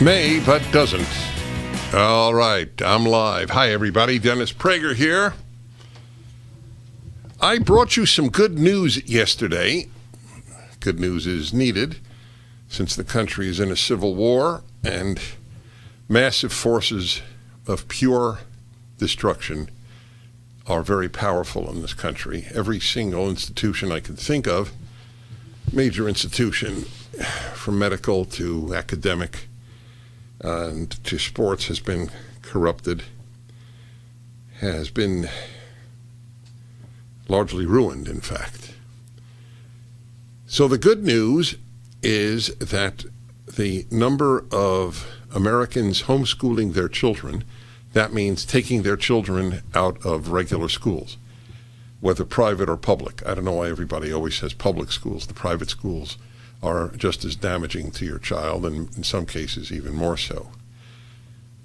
May, but doesn't. All right, I'm live. Hi, everybody. Dennis Prager here. I brought you some good news yesterday. Good news is needed since the country is in a civil war and massive forces of pure destruction are very powerful in this country. Every single institution I can think of, major institution, from medical to academic and to sports, has been corrupted, has been largely ruined, in fact. So the good news is that the number of Americans homeschooling their children, that means taking their children out of regular schools, whether private or public. I don't know why everybody always says public schools. The private schools are just as damaging to your child, and in some cases even more so.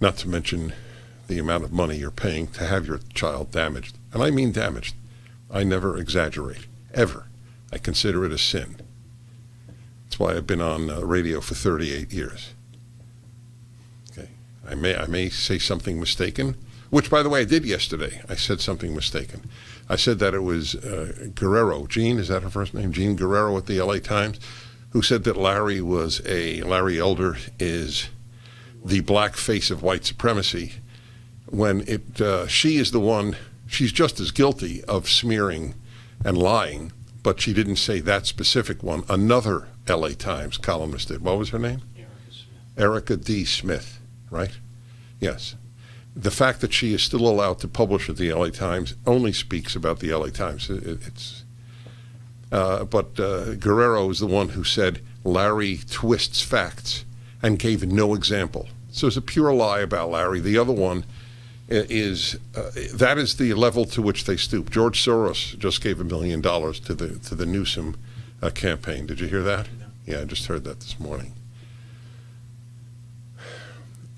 Not to mention the amount of money you're paying to have your child damaged. And I mean damaged. I never exaggerate, ever. I consider it a sin. That's why I've been on radio for 38 years. Okay, I may say something mistaken, which, by the way, I did yesterday. I said something mistaken. I said that it was Guerrero, Jean, is that her first name? Jean Guerrero at the LA Times, who said that Larry Elder is the black face of white supremacy, when she is the one, she's just as guilty of smearing and lying, but she didn't say that specific one. Another LA Times columnist did. What was her name? Erica D. Smith, right? Yes. The fact that she is still allowed to publish at the LA Times only speaks about the LA Times. But Guerrero is the one who said Larry twists facts and gave no example. So it's a pure lie about Larry. The other one is that is the level to which they stoop. George Soros just gave $1 million to the Newsom campaign. Did you hear that? Yeah, I just heard that this morning.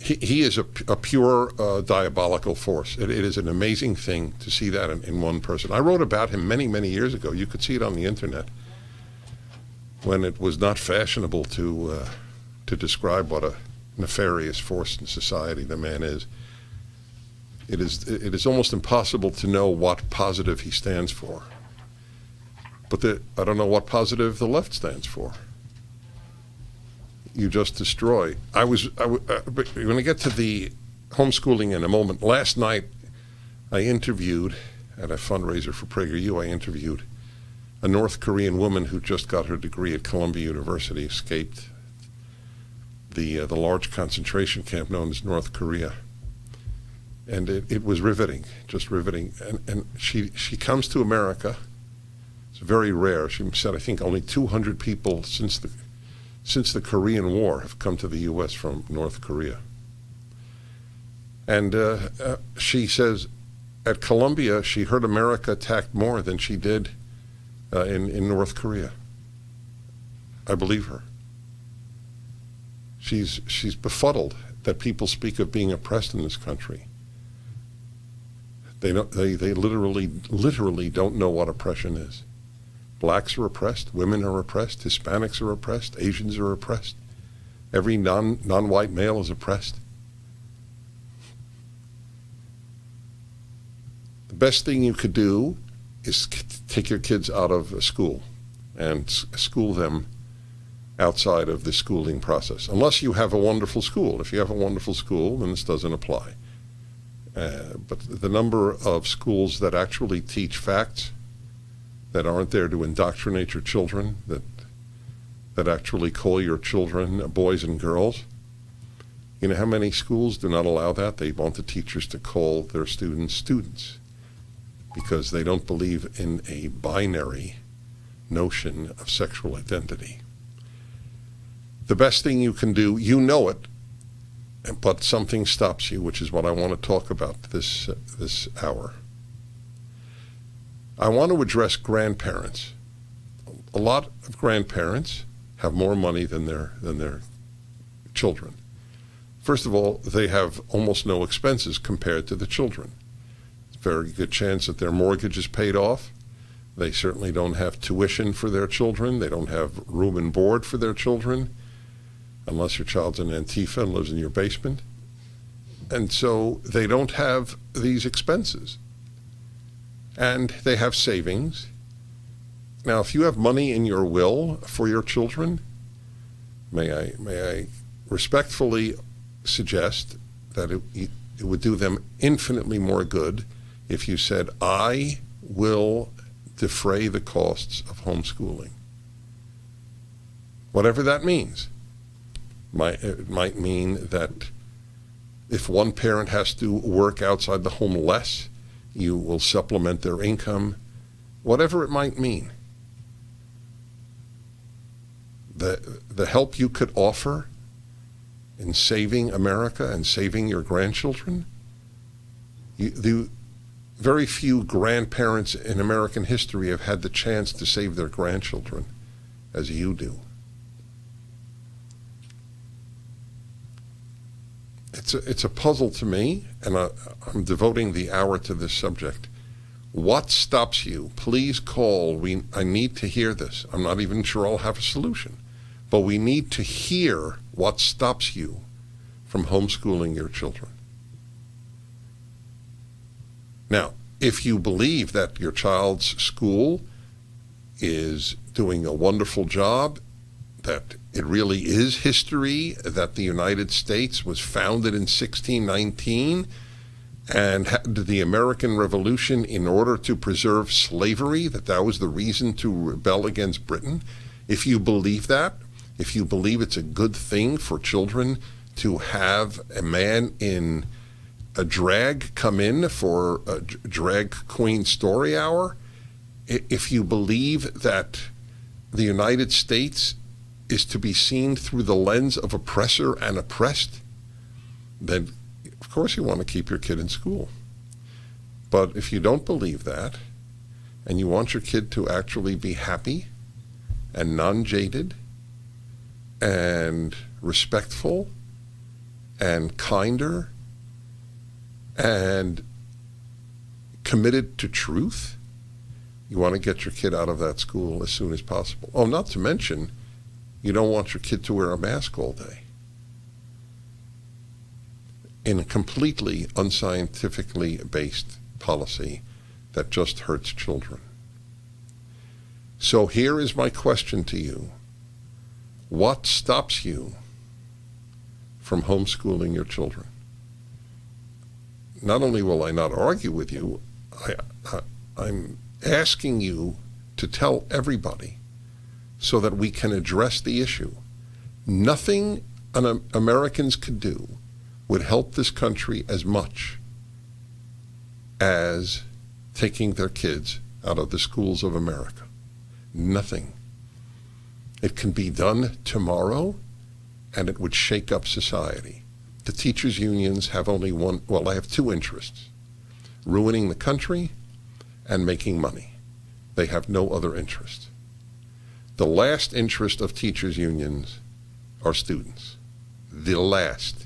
He is a pure diabolical force. It is an amazing thing to see that in one person. I wrote about him many, many years ago. You could see it on the internet when it was not fashionable to describe what a nefarious force in society the man is. It is almost impossible to know what positive he stands for. But I don't know what positive the left stands for. You just destroy. But we're going to get to the homeschooling in a moment. Last night, I interviewed, at a fundraiser for PragerU, I interviewed a North Korean woman who just got her degree at Columbia University, escaped the large concentration camp known as North Korea. And it was riveting, just riveting. And she comes to America. It's very rare. She said, I think only 200 people since the Korean War have come to the U.S. from North Korea. And she says at Columbia, she heard America attacked more than she did in North Korea. I believe her. She's befuddled that people speak of being oppressed in this country. They literally don't know what oppression is. Blacks are oppressed, women are oppressed, Hispanics are oppressed, Asians are oppressed. Every non-white male is oppressed. The best thing you could do is take your kids out of school and school them outside of the schooling process, unless you have a wonderful school. If you have a wonderful school, then this doesn't apply. But the number of schools that actually teach facts, that aren't there to indoctrinate your children, that actually call your children boys and girls. You know how many schools do not allow that? They want the teachers to call their students students because they don't believe in a binary notion of sexual identity. The best thing you can do, you know it, but something stops you, which is what I want to talk about this hour. I want to address grandparents. A lot of grandparents have more money than their children. First of all, they have almost no expenses compared to the children. It's a very good chance that their mortgage is paid off. They certainly don't have tuition for their children. They don't have room and board for their children. unless your child's in Antifa and lives in your basement. And so they don't have these expenses. And they have savings. Now, if you have money in your will for your children, may I respectfully suggest that it would do them infinitely more good if you said, I will defray the costs of homeschooling. Whatever that means. It might mean that if one parent has to work outside the home less, you will supplement their income, whatever it might mean. The help you could offer in saving America and saving your grandchildren, the very few grandparents in American history have had the chance to save their grandchildren as you do. It's a puzzle to me, and I'm devoting the hour to this subject. What stops you? Please call. I need to hear this. I'm not even sure I'll have a solution, but we need to hear what stops you from homeschooling your children. Now, if you believe that your child's school is doing a wonderful job, that it really is history, that the United States was founded in 1619 and had the American Revolution in order to preserve slavery, that was the reason to rebel against Britain. If you believe that, if you believe it's a good thing for children to have a man in a drag come in for a drag queen story hour, if you believe that the United States is to be seen through the lens of oppressor and oppressed, then of course you want to keep your kid in school. But if you don't believe that, and you want your kid to actually be happy and non-jaded and respectful and kinder and committed to truth, you want to get your kid out of that school as soon as possible. Oh, not to mention, you don't want your kid to wear a mask all day. In a completely unscientifically based policy that just hurts children. So here is my question to you. What stops you from homeschooling your children? Not only will I not argue with you, I'm asking you to tell everybody so that we can address the issue. Nothing Americans could do would help this country as much as taking their kids out of the schools of America. Nothing. It can be done tomorrow, and it would shake up society. The teachers' unions have only they have two interests: ruining the country and making money. They have no other interest. The last interest of teachers' unions are students. The last.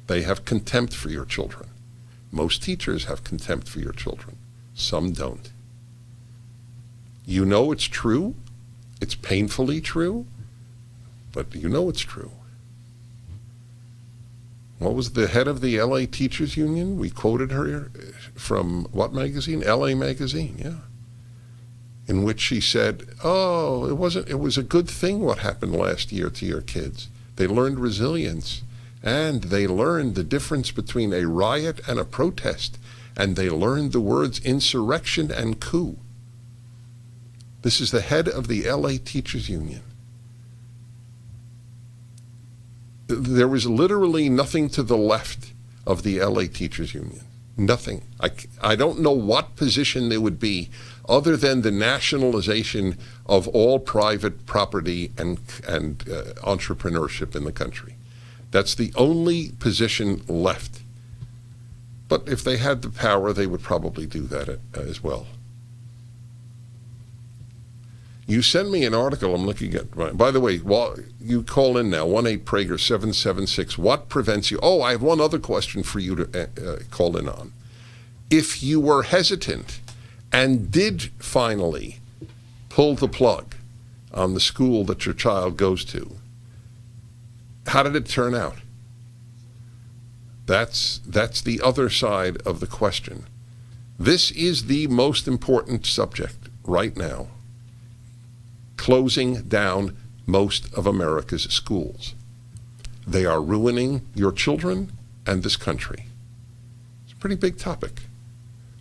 They have contempt for your children. Most teachers have contempt for your children. Some don't. You know it's true. It's painfully true, but you know it's true. What was the head of the LA Teachers Union? We quoted her from what magazine? LA Magazine, yeah. In which she said, it was a good thing what happened last year to your kids. They learned resilience, and they learned the difference between a riot and a protest, and they learned the words insurrection and coup. This is the head of the LA Teachers Union. There was literally nothing to the left of the LA Teachers Union. Nothing. I don't know what position there would be other than the nationalization of all private property and entrepreneurship in the country. That's the only position left. But if they had the power, they would probably do that as well. You send me an article I'm looking at. By the way, you call in now, 1-8-PRAGER-776. What prevents you? Oh, I have one other question for you to call in on. If you were hesitant and did finally pull the plug on the school that your child goes to, How did it turn out? That's the other side of the question. This is the most important subject right now. Closing down most of America's schools. They are ruining your children and this country. It's a pretty big topic.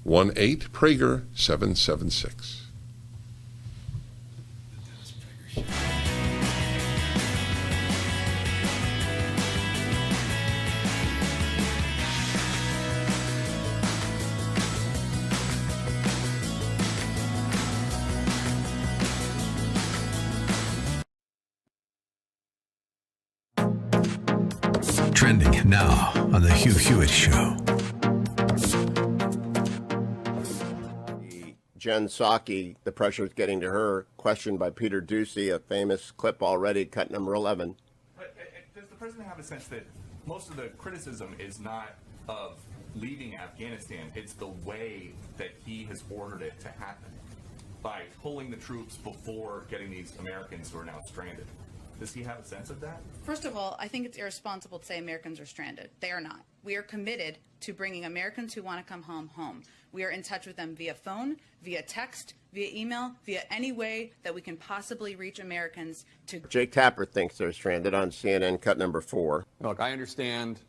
1-8-PRAGER-776. Trending now on the Hugh Hewitt Show. Jen Psaki, the pressure is getting to her, questioned by Peter Doocy, a famous clip already, cut number 11. But does the president have a sense that most of the criticism is not of leaving Afghanistan, it's the way that he has ordered it to happen, by pulling the troops before getting these Americans who are now stranded? Does he have a sense of that? First of all, I think it's irresponsible to say Americans are stranded. They are not. We are committed to bringing Americans who want to come home. We are in touch with them via phone, via text, via email, via any way that we can possibly reach Americans to... Jake Tapper thinks they're stranded on CNN, cut number 4. Look, I understand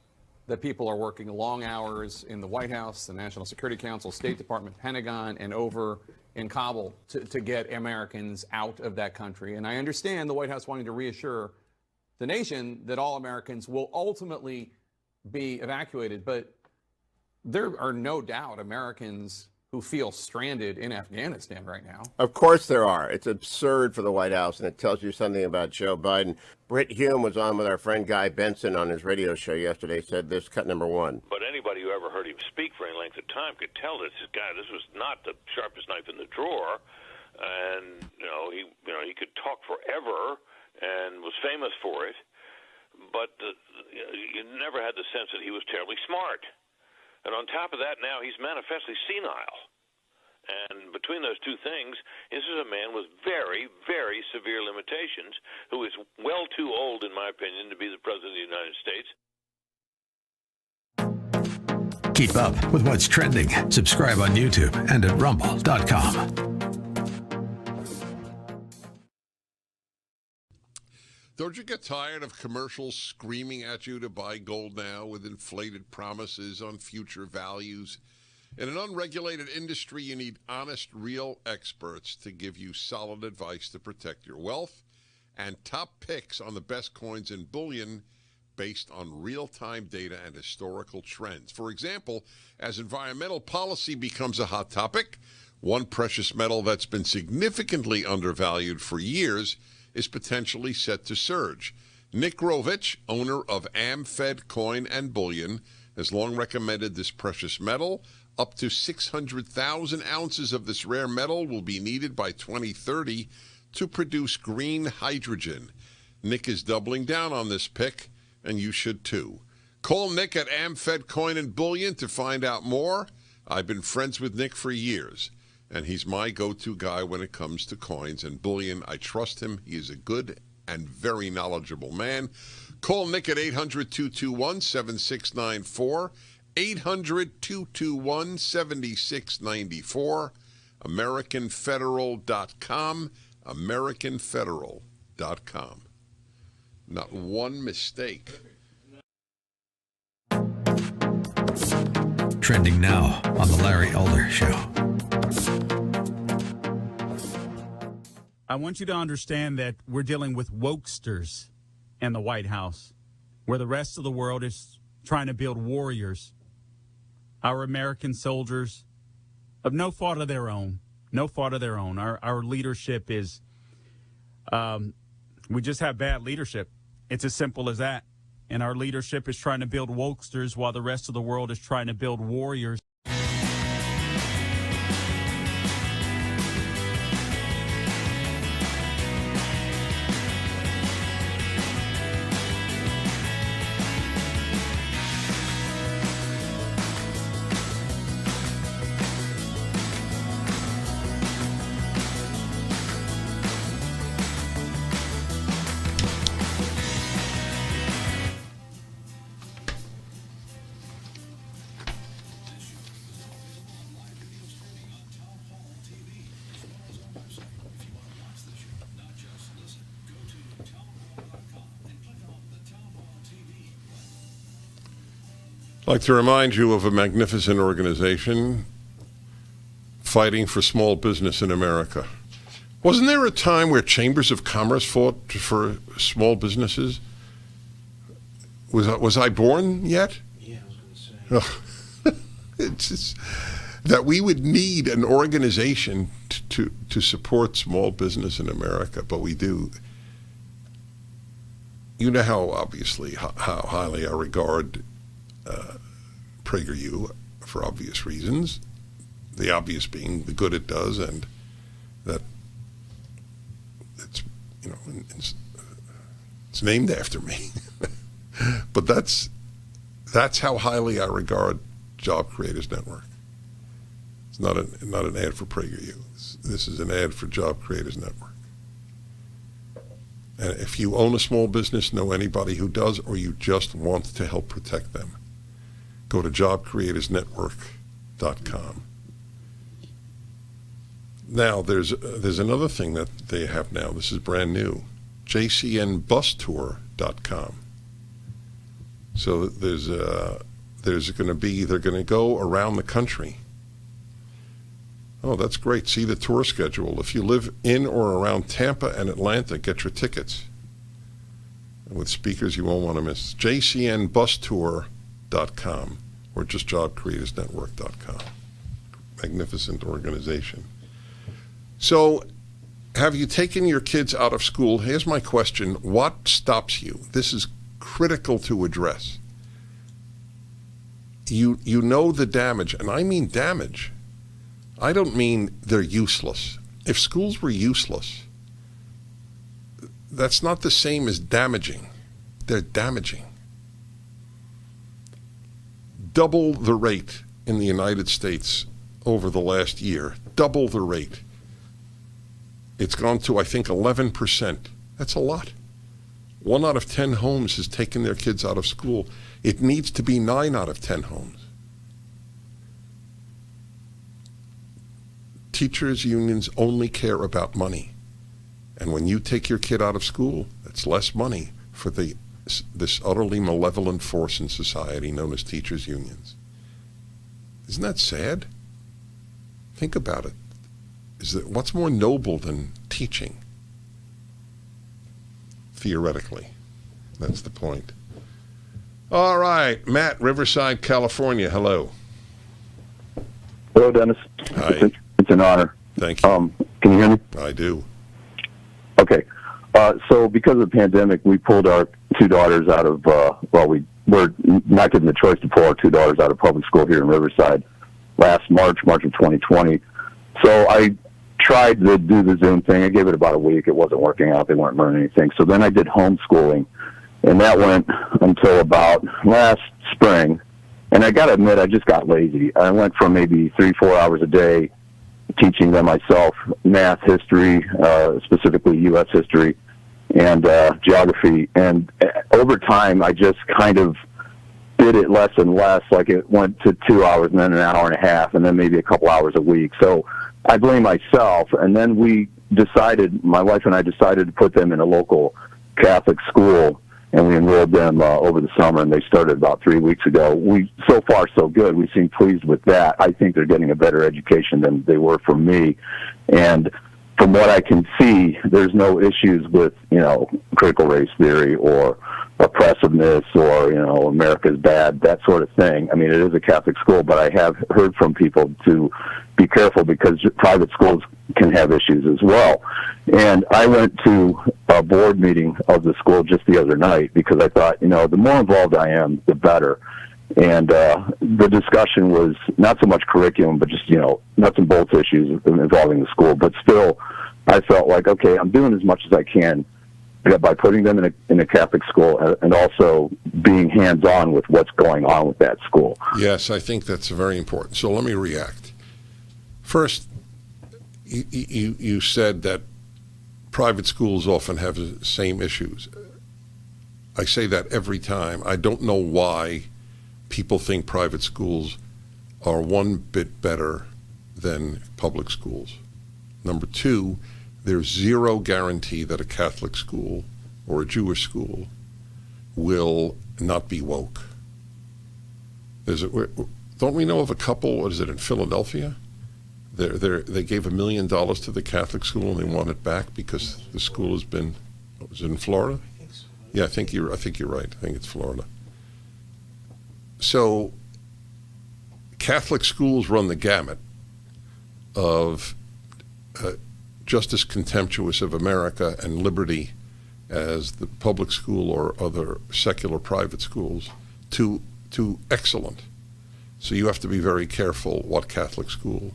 that people are working long hours in the White House, the National Security Council, State Department, Pentagon, and over in Kabul to get Americans out of that country. And I understand the White House wanting to reassure the nation that all Americans will ultimately be evacuated. But there are no doubt Americans who feel stranded in Afghanistan right now. Of course there are. It's absurd for the White House, and it tells you something about Joe Biden. Britt Hume was on with our friend Guy Benson on his radio show yesterday, said this, cut number 1. But anybody who ever heard him speak for any length of time could tell that this guy, this was not the sharpest knife in the drawer. And, he could talk forever and was famous for it. But you never had the sense that he was terribly smart. And on top of that, now he's manifestly senile. And between those two things, this is a man with very, very severe limitations who is well too old, in my opinion, to be the President of the United States. Keep up with what's trending. Subscribe on YouTube and at rumble.com. Don't you get tired of commercials screaming at you to buy gold now with inflated promises on future values? In an unregulated industry, you need honest, real experts to give you solid advice to protect your wealth and top picks on the best coins and bullion based on real-time data and historical trends. For example, as environmental policy becomes a hot topic, one precious metal that's been significantly undervalued for years is potentially set to surge. Nick Grovich, owner of AmFed Coin and Bullion, has long recommended this precious metal. Up to 600,000 ounces of this rare metal will be needed by 2030 to produce green hydrogen. Nick is doubling down on this pick, and you should too. Call Nick at AmFed Coin and Bullion to find out more. I've been friends with Nick for years, and he's my go-to guy when it comes to coins and bullion. I trust him. He is a good and very knowledgeable man. Call Nick at 800-221-7694, 800-221-7694, AmericanFederal.com, AmericanFederal.com. Not one mistake. Trending now on the Larry Elder Show. I want you to understand that we're dealing with wokesters in the White House, where the rest of the world is trying to build warriors. Our American soldiers, of no fault of their own, Our leadership is, we just have bad leadership. It's as simple as that. And our leadership is trying to build wokesters while the rest of the world is trying to build warriors. I'd like to remind you of a magnificent organization fighting for small business in America. Wasn't there a time where chambers of commerce fought for small businesses? Was I born yet? Yeah, I was going to say. It's just that we would need an organization to support small business in America, but we do. You know how obviously how highly I regard PragerU for obvious reasons. The obvious being the good it does, and that it's it's named after me. But that's how highly I regard Job Creators Network. It's not an ad for PragerU. This is an ad for Job Creators Network. And if you own a small business, know anybody who does, or you just want to help protect them, go to jobcreatorsnetwork.com. Now, there's another thing that they have now. This is brand new. jcnbustour.com. So there's going to be, they're going to go around the country. Oh, that's great. See the tour schedule. If you live in or around Tampa and Atlanta, get your tickets. And with speakers you won't want to miss. jcnbustour.com or just jobcreatorsnetwork.com. Magnificent organization. So, have you taken your kids out of school? Here's my question. What stops you? This is critical to address. You know the damage, and I mean damage. I don't mean they're useless. If schools were useless, that's not the same as damaging. They're damaging. Double the rate in the United States over the last year. Double the rate. It's gone to, I think, 11%. That's a lot. 1 out of 10 homes has taken their kids out of school. It needs to be 9 out of 10 homes. Teachers' unions only care about money. And when you take your kid out of school, that's less money for this utterly malevolent force in society known as teachers' unions. Isn't that sad? Think about it. What's more noble than teaching? Theoretically. That's the point. All right, Matt, Riverside, California. Hello. Hello, Dennis. Hi. It's an honor. Thank you. Can you hear me? I do. Okay. So because of the pandemic, we pulled our 2 daughters out of, we were not given the choice to pull our 2 daughters out of public school here in Riverside last March of 2020. So I tried to do the Zoom thing. I gave it about a week. It wasn't working out. They weren't learning anything. So then I did homeschooling, and that went until about last spring. And I got to admit, I just got lazy. I went from maybe 3-4 hours a day teaching them myself math, history, specifically U.S. history, and geography. And over time, I just kind of did it less and less. Like it went to 2 hours and then an hour and a half and then maybe a couple hours a week. So I blame myself. And then my wife and I decided to put them in a local Catholic school, and we enrolled them over the summer, and they started about 3 weeks ago. So far, so good. We seem pleased with that. I think they're getting a better education than they were from me. And from what I can see, there's no issues with, critical race theory or oppressiveness or, America's bad, that sort of thing. I mean, it is a Catholic school, but I have heard from people to be careful because private schools can have issues as well. And I went to a board meeting of the school just the other night because I thought, the more involved I am, the better. And the discussion was not so much curriculum, but just, nuts and bolts issues involving the school. But still, I felt like, okay, I'm doing as much as I can by putting them in a Catholic school and also being hands-on with what's going on with that school. Yes, I think that's very important. So let me react. First, you said that private schools often have the same issues. I say that every time. I don't know why people think private schools are one bit better than public schools. Number 2, there's zero guarantee that a Catholic school or a Jewish school will not be woke. Don't we know of a couple? What is it in Philadelphia? They gave $1 million to the Catholic school and they want it back because the school has been. Was it in Florida? I think so. Yeah, I think you're right. I think it's Florida. So, Catholic schools run the gamut of just as contemptuous of America and liberty as the public school or other secular private schools to excellent. So you have to be very careful what Catholic school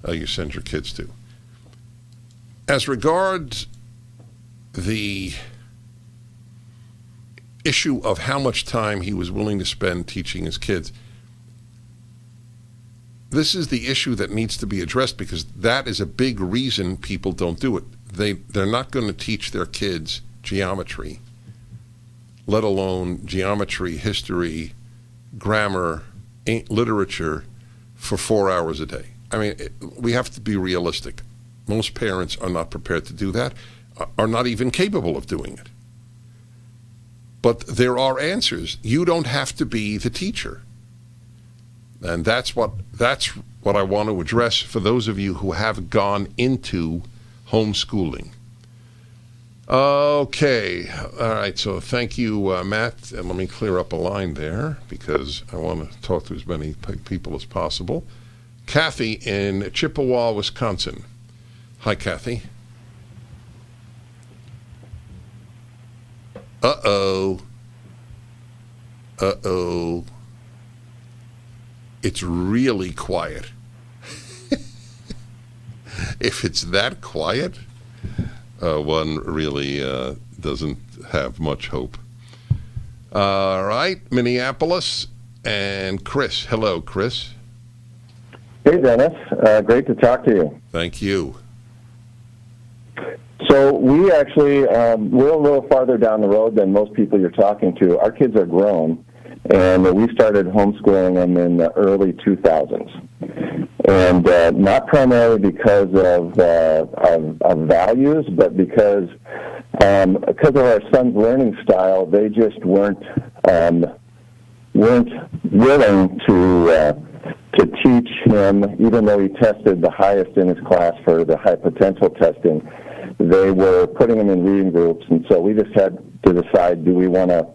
you send your kids to. As regards the issue of how much time he was willing to spend teaching his kids, this is the issue that needs to be addressed because that is a big reason people don't do it. They're not going to teach their kids geometry, let alone geometry, history, grammar, literature for 4 hours a day. I mean, we have to be realistic. Most parents are not prepared to do that, are not even capable of doing it. But there are answers. You don't have to be the teacher. And that's what I want to address for those of you who have gone into homeschooling. Okay. All right. So thank you, Matt. And let me clear up a line there because I want to talk to as many people as possible. Kathy in Chippewa, Wisconsin. Hi, Kathy. Uh-oh. It's really quiet. If it's that quiet, one really doesn't have much hope. All right, Minneapolis and Chris. Hello, Chris. Hey, Dennis. Great to talk to you. Thank you. So we actually, we're a little farther down the road than most people you're talking to. Our kids are grown, and we started homeschooling them in the early 2000s. And not primarily because of values, but because of our son's learning style, they just weren't willing to teach him, even though he tested the highest in his class for the high potential testing. They were putting him in reading groups, and so we just had to decide: do we want to,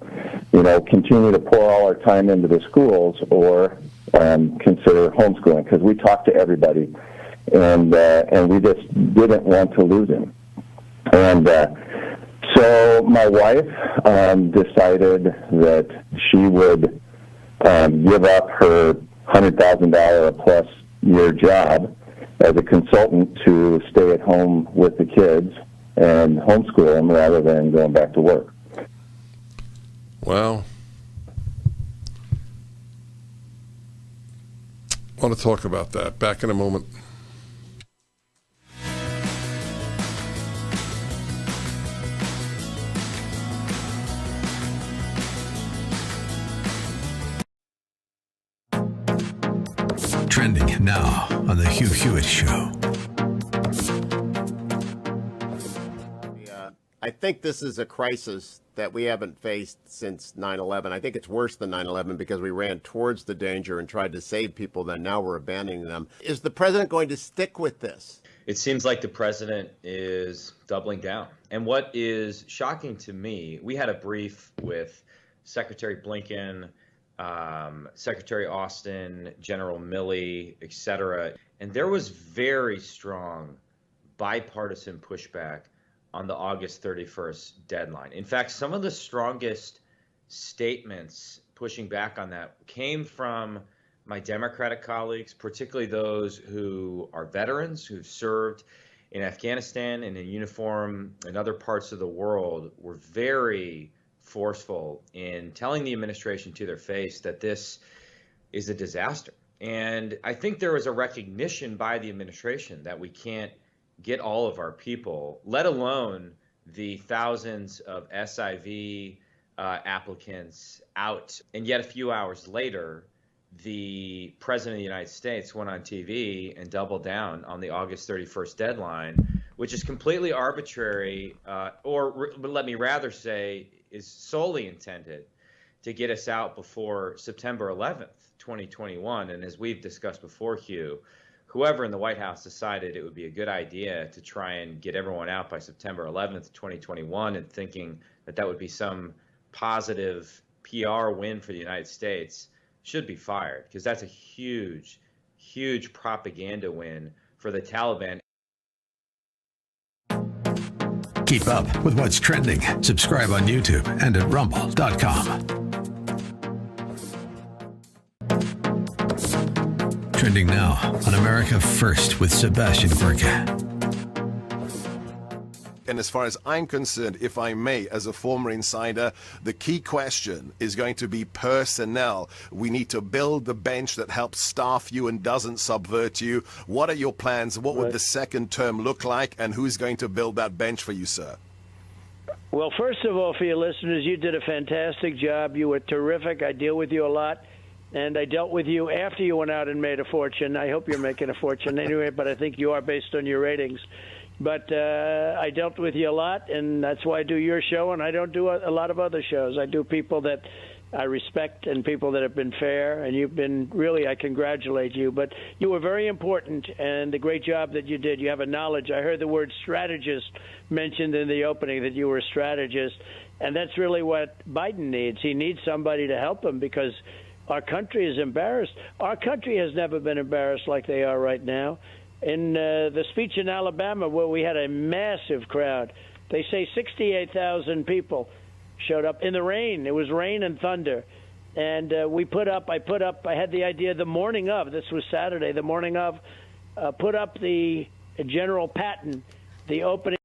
continue to pour all our time into the schools, or consider homeschooling? Because we talked to everybody, and we just didn't want to lose him. And so my wife decided that she would give up her $100,000 plus year job as a consultant to stay at home with the kids and homeschool them rather than going back to work. Well, I want to talk about that. Back in a moment. Trending now on the Hugh Hewitt Show. I think this is a crisis that we haven't faced since 9/11. I think it's worse than 9/11 because we ran towards the danger and tried to save people, then now we're abandoning them. Is the president going to stick with this? It seems like the president is doubling down. And what is shocking to me, we had a brief with Secretary Blinken, Secretary Austin, General Milley, etc. And there was very strong bipartisan pushback on the August 31st deadline. In fact, some of the strongest statements pushing back on that came from my Democratic colleagues, particularly those who are veterans who've served in Afghanistan and in uniform in other parts of the world, were very forceful in telling the administration to their face that this is a disaster. And I think there was a recognition by the administration that we can't get all of our people, let alone the thousands of SIV applicants out. And yet a few hours later, the president of the United States went on TV and doubled down on the August 31st deadline, which is completely arbitrary, or let me rather say is solely intended to get us out before September 11th, 2021. And as we've discussed before, Hugh, whoever in the White House decided it would be a good idea to try and get everyone out by September 11th, 2021, and thinking that that would be some positive PR win for the United States should be fired, because that's a huge, huge propaganda win for the Taliban. Keep up with what's trending. Subscribe on YouTube and at rumble.com. Trending now on America First with Sebastian Gorka. And as far as I'm concerned, if I may, as a former insider, the key question is going to be personnel. We need to build the bench that helps staff you and doesn't subvert you. What are your plans? What would the second term look like? And who's going to build that bench for you, sir? Well, first of all, for your listeners, you did a fantastic job. You were terrific. I deal with you a lot. And I dealt with you after you went out and made a fortune. I hope you're making a fortune anyway, but I think you are based on your ratings. But I dealt with you a lot, and that's why I do your show, and I don't do a lot of other shows. I do people that I respect and people that have been fair, and you've been really, I congratulate you. But you were very important, and the great job that you did. You have a knowledge. I heard the word strategist mentioned in the opening, that you were a strategist, and that's really what Biden needs. He needs somebody to help him, because our country is embarrassed. Our country has never been embarrassed like they are right now. In the speech in Alabama, where we had a massive crowd, they say 68,000 people showed up in the rain. It was rain and thunder. And I had the idea the morning of, this was Saturday, the morning of, put up the General Patton, the opening.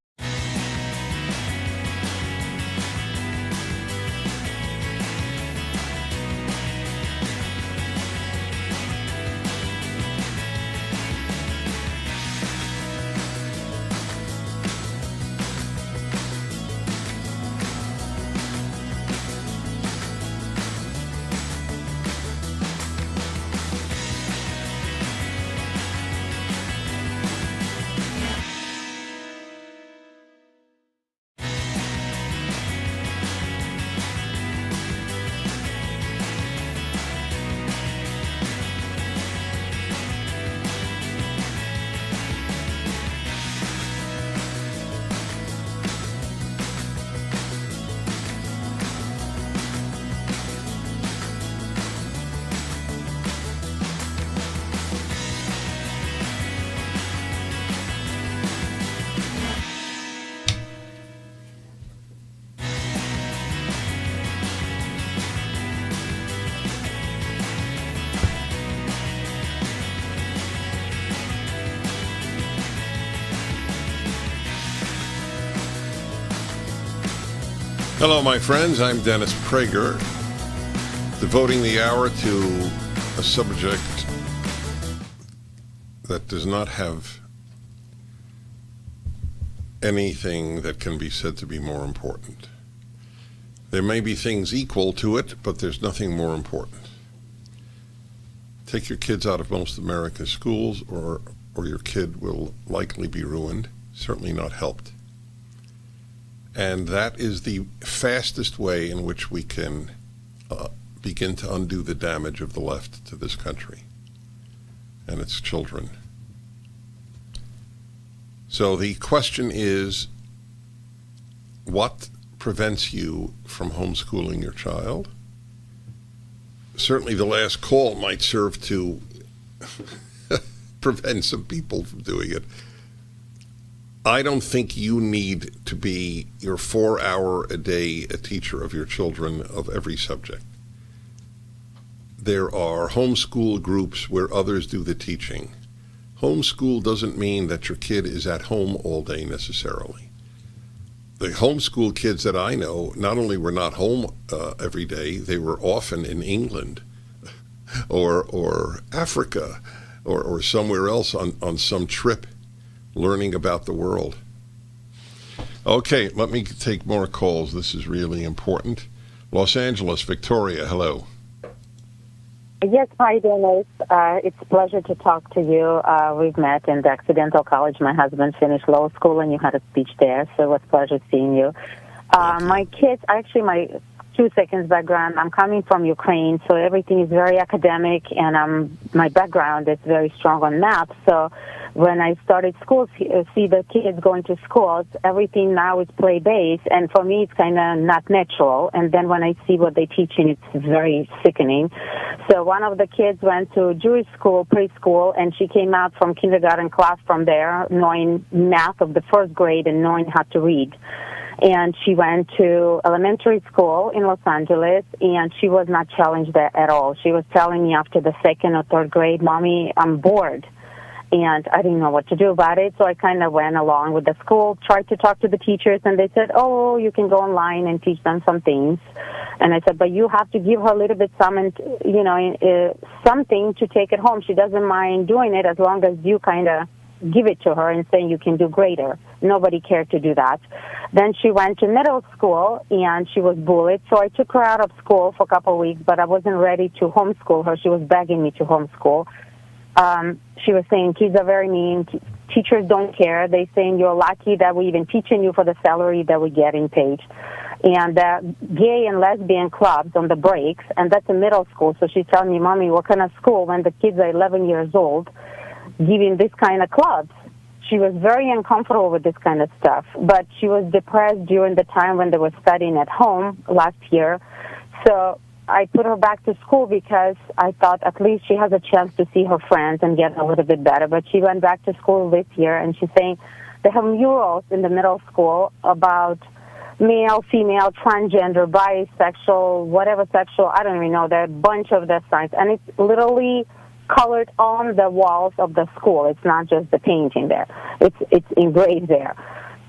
Hello, my friends. I'm Dennis Prager, devoting the hour to a subject that does not have anything that can be said to be more important. There may be things equal to it, but there's nothing more important. Take your kids out of most American schools, or your kid will likely be ruined, certainly not helped. And that is the fastest way in which we can begin to undo the damage of the left to this country and its children. So the question is, what prevents you from homeschooling your child? Certainly the last call might serve to prevent some people from doing it. I don't think you need to be your 4-hour-a-day teacher of your children of every subject. There are homeschool groups where others do the teaching. Homeschool doesn't mean that your kid is at home all day necessarily. The homeschool kids that I know not only were not home every day, they were often in England or Africa or somewhere else on some trip, learning about the world. Okay, let me take more calls. This is really important. Los Angeles, Victoria, hello. Yes, hi, Dennis. It's a pleasure to talk to you. We've met in the Accidental College. My husband finished law school, and you had a speech there, so it was a pleasure seeing you. My 2 seconds background. I'm coming from Ukraine, so everything is very academic, and my background is very strong on math. So when I started school, see the kids going to schools, everything now is play-based, and for me it's kind of not natural. And then when I see what they're teaching, it's very sickening. So one of the kids went to Jewish school, preschool, and she came out from kindergarten class from there, knowing math of the first grade and knowing how to read. And she went to elementary school in Los Angeles, and she was not challenged at all. She was telling me after the second or third grade, Mommy, I'm bored. And I didn't know what to do about it, so I kind of went along with the school, tried to talk to the teachers, and they said, oh, you can go online and teach them some things. And I said, but you have to give her a little bit something to take it home. She doesn't mind doing it as long as you kind of give it to her and say you can do greater. Nobody cared to do that. Then she went to middle school, and she was bullied, so I took her out of school for a couple of weeks, but I wasn't ready to homeschool her. She was begging me to homeschool. She was saying kids are very mean. Teachers don't care. They're saying you're lucky that we even teaching you for the salary that we're getting paid. And gay and lesbian clubs on the breaks, and that's in middle school. So she's telling me, Mommy, what kind of school when the kids are 11 years old giving this kind of clubs? She was very uncomfortable with this kind of stuff. But she was depressed during the time when they were studying at home last year. So I put her back to school because I thought at least she has a chance to see her friends and get a little bit better. But she went back to school this year, and she's saying they have murals in the middle school about male, female, transgender, bisexual, whatever sexual, I don't even know. There are a bunch of the signs, and it's literally colored on the walls of the school. It's not just the painting there. It's engraved there.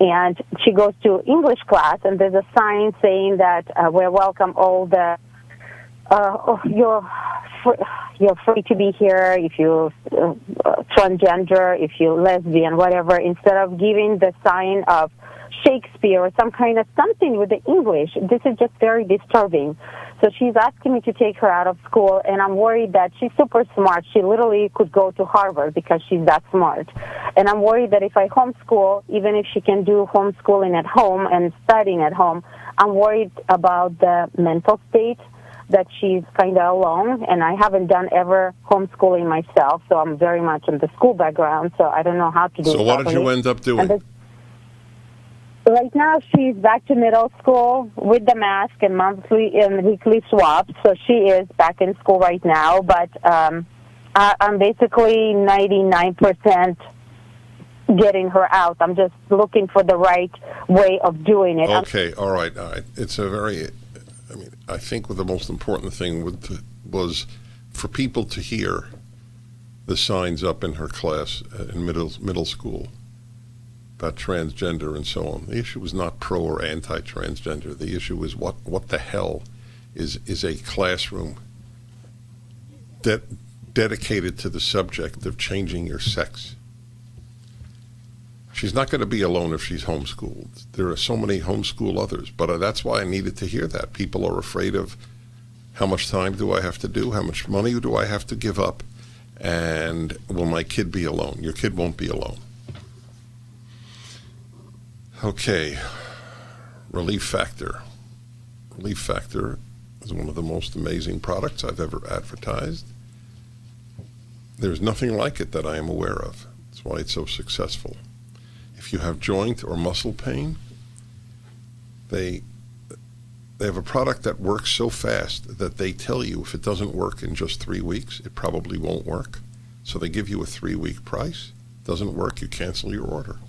And she goes to English class, and there's a sign saying that we're welcome all the you're free to be here if you're transgender, if you're lesbian, whatever, instead of giving the sign of Shakespeare or some kind of something with the English. This is just very disturbing. So she's asking me to take her out of school, and I'm worried that she's super smart. She literally could go to Harvard because she's that smart. And I'm worried that if I homeschool, even if she can do homeschooling at home and studying at home, I'm worried about the mental state, that she's kind of alone, and I haven't done ever homeschooling myself, so I'm very much in the school background, so I don't know how to do it. So what did you end up doing? Right now, she's back to middle school with the mask and monthly and weekly swaps, so she is back in school right now, but I'm basically 99% getting her out. I'm just looking for the right way of doing it. Okay, all right. It's a very... I think the most important thing was for people to hear the signs up in her class in middle school about transgender and so on. The issue was not pro or anti-transgender. The issue is what the hell is a classroom dedicated to the subject of changing your sex. She's not going to be alone if she's homeschooled. There are so many homeschool others, but that's why I needed to hear that. People are afraid of how much time do I have to do, how much money do I have to give up, and will my kid be alone? Your kid won't be alone. Okay, Relief Factor. Relief Factor is one of the most amazing products I've ever advertised. There's nothing like it that I am aware of. That's why it's so successful. If you have joint or muscle pain, they have a product that works so fast that they tell you if it doesn't work in just 3 weeks, it probably won't work. So they give you a 3-week price. Doesn't work, you cancel your order.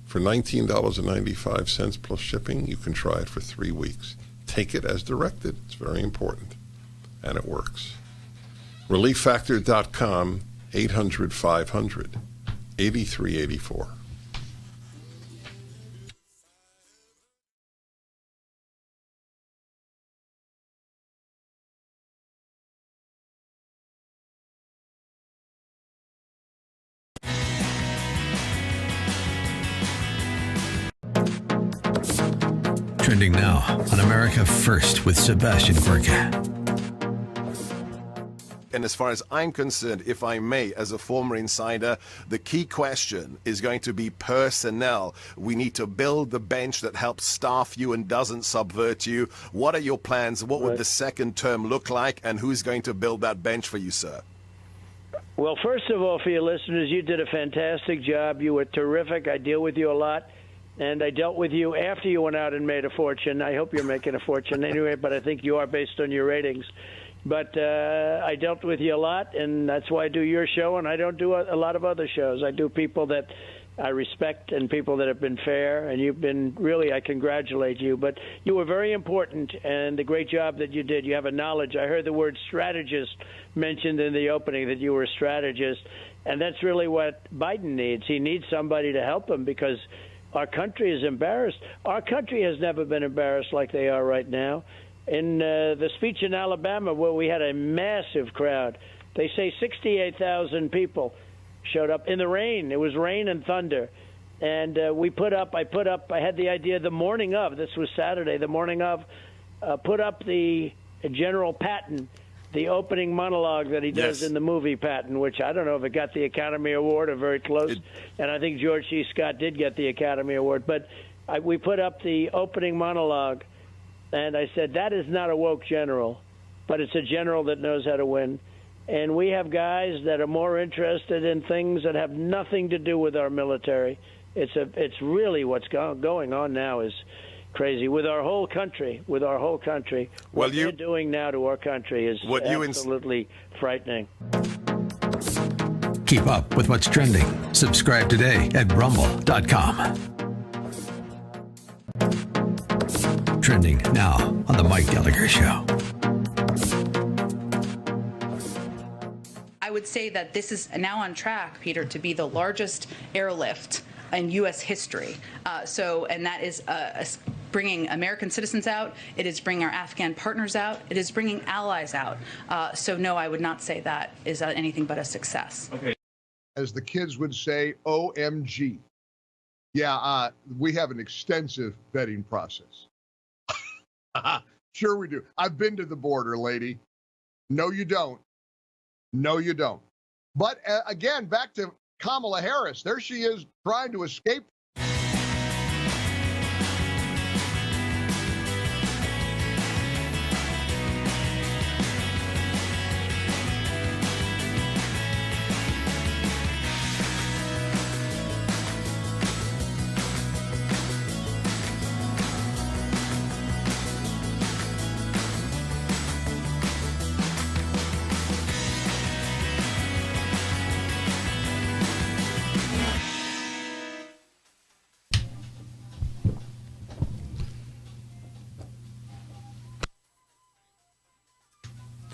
For $19.95 plus shipping, you can try it for 3 weeks. Take it as directed. It's very important. And it works. ReliefFactor.com, 800-500-8384. Trending now on America First with Sebastian Gorka. And as far as I'm concerned, if I may, as a former insider, the key question is going to be personnel. We need to build the bench that helps staff you and doesn't subvert you. What are your plans? What would the second term look like? And who's going to build that bench for you, sir? Well, first of all, for your listeners, you did a fantastic job. You were terrific. I deal with you a lot. And I dealt with you after you went out and made a fortune. I hope you're making a fortune anyway, but I think you are based on your ratings. But I dealt with you a lot, and that's why I do your show, and I don't do a lot of other shows. I do people that I respect and people that have been fair, and you've been really, I congratulate you. But you were very important, and the great job that you did. You have a knowledge. I heard the word strategist mentioned in the opening, that you were a strategist, and that's really what Biden needs. He needs somebody to help him because our country is embarrassed. Our country has never been embarrassed like they are right now. In the speech in Alabama, where we had a massive crowd, they say 68,000 people showed up in the rain. It was rain and thunder. And I had the idea the morning of, this was Saturday, the morning of, put up the General Patton, the opening monologue that he does in the movie Patton, which I don't know if it got the Academy Award or very close. And I think George C. Scott did get the Academy Award. But we put up the opening monologue, and I said, that is not a woke general, but it's a general that knows how to win. And we have guys that are more interested in things that have nothing to do with our military. It's really what's going on now is crazy with our whole country. What they're doing now to our country is absolutely frightening. Keep up with what's trending. Subscribe today at rumble.com. Trending now on the Mike Gallagher Show. I would say that this is now on track, Peter, to be the largest airlift in U.S. history. And that is bringing American citizens out. It is bringing our Afghan partners out. It is bringing allies out. No, I would not say that is anything but a success. Okay. As the kids would say, OMG. Yeah, we have an extensive vetting process. Sure we do. I've been to the border, lady. No, you don't. No, you don't. But again, back to Kamala Harris. There she is trying to escape.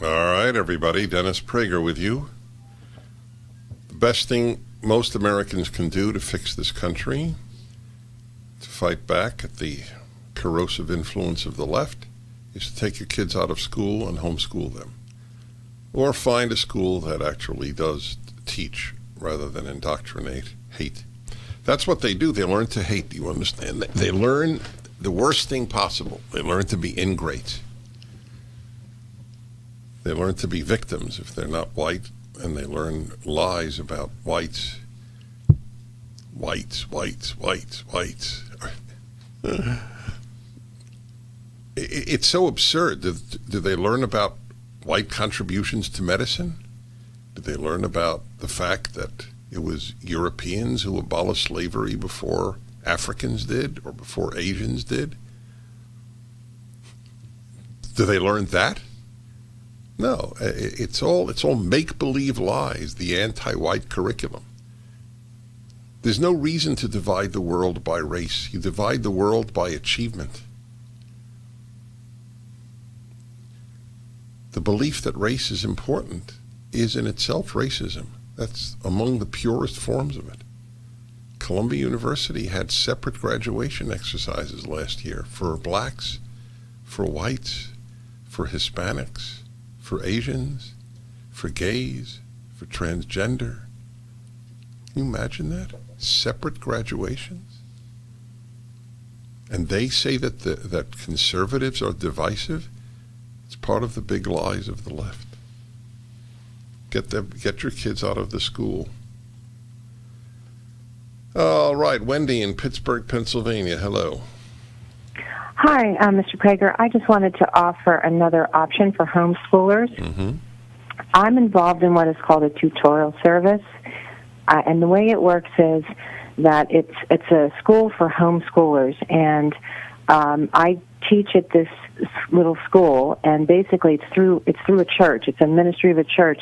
All right, everybody. Dennis Prager with you. The best thing most Americans can do to fix this country, to fight back at the corrosive influence of the left, is to take your kids out of school and homeschool them. Or find a school that actually does teach rather than indoctrinate hate. That's what they do. They learn to hate. Do you understand? They learn the worst thing possible. They learn to be ingrates. They learn to be victims if they're not white, and they learn lies about whites. Whites. It's so absurd. Do they learn about white contributions to medicine? Do they learn about the fact that it was Europeans who abolished slavery before Africans did or before Asians did? Do they learn that? No, it's all make-believe lies, the anti-white curriculum. There's no reason to divide the world by race. You divide the world by achievement. The belief that race is important is in itself racism. That's among the purest forms of it. Columbia University had separate graduation exercises last year for blacks, for whites, for Hispanics, for Asians, for gays, for transgender. Can you imagine that? Separate graduations? And they say that that conservatives are divisive? It's part of the big lies of the left. Get your kids out of the school. All right, Wendy in Pittsburgh, Pennsylvania. Hello. Hi, Mr. Prager. I just wanted to offer another option for homeschoolers. Mm-hmm. I'm involved in what is called a tutorial service, and the way it works is that it's a school for homeschoolers, and I teach at this little school, and basically it's through a church. It's a ministry of a church,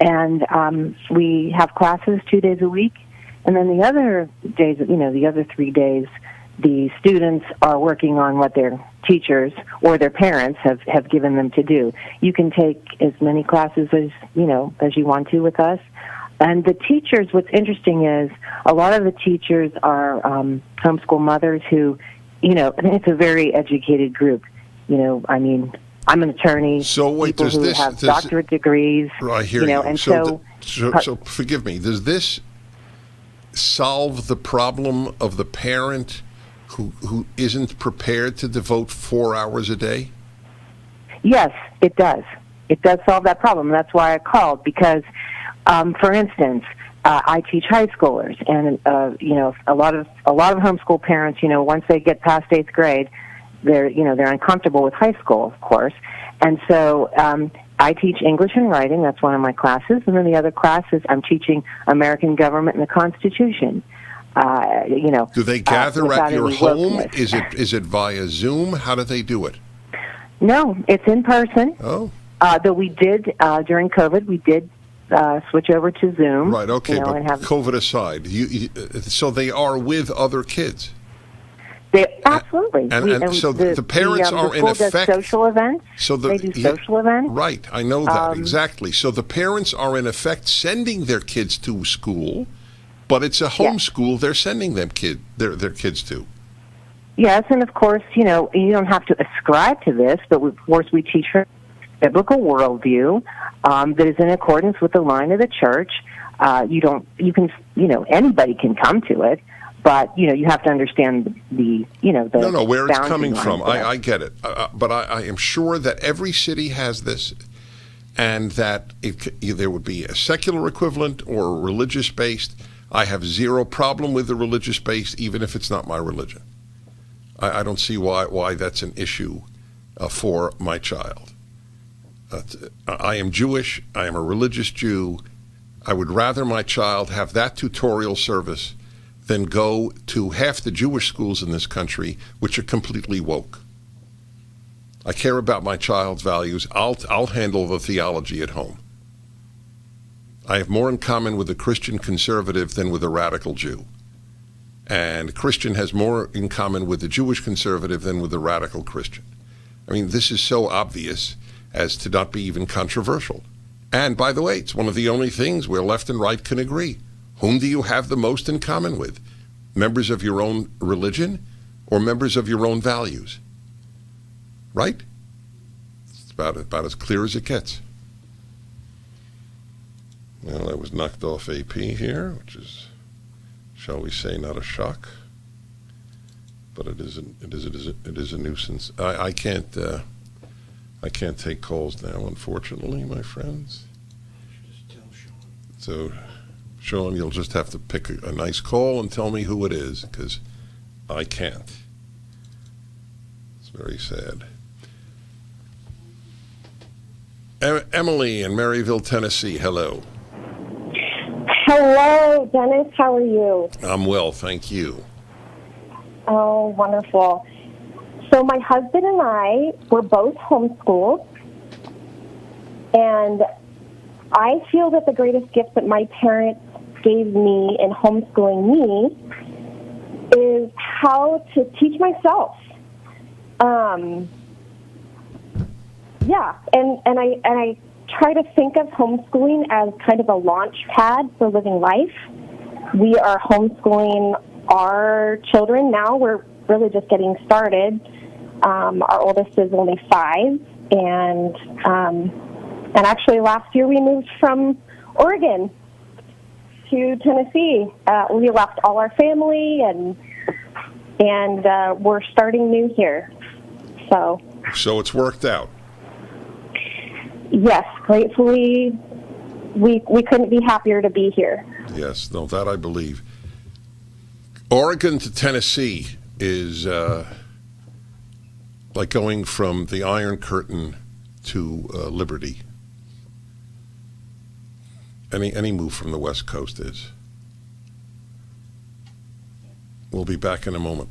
and we have classes 2 days a week, and then the other days, the other 3 days, the students are working on what their teachers or their parents have given them to do. You can take as many classes as you want to with us. And the teachers, what's interesting is a lot of the teachers are homeschool mothers who, it's a very educated group. I'm an attorney. So wait, people who have doctorate degrees. I hear you. And so forgive me. Does this solve the problem of the parent who isn't prepared to devote 4 hours a day? Yes, it does. It does solve that problem. That's why I called, because, for instance, I teach high schoolers, and a lot of homeschool parents, once they get past 8th grade, they're uncomfortable with high school, of course, and so I teach English and writing. That's one of my classes, and then the other classes I'm teaching American government and the Constitution. Do they gather at your home? Wokeness. Is it via Zoom? How do they do it? No, it's in person. Oh. Though we did during COVID, we did switch over to Zoom. Right. Okay. But and have, COVID aside, so they are with other kids. Absolutely. So the parents are in effect does social events. So they do social events. Right. I know that exactly. So the parents are in effect sending their kids to school. But it's a homeschool they're sending them their kids to. Yes, and of course, you don't have to ascribe to this, but of course we teach her biblical worldview that is in accordance with the line of the church. Anybody can come to it, but you have to understand the where it's coming from. I get it, but I am sure that every city has this, and that there would be a secular equivalent or religious based. I have zero problem with the religious based, even if it's not my religion. I don't see why that's an issue for my child. I am Jewish. I am a religious Jew. I would rather my child have that tutorial service than go to half the Jewish schools in this country, which are completely woke. I care about my child's values. I'll handle the theology at home. I have more in common with a Christian conservative than with a radical Jew. And a Christian has more in common with a Jewish conservative than with a radical Christian. I mean, this is so obvious as to not be even controversial. And by the way, it's one of the only things where left and right can agree. Whom do you have the most in common with? Members of your own religion or members of your own values? Right? It's about as clear as it gets. Well, I was knocked off AP here, which is, shall we say, not a shock, but it is a nuisance. I can't take calls now, unfortunately, my friends. So, Sean, you'll just have to pick a nice call and tell me who it is, because I can't. It's very sad. Emily in Maryville, Tennessee. Hello. Hello, Dennis. How are you? I'm well, thank you. Oh, wonderful. So my husband and I were both homeschooled, and I feel that the greatest gift that my parents gave me in homeschooling me is how to teach myself. And I try to think of homeschooling as kind of a launch pad for living life. We are homeschooling our children now. We're really just getting started. Our oldest is only 5, and actually last year we moved from Oregon to Tennessee. We left all our family, and we're starting new here. So it's worked out. Yes, gratefully, we couldn't be happier to be here. Yes, no, that I believe. Oregon to Tennessee is like going from the Iron Curtain to Liberty. Any move from the West Coast is. We'll be back in a moment.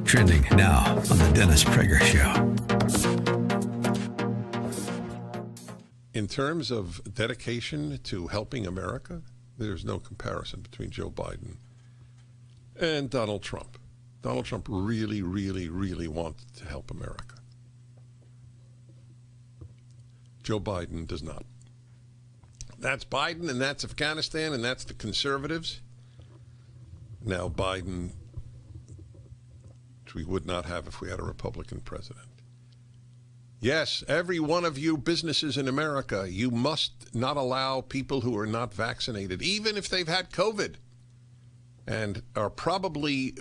Trending now on the Dennis Prager Show. In terms of dedication to helping America, there's no comparison between Joe Biden and Donald Trump. Donald Trump really, really, really wanted to help America. Joe Biden does not. That's Biden, and that's Afghanistan, and that's the conservatives. Now Biden, which we would not have if we had a Republican president. Yes, every one of you businesses in America, you must not allow people who are not vaccinated, even if they've had COVID and are probably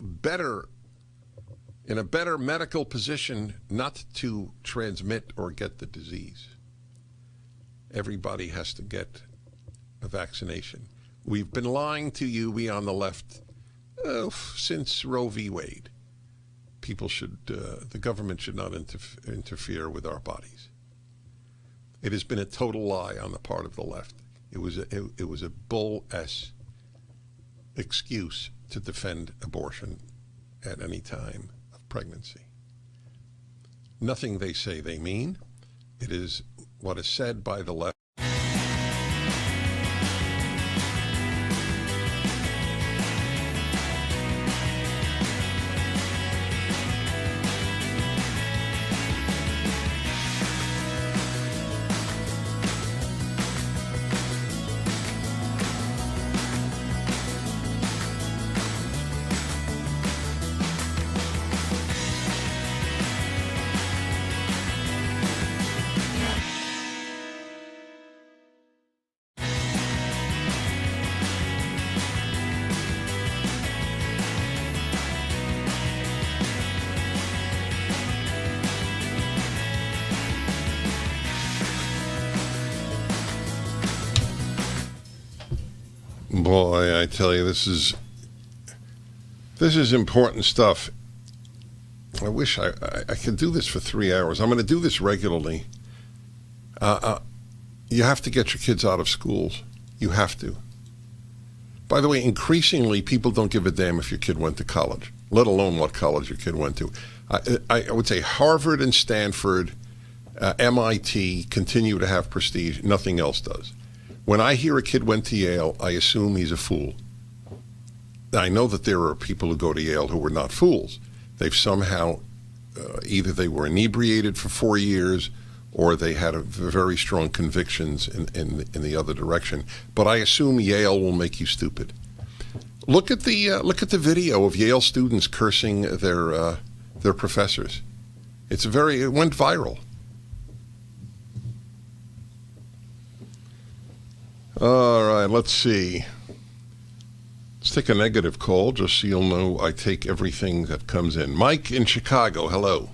in a better medical position not to transmit or get the disease. Everybody has to get a vaccination. We've been lying to you, we on the left, since Roe v. Wade. People should, the government should not interfere with our bodies. It has been a total lie on the part of the left. It was a bull-ass excuse to defend abortion at any time of pregnancy. Nothing they say they mean. It is what is said by the left. Boy, I tell you, this is important stuff. I wish I could do this for 3 hours. I'm going to do this regularly. You have to get your kids out of schools. You have to. By the way, increasingly, people don't give a damn if your kid went to college, let alone what college your kid went to. I would say Harvard and Stanford, MIT continue to have prestige. Nothing else does. When I hear a kid went to Yale, I assume he's a fool. I know that there are people who go to Yale who were not fools. They've somehow, either they were inebriated for 4 years or they had very strong convictions in the other direction. But I assume Yale will make you stupid. Look at the video of Yale students cursing their professors. It went viral. All right, let's see. Let's take a negative call, just so you'll know I take everything that comes in. Mike in Chicago, hello.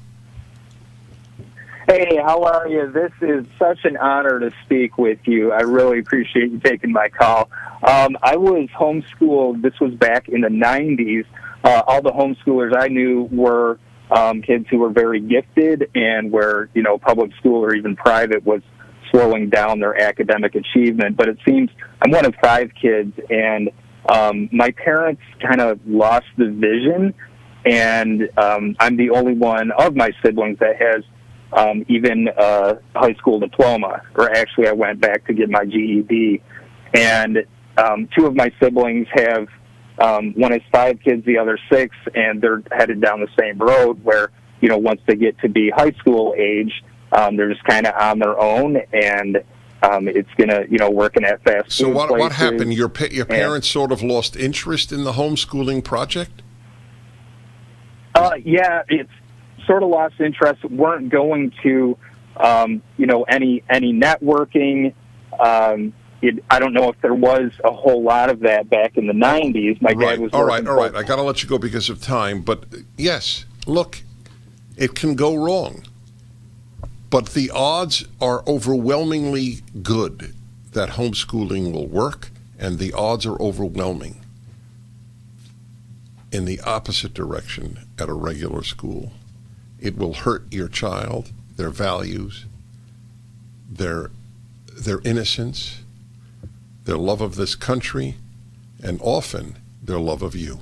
Hey, how are you? This is such an honor to speak with you. I really appreciate you taking my call. I was homeschooled. This was back in the 90s. All the homeschoolers I knew were kids who were very gifted, and where, public school or even private was slowing down their academic achievement. But it seems I'm one of 5 kids, and my parents kind of lost the vision, and I'm the only one of my siblings that has even a high school diploma, or actually I went back to get my GED. And 2 of my siblings have, one has 5 kids, the other 6, and they're headed down the same road where, once they get to be high school age, they're just kind of on their own, and it's going to, working at fast So food what places. happened? Your parents sort of lost interest in the homeschooling project? Yeah, it's sort of lost interest. Weren't going to, any networking. I don't know if there was a whole lot of that back in the 90s. My dad was all right. working I got to let you go because of time. But yes, look, it can go wrong. But the odds are overwhelmingly good that homeschooling will work, and the odds are overwhelming in the opposite direction at a regular school. It will hurt your child, their values, their innocence, their love of this country, and often their love of you.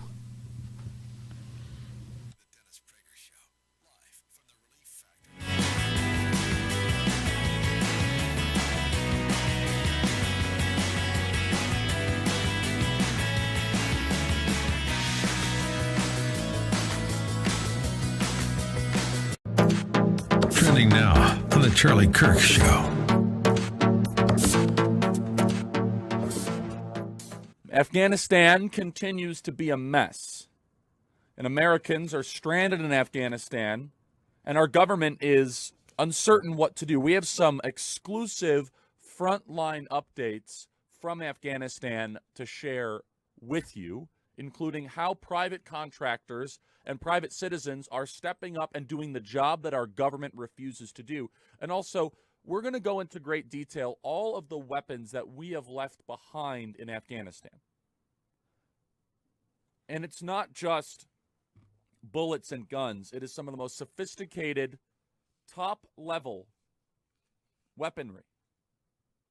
Trending now on the Charlie Kirk Show. Afghanistan continues to be a mess, and Americans are stranded in Afghanistan, and our government is uncertain what to do. We have some exclusive frontline updates from Afghanistan to share with you, including how private contractors and private citizens are stepping up and doing the job that our government refuses to do. And also, we're going to go into great detail all of the weapons that we have left behind in Afghanistan. And it's not just bullets and guns. It is some of the most sophisticated, top-level weaponry.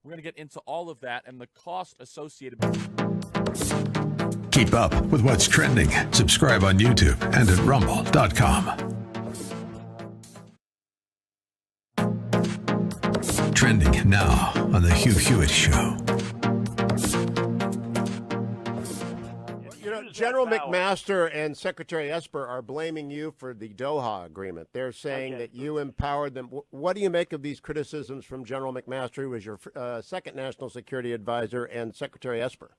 We're going to get into all of that and the cost associated with it. Keep up with what's trending. Subscribe on YouTube and at rumble.com. Trending now on the Hugh Hewitt Show. General McMaster and Secretary Esper are blaming you for the Doha agreement. They're saying that you empowered them. What do you make of these criticisms from General McMaster, who was your second national security advisor, and Secretary Esper?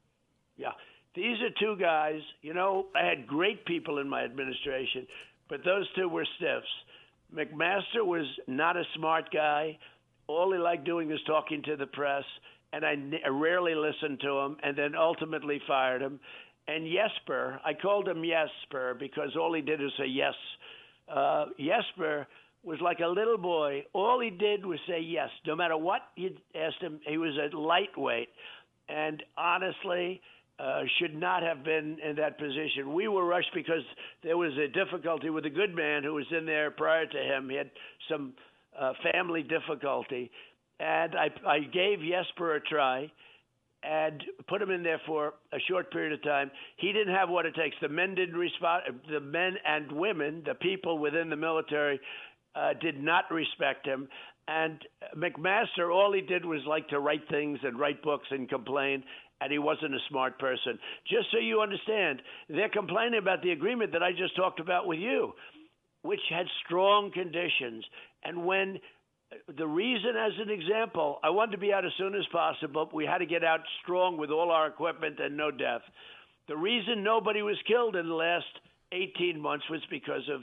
Yeah. These are 2 guys. I had great people in my administration, but those 2 were stiffs. McMaster was not a smart guy. All he liked doing was talking to the press, and I rarely listened to him, and then ultimately fired him. And Jesper, I called him Jesper because all he did was say yes. Jesper was like a little boy. All he did was say yes. No matter what you asked him, he was a lightweight. And honestly, should not have been in that position. We were rushed because there was a difficulty with a good man who was in there prior to him. He had some family difficulty. And I gave Jesper a try and put him in there for a short period of time. He didn't have what it takes. The men didn't respond. The men and women, the people within the military, did not respect him. And McMaster, all he did was like to write things and write books and complain. and he wasn't a smart person. Just so you understand, they're complaining about the agreement that I just talked about with you, which had strong conditions. And when the reason, as an example, I wanted to be out as soon as possible. We had to get out strong with all our equipment and no death. The reason nobody was killed in the last 18 months was because of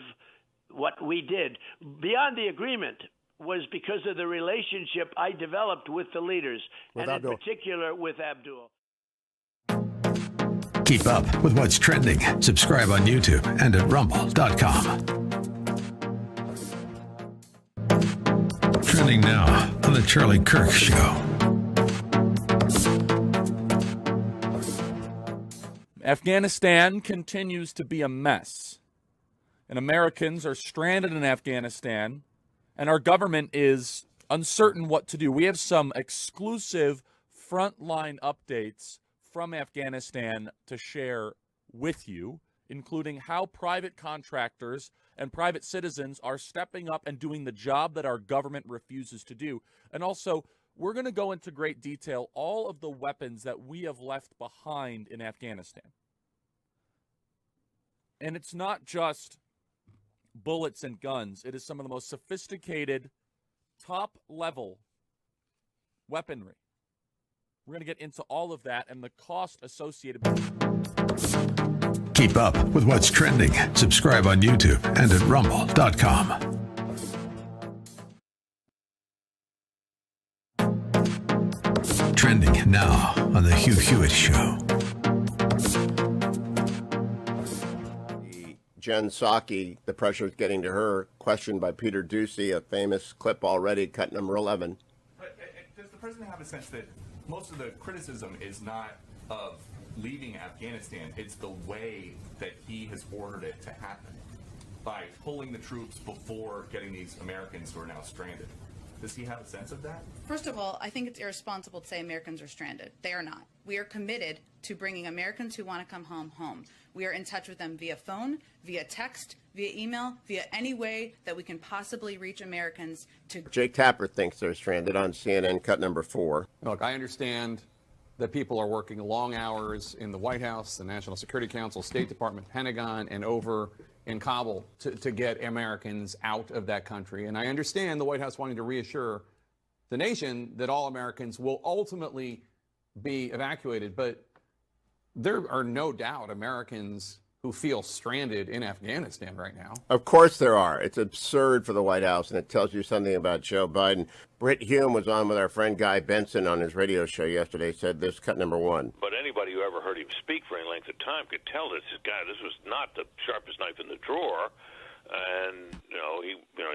what we did. Beyond the agreement was because of the relationship I developed with the leaders, and in particular with Abdul. Keep up with what's trending. Subscribe on YouTube and at rumble.com. Trending now on The Charlie Kirk Show. Afghanistan continues to be a mess, and Americans are stranded in Afghanistan, and our government is uncertain what to do. We have some exclusive frontline updates from Afghanistan to share with you, including how private contractors and private citizens are stepping up and doing the job that our government refuses to do. And also, we're going to go into great detail all of the weapons that we have left behind in Afghanistan. And it's not just bullets and guns. It is some of the most sophisticated, top-level weaponry. We're going to get into all of that and the cost associated with it. Keep up with what's trending. Subscribe on YouTube and at rumble.com. Trending now on The Hugh Hewitt Show. Jen Psaki, the pressure is getting to her, questioned by Peter Doocy, a famous clip already, cut number 11. But does the president have a sense that most of the criticism is not of leaving Afghanistan, it's the way that he has ordered it to happen, by pulling the troops before getting these Americans who are now stranded? Does he have a sense of that? First of all, I think it's irresponsible to say Americans are stranded. They are not. We are committed to bringing Americans who want to come home. We are in touch with them via phone, via text, via email, via any way that we can possibly reach Americans to. Jake Tapper thinks they're stranded on CNN, cut number 4. Look, I understand that people are working long hours in the White House, the National Security Council, State Department, Pentagon, and over in Kabul to get Americans out of that country. And I understand the White House wanting to reassure the nation that all Americans will ultimately be evacuated. But there are no doubt Americans who feel stranded in Afghanistan right now. Of course there are. It's absurd for the White House, and it tells you something about Joe Biden. Britt Hume was on with our friend Guy Benson on his radio show yesterday, said this, cut number 1. But anybody who ever heard him speak for any length of time could tell that this was not the sharpest knife in the drawer. And,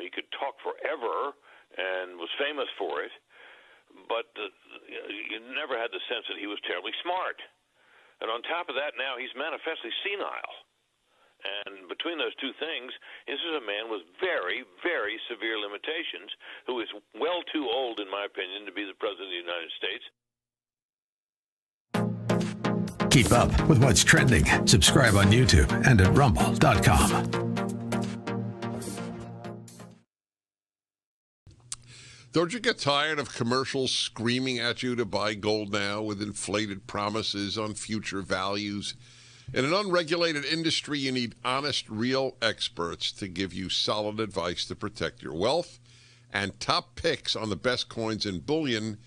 he could talk forever and was famous for it. But you never had the sense that he was terribly smart. And on top of that, now he's manifestly senile. And between those two things, this is a man with very, very severe limitations who is well too old, in my opinion, to be the President of the United States. Keep up with what's trending. Subscribe on YouTube and at rumble.com. Don't you get tired of commercials screaming at you to buy gold now with inflated promises on future values? In an unregulated industry, you need honest, real experts to give you solid advice to protect your wealth and top picks on the best coins and bullion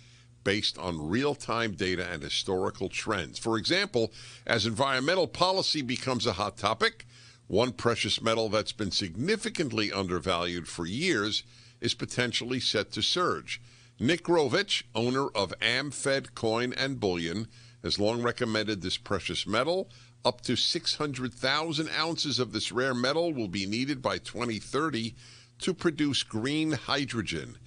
based on real-time data and historical trends. For example, as environmental policy becomes a hot topic, one precious metal that's been significantly undervalued for years is potentially set to surge. Nick Grovich, owner of AmFed Coin and Bullion, has long recommended this precious metal. Up to 600,000 ounces of this rare metal will be needed by 2030 to produce green hydrogen.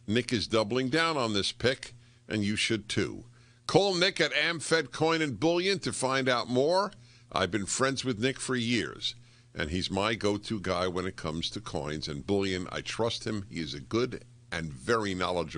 Nick is doubling down on this pick, and you should too. Call Nick at AmFed Coin and Bullion to find out more. I've been friends with Nick for years, and he's my go-to guy when it comes to coins and bullion. I trust him. He is a good and very knowledgeable.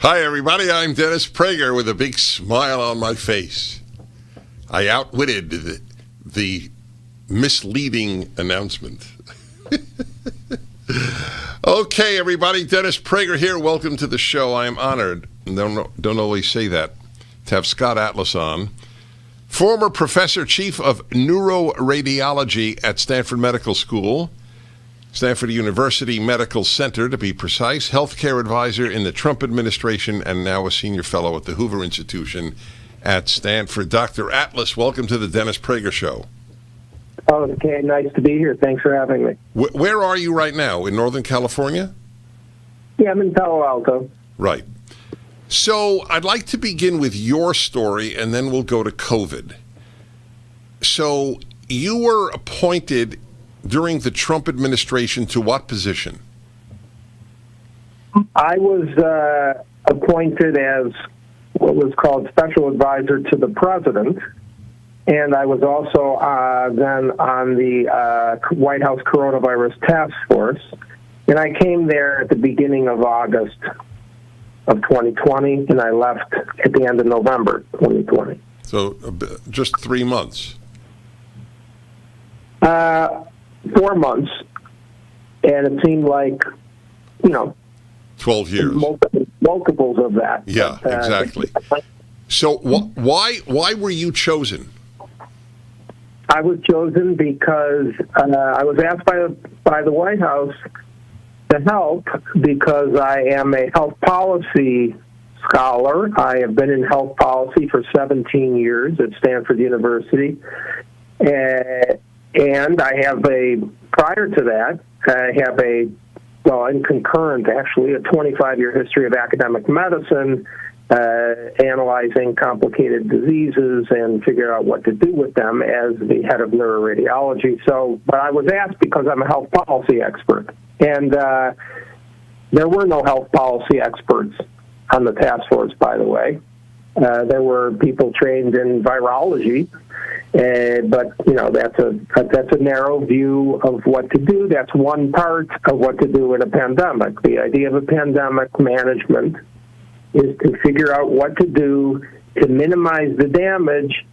Hi, everybody. I'm Dennis Prager with a big smile on my face. I outwitted the misleading announcement. Okay, everybody. Dennis Prager here. Welcome to the show. I am honored, and don't always say that, to have Scott Atlas on. Former professor, chief of neuroradiology at Stanford Medical School, Stanford University Medical Center, to be precise, healthcare advisor in the Trump administration, and now a senior fellow at the Hoover Institution at Stanford. Dr. Atlas, welcome to the Dennis Prager Show. Oh, okay. Nice to be here. Thanks for having me. Where are you right now? In Northern California? Yeah, I'm in Palo Alto. Right. So I'd like to begin with your story, and then we'll go to COVID. So you were appointed during the Trump administration to what position? I was appointed as what was called special advisor to the president, and I was also then on the White House coronavirus task force, and I came there at the beginning of August of 2020, and I left at the end of November 2020. So just 3 months. 4 months, and it seemed like, 12 years. Multiples of that. Yeah, exactly. So why were you chosen? I was chosen because I was asked by the White House to help because I am a health policy scholar. I have been in health policy for 17 years at Stanford University. And I have prior to that, I have in concurrent, actually, a 25-year history of academic medicine, analyzing complicated diseases and figuring out what to do with them as the head of neuroradiology. But I was asked because I'm a health policy expert. And there were no health policy experts on the task force, by the way. There were people trained in virology, but that's a narrow view of what to do. That's one part of what to do in a pandemic. The idea of a pandemic management is to figure out what to do to minimize the damage,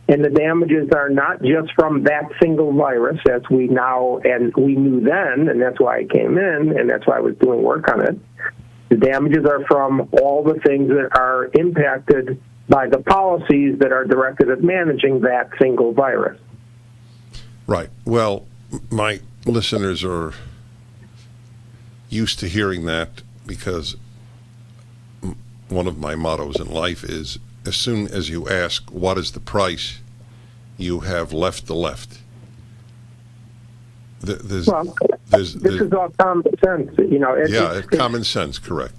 and the damages are not just from that single virus, as we now and we knew then, and that's why I came in, and that's why I was doing work on it. The damages are from all the things that are impacted by the policies that are directed at managing that single virus. Right. Well, my listeners are used to hearing that because one of my mottos in life is, as soon as you ask, what is the price, you have left the left. This is all common sense. It's common sense, correct.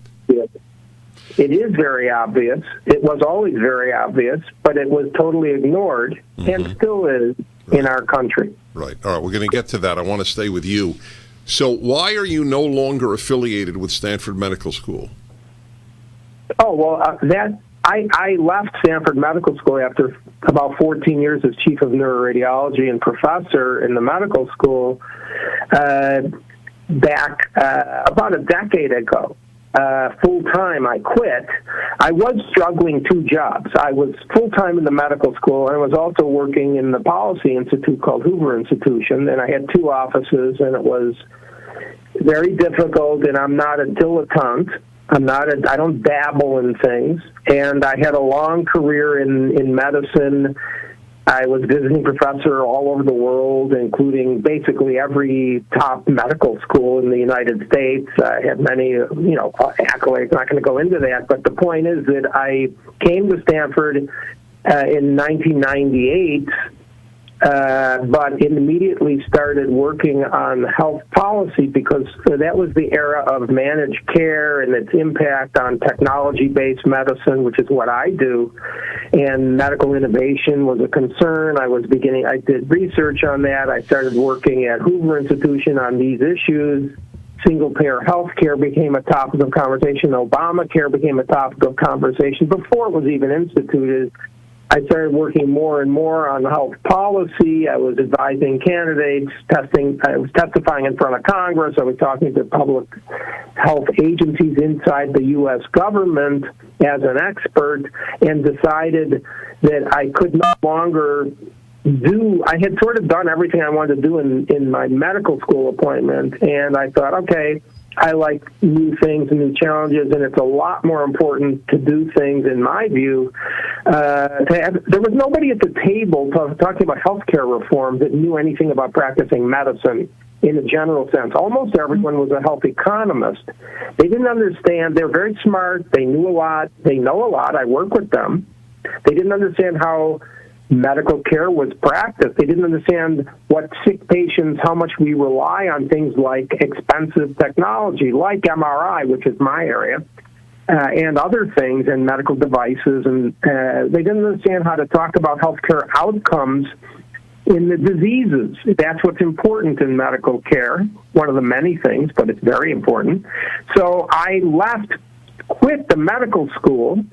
It is very obvious. It was always very obvious, but it was totally ignored and still is in our country. Right. All right, we're going to get to that. I want to stay with you. So why are you no longer affiliated with Stanford Medical School? Oh, well, I left Stanford Medical School after about 14 years as chief of neuroradiology and professor in the medical school back about a decade ago. Full-time, I quit. I was juggling two jobs. I was full-time in the medical school, and I was also working in the policy institute called Hoover Institution, and I had two offices, and it was very difficult, and I'm not a dilettante. I don't dabble in things, and I had a long career in medicine. I was visiting professor all over the world, including basically every top medical school in the United States. I had many, accolades. I'm not going to go into that, but the point is that I came to Stanford in 1998, but immediately started working on health policy because that was the era of managed care and its impact on technology-based medicine, which is what I do. And medical innovation was a concern. I did research on that. I started working at Hoover Institution on these issues. Single-payer health care became a topic of conversation. Obamacare became a topic of conversation before it was even instituted. I started working more and more on health policy. I was advising candidates, I was testifying in front of Congress. I was talking to public health agencies inside the U.S. government as an expert, and decided that I could no longer I had sort of done everything I wanted to do in my medical school appointment, and I thought, okay, I like new things and new challenges, and it's a lot more important to do things, in my view. There was nobody at the table talking about healthcare reform that knew anything about practicing medicine in a general sense. Almost everyone was a health economist. They didn't understand. They're very smart. They knew a lot. They know a lot. I work with them. They didn't understand how medical care was practiced. They didn't understand what sick patients, how much we rely on things like expensive technology, like MRI, which is my area, and other things, and medical devices. And they didn't understand how to talk about healthcare outcomes in the diseases. That's what's important in medical care, one of the many things, but it's very important. So I quit the medical school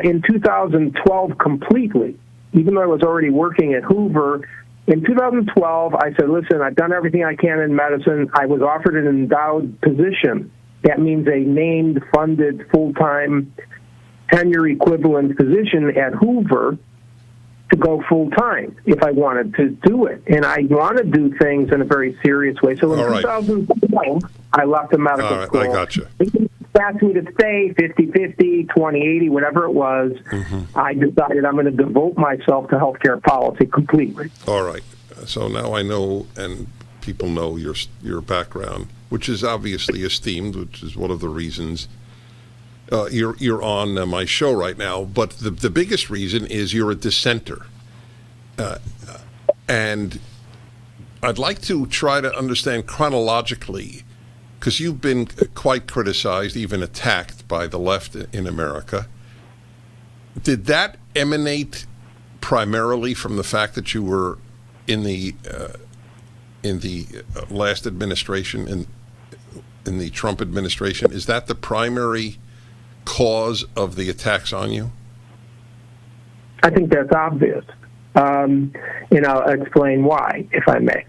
in 2012 completely. Even though I was already working at Hoover, in 2012, I said, listen, I've done everything I can in medicine. I was offered an endowed position. That means a named, funded, full-time, tenure equivalent position at Hoover to go full-time if I wanted to do it. And I want to do things in a very serious way. So in 2012, I left the medical school. I got you. Asked me to stay 50-50, 20-80, whatever it was. I decided I'm going to devote myself to healthcare policy completely. All right. So now I know, and people know your background, which is obviously esteemed, which is one of the reasons you're on my show right now. But the biggest reason is you're a dissenter. And I'd like to try to understand chronologically, because you've been quite criticized, even attacked by the left in America. Did that emanate primarily from the fact that you were in the last administration, in the Trump administration? Is that the primary cause of the attacks on you? I think that's obvious. And I'll explain why, if I may.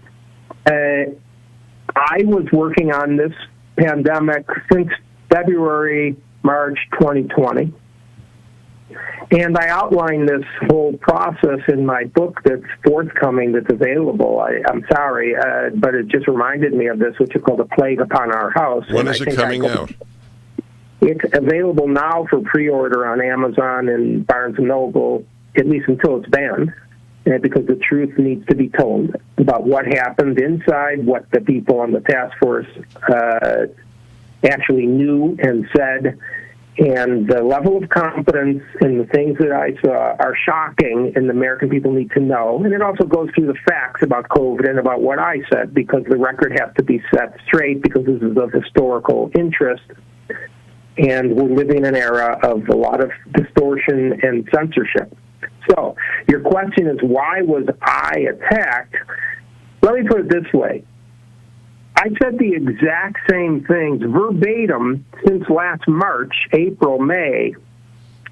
I was working on this pandemic since February, March 2020. And I outlined this whole process in my book that's forthcoming, that's available. I'm sorry, but it just reminded me of this, which is called A Plague Upon Our House. When is it coming out? It's available now for pre-order on Amazon and Barnes & Noble, at least until it's banned. Because the truth needs to be told about what happened inside, what the people on the task force actually knew and said, and the level of competence in the things that I saw are shocking, and the American people need to know. And it also goes through the facts about COVID and about what I said, because the record has to be set straight, because this is of historical interest. And we're living in an era of a lot of distortion and censorship. So, your question is, why was I attacked? Let me put it this way. I said the exact same things verbatim since last March, April, May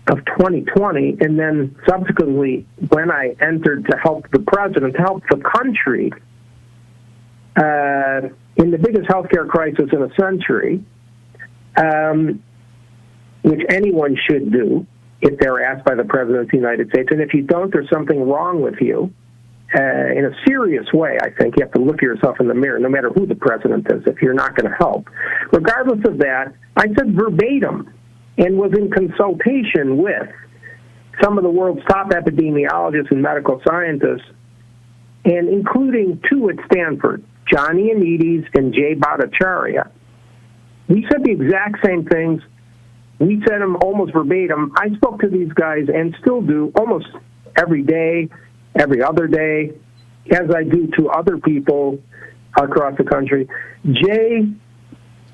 of 2020, and then subsequently when I entered to help the president, to help the country in the biggest healthcare crisis in a century, which anyone should do if they're asked by the President of the United States. And if you don't, there's something wrong with you. In a serious way, I think you have to look at yourself in the mirror, no matter who the president is, if you're not going to help. Regardless of that, I said verbatim and was in consultation with some of the world's top epidemiologists and medical scientists, and including two at Stanford, John Ioannidis and Jay Bhattacharya. We said the exact same things. We said them almost verbatim. I spoke to these guys and still do almost every day, every other day, as I do to other people across the country. Jay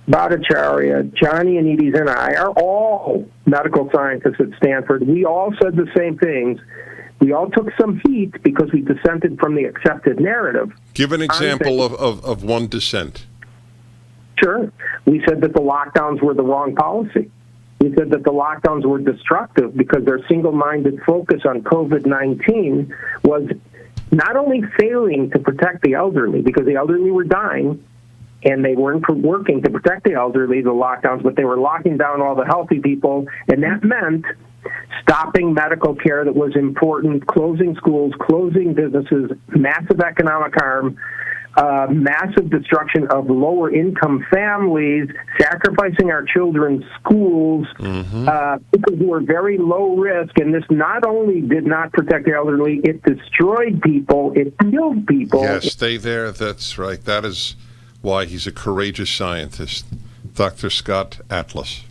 Bhattacharya, John Ioannidis, and I are all medical scientists at Stanford. We all said the same things. We all took some heat because we dissented from the accepted narrative. Give an example of one dissent. Sure. We said that the lockdowns were the wrong policy. He said that the lockdowns were destructive because their single-minded focus on COVID-19 was not only failing to protect the elderly, because the elderly were dying, and they weren't working to protect the elderly, the lockdowns, but they were locking down all the healthy people, and that meant stopping medical care that was important, closing schools, closing businesses, massive economic harm, massive destruction of lower-income families, sacrificing our children's schools, people who were very low risk. And this not only did not protect the elderly, it destroyed people, it killed people. Yes, stay there. That's right. That is why he's a courageous scientist. Dr. Scott Atlas.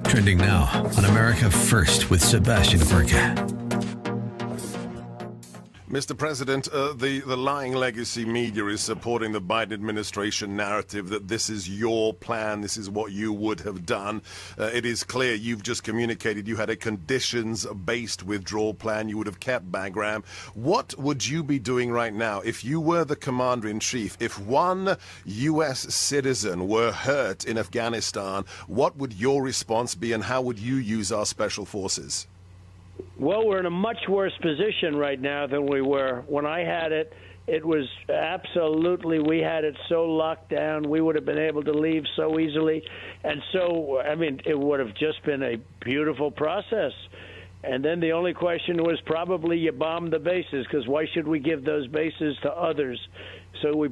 Trending now on America First with Sebastian Gorka. Mr. President, the lying legacy media is supporting the Biden administration narrative that this is your plan, this is what you would have done. It is clear you've just communicated you had a conditions-based withdrawal plan. You would have kept Bagram. What would you be doing right now if you were the commander-in-chief? If one U.S. citizen were hurt in Afghanistan, what would your response be, and how would you use our special forces? Well, we're in a much worse position right now than we were. When I had it, it was absolutely, we had it so locked down, we would have been able to leave so easily. And so, I mean, it would have just been a beautiful process. And then the only question was probably you bomb the bases, because why should we give those bases to others? So we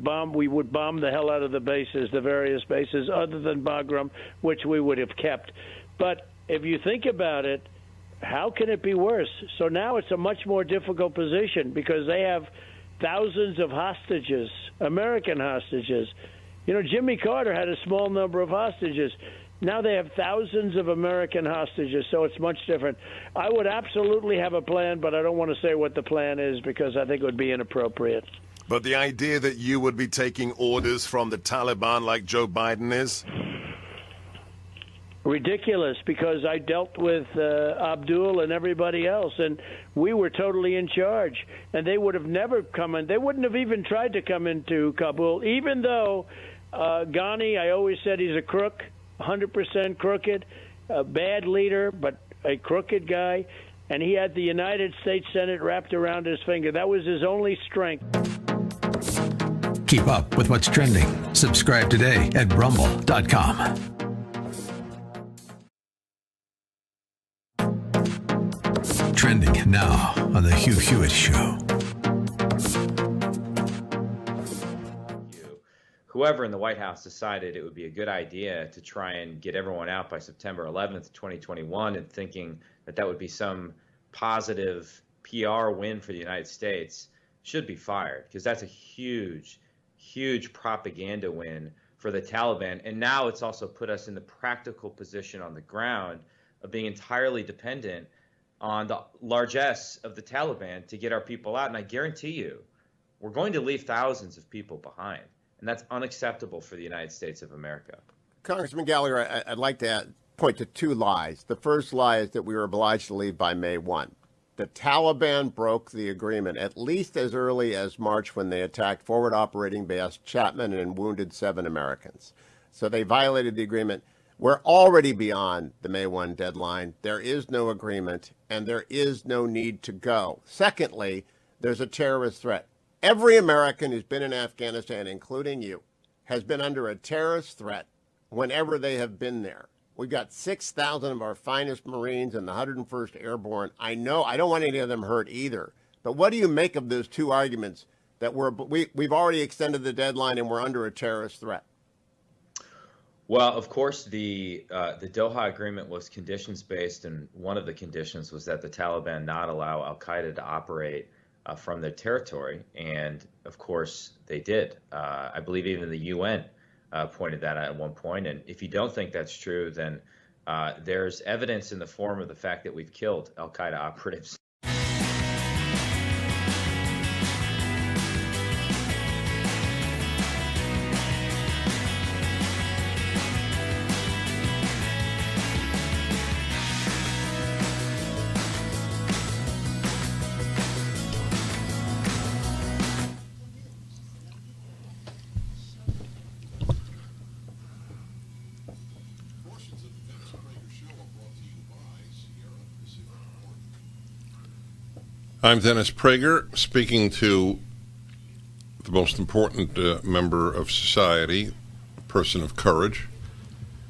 would bomb the hell out of the bases, the various bases, other than Bagram, which we would have kept. But if you think about it, how can it be worse? So now it's a much more difficult position because they have thousands of hostages, American hostages. You know, Jimmy Carter had a small number of hostages. Now they have thousands of American hostages, so it's much different. I would absolutely have a plan, but I don't want to say what the plan is because I think it would be inappropriate. But the idea that you would be taking orders from the Taliban like Joe Biden is? Ridiculous, because I dealt with Abdul and everybody else, and we were totally in charge. And they would have never come in. They wouldn't have even tried to come into Kabul, even though Ghani, I always said he's a crook, 100% crooked, a bad leader, but a crooked guy. And he had the United States Senate wrapped around his finger. That was his only strength. Keep up with what's trending. Subscribe today at rumble.com. Trending now on The Hugh Hewitt Show. Whoever in the White House decided it would be a good idea to try and get everyone out by September 11th, 2021, and thinking that that would be some positive PR win for the United States should be fired, because that's a huge, huge propaganda win for the Taliban. And now it's also put us in the practical position on the ground of being entirely dependent on the largesse of the Taliban to get our people out. And I guarantee you, we're going to leave thousands of people behind. And that's unacceptable for the United States of America. Congressman Gallagher, I'd like to point to two lies. The first lie is that we were obliged to leave by May 1. The Taliban broke the agreement at least as early as March when they attacked forward operating base Chapman and wounded 7 Americans. So they violated the agreement. We're already beyond the May 1 deadline. There is no agreement, and there is no need to go. Secondly, there's a terrorist threat. Every American who's been in Afghanistan, including you, has been under a terrorist threat whenever they have been there. We've got 6,000 of our finest Marines in the 101st Airborne. I know I don't want any of them hurt either. But what do you make of those two arguments that we've already extended the deadline and we're under a terrorist threat? Well, of course, the Doha Agreement was conditions-based, and one of the conditions was that the Taliban not allow al-Qaeda to operate from their territory, and of course they did. I believe even the UN pointed that out at one point, and if you don't think that's true, then there's evidence in the form of the fact that we've killed al-Qaeda operatives. I'm Dennis Prager, speaking to the most important member of society, a person of courage.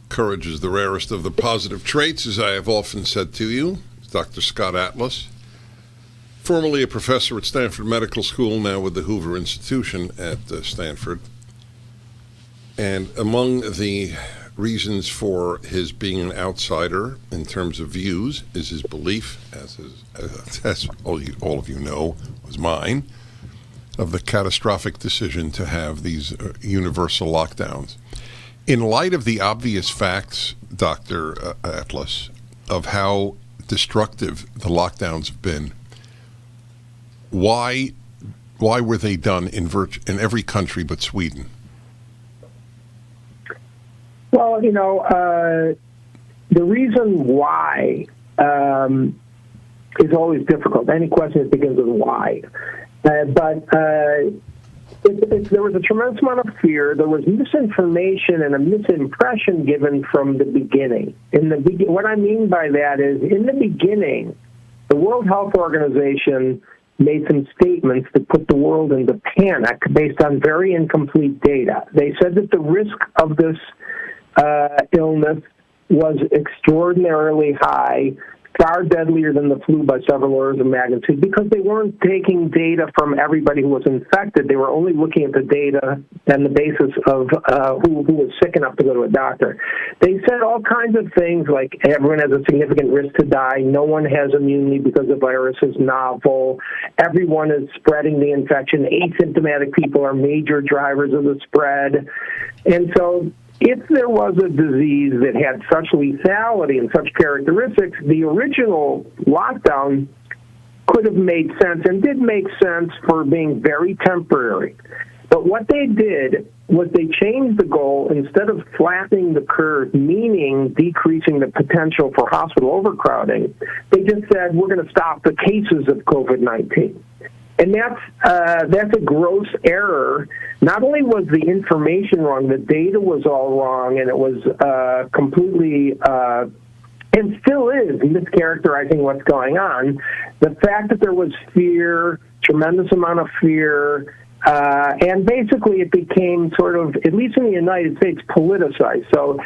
Courage is the rarest of the positive traits, as I have often said to you. Dr. Scott Atlas, formerly a professor at Stanford Medical School, now with the Hoover Institution at Stanford. And among the reasons for his being an outsider in terms of views is his belief, as all of you know, was mine, of the catastrophic decision to have these universal lockdowns. In light of the obvious facts, Dr. Atlas, of how destructive the lockdowns have been, why were they done in every country but Sweden? Well, the reason why is always difficult. Any question that begins with why. But there was a tremendous amount of fear. There was misinformation and a misimpression given from the beginning. What I mean by that is, in the beginning, the World Health Organization made some statements that put the world into panic based on very incomplete data. They said that the risk of this illness was extraordinarily high, far deadlier than the flu by several orders of magnitude, because they weren't taking data from everybody who was infected. They were only looking at the data and the basis of who was sick enough to go to a doctor. They said all kinds of things like everyone has a significant risk to die, no one has immunity because the virus is novel, everyone is spreading the infection, asymptomatic people are major drivers of the spread. And so if there was a disease that had such lethality and such characteristics, the original lockdown could have made sense and did make sense for being very temporary. But what they did was they changed the goal. Instead of flattening the curve, meaning decreasing the potential for hospital overcrowding, they just said, we're going to stop the cases of COVID-19. And that's a gross error. Not only was the information wrong, the data was all wrong, and it was completely, and still is, mischaracterizing what's going on. The fact that there was fear, tremendous amount of fear, and basically it became sort of, at least in the United States, politicized. So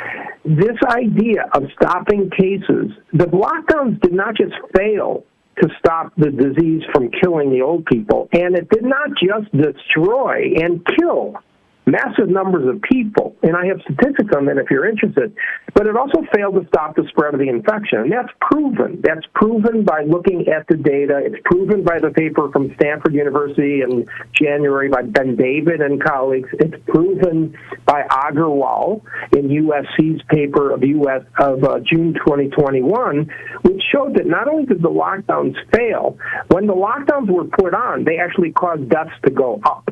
this idea of stopping cases, the lockdowns did not just fail to stop the disease from killing the old people, and it did not just destroy and kill massive numbers of people, and I have statistics on that if you're interested, but it also failed to stop the spread of the infection, and that's proven. That's proven by looking at the data. It's proven by the paper from Stanford University in January by Ben David and colleagues. It's proven by Agarwal in USC's paper of June 2021, which showed that not only did the lockdowns fail, when the lockdowns were put on, they actually caused deaths to go up.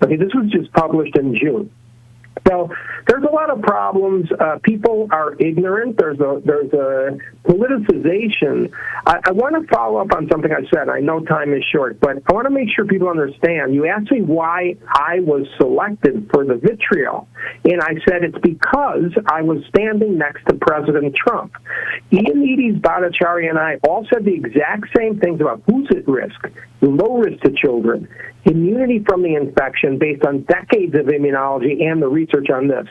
Okay, this was just published in June. So there's a lot of problems. People are ignorant. There's a politicization. I want to follow up on something I said. I know time is short, but I want to make sure people understand. You asked me why I was selected for the vitriol, and I said it's because I was standing next to President Trump. Ioannidis, Bhattacharya, and I all said the exact same things about who's at risk, low risk to children, immunity from the infection based on decades of immunology and the research on this.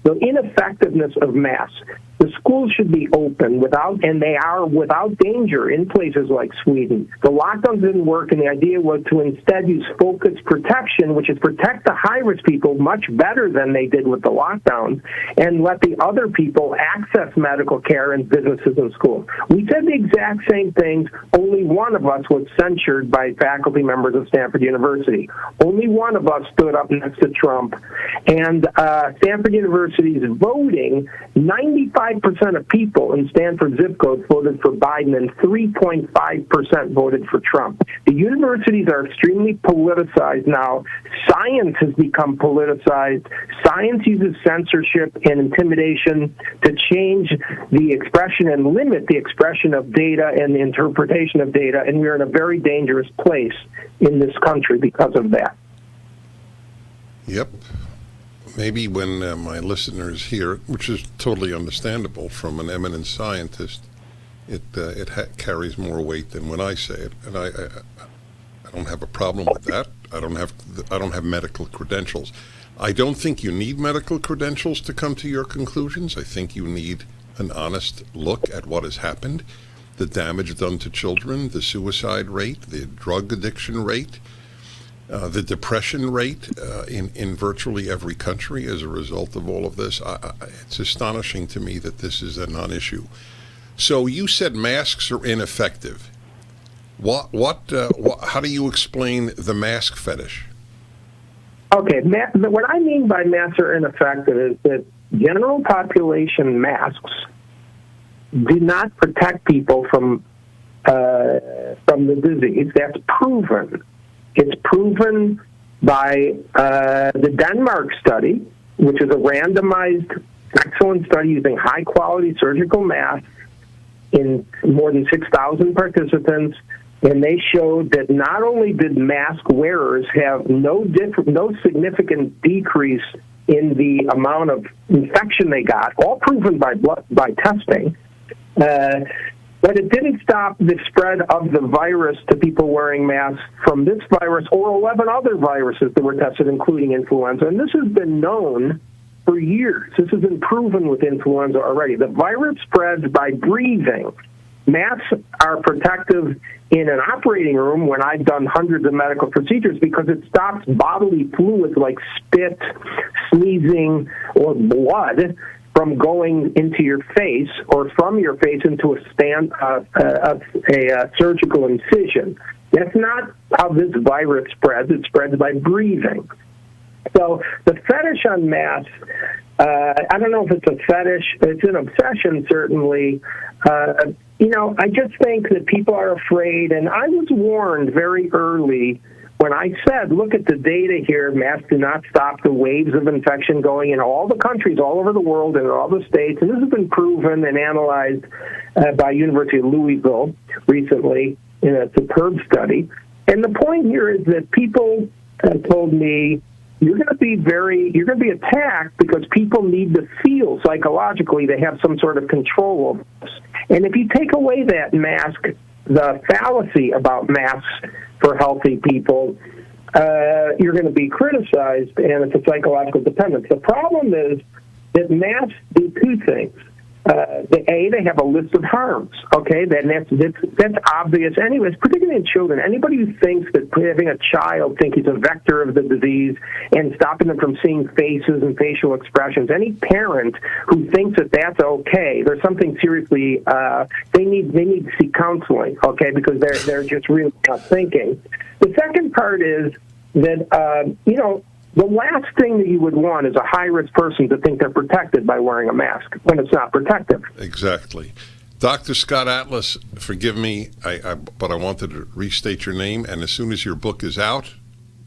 The ineffectiveness of masks. The schools should be open and they are without danger in places like Sweden. The lockdowns didn't work, and the idea was to instead use focused protection, which is protect the high-risk people much better than they did with the lockdowns, and let the other people access medical care and businesses and schools. We said the exact same things. Only one of us was censured by faculty members of Stanford University. Only one of us stood up next to Trump. And Stanford University's voting, 95% of people in Stanford zip code voted for Biden, and 3.5% voted for Trump. The universities are extremely politicized now. Science has become politicized. Science uses censorship and intimidation to change the expression and limit the expression of data and the interpretation of data, and we're in a very dangerous place in this country because of that. Yep. Maybe when my listeners hear, which is totally understandable from an eminent scientist, It carries more weight than when I say it, and I don't have a problem with that. I don't have medical credentials. I don't think you need medical credentials to come to your conclusions. I think you need an honest look at what has happened, the damage done to children, the suicide rate, the drug addiction rate, the depression rate in virtually every country as a result of all of this. It's astonishing to me that this is a non-issue. So you said masks are ineffective. How do you explain the mask fetish? Okay, what I mean by masks are ineffective is that general population masks do not protect people from the disease. That's proven. It's proven by the Denmark study, which is a randomized, excellent study using high-quality surgical masks in more than 6,000 participants. And they showed that not only did mask wearers have no significant decrease in the amount of infection they got, all proven by testing, but it didn't stop the spread of the virus to people wearing masks from this virus or 11 other viruses that were tested, including influenza. And this has been known for years. This has been proven with influenza already. The virus spreads by breathing. Masks are protective in an operating room when I've done hundreds of medical procedures because it stops bodily fluids like spit, sneezing, or blood from going into your face or from your face into a surgical incision. That's not how this virus spreads. It spreads by breathing. So the fetish on masks, I don't know if it's a fetish. It's an obsession, certainly. I just think that people are afraid, and I was warned very early when I said, look at the data here, masks do not stop the waves of infection going in all the countries all over the world and in all the states, and this has been proven and analyzed by University of Louisville recently in a superb study. And the point here is that people told me, you're going to be attacked because people need to feel psychologically they have some sort of control over this. And if you take away that mask, the fallacy about masks for healthy people, you're going to be criticized, and it's a psychological dependence. The problem is that masks do two things. They have a list of harms, okay? That's obvious anyways, particularly in children. Anybody who thinks that having a child think he's a vector of the disease and stopping them from seeing faces and facial expressions, any parent who thinks that that's okay, there's something seriously, they need to seek counseling, okay, because they're just really not thinking. The second part is that, the last thing that you would want is a high-risk person to think they're protected by wearing a mask when it's not protective. Exactly. Dr. Scott Atlas, forgive me, but I wanted to restate your name, and as soon as your book is out,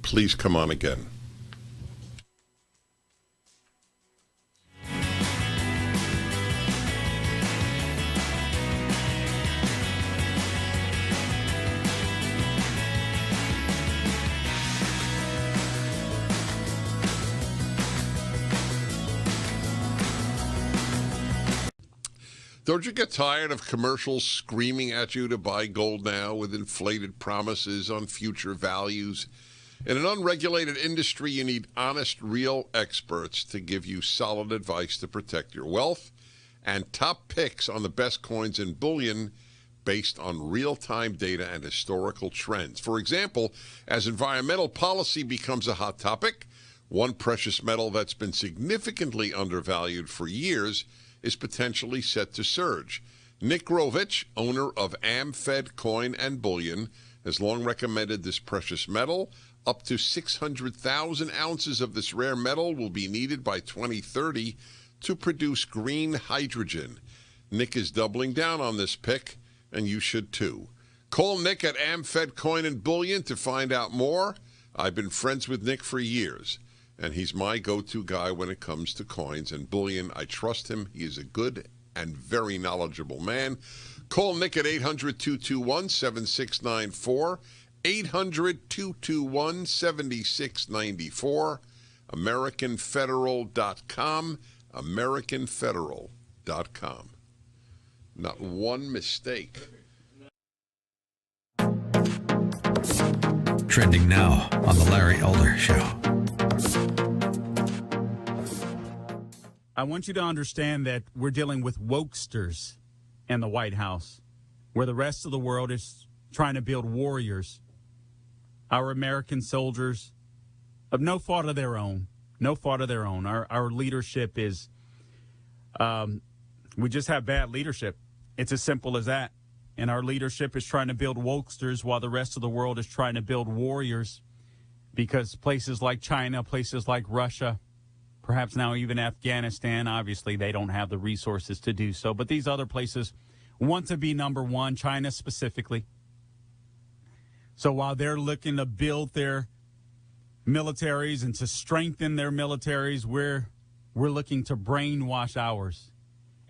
please come on again. Don't you get tired of commercials screaming at you to buy gold now with inflated promises on future values? In an unregulated industry, you need honest, real experts to give you solid advice to protect your wealth and top picks on the best coins and bullion based on real-time data and historical trends. For example, as environmental policy becomes a hot topic, one precious metal that's been significantly undervalued for years is potentially set to surge. Nick Grovich, owner of AmFed Coin and Bullion, has long recommended this precious metal. Up to 600,000 ounces of this rare metal will be needed by 2030 to produce green hydrogen. Nick is doubling down on this pick, and you should too. Call Nick at AmFed Coin and Bullion to find out more. I've been friends with Nick for years, and he's my go-to guy when it comes to coins and bullion. I trust him. He is a good and very knowledgeable man. Call Nick at 800-221-7694, 800-221-7694, AmericanFederal.com, AmericanFederal.com. Not one mistake. Trending now on The Larry Elder Show. I want you to understand that we're dealing with wokesters in the White House, where the rest of the world is trying to build warriors. Our American soldiers, of no fault of their own, Our leadership is, we just have bad leadership. It's as simple as that. And our leadership is trying to build wokesters while the rest of the world is trying to build warriors, because places like China, places like Russia, perhaps now even Afghanistan, obviously they don't have the resources to do so. But these other places want to be number one, China specifically. So while they're looking to build their militaries and to strengthen their militaries, we're looking to brainwash ours.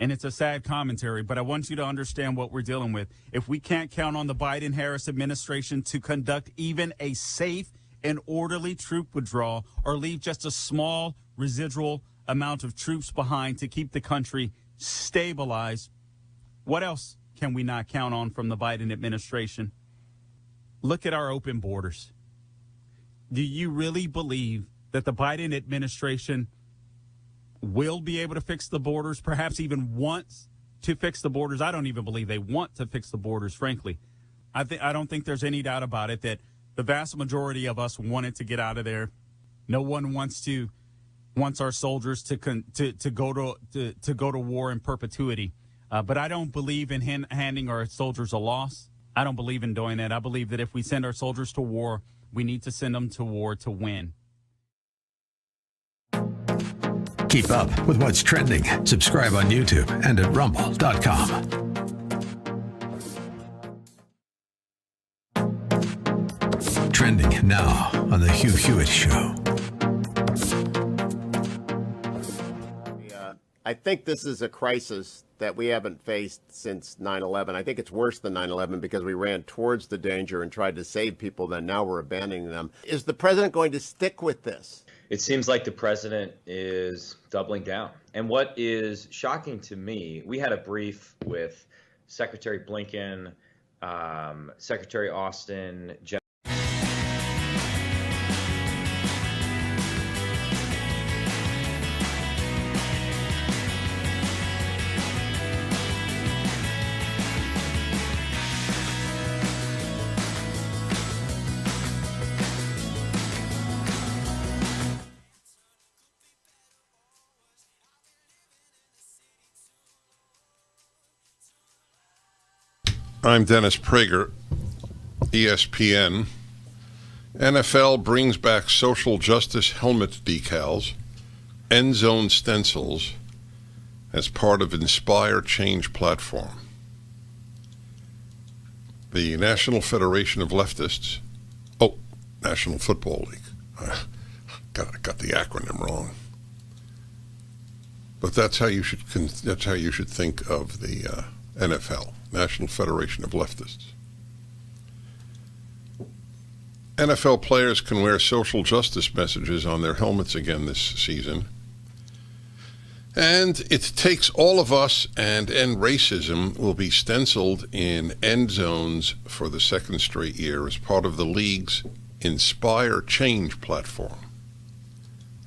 And it's a sad commentary, but I want you to understand what we're dealing with. If we can't count on the Biden-Harris administration to conduct even a safe and orderly troop withdrawal, or leave just a small residual amount of troops behind to keep the country stabilized, what else can we not count on from the Biden administration? Look at our open borders. Do you really believe that the Biden administration will be able to fix the borders, perhaps even wants to fix the borders? I don't even believe they want to fix the borders, frankly. I don't think there's any doubt about it that the vast majority of us wanted to get out of there. No one wants our soldiers to go to war in perpetuity. But I don't believe in handing our soldiers a loss. I don't believe in doing that. I believe that if we send our soldiers to war, we need to send them to war to win. Keep up with what's trending. Subscribe on YouTube and at rumble.com. Trending now on The Hugh Hewitt Show. I think this is a crisis that we haven't faced since 9/11. I think it's worse than 9/11 because we ran towards the danger and tried to save people, then now we're abandoning them. Is the president going to stick with this? It seems like the president is doubling down. And what is shocking to me, we had a brief with Secretary Blinken, Secretary Austin, I'm Dennis Prager, ESPN. NFL brings back social justice helmet decals, end zone stencils as part of Inspire Change platform. The National Federation of Leftists, National Football League. I got the acronym wrong. But that's how you should think of the NFL. National Federation of Leftists. NFL players can wear social justice messages on their helmets again this season. And It Takes All of Us and End Racism will be stenciled in end zones for the second straight year as part of the league's Inspire Change platform.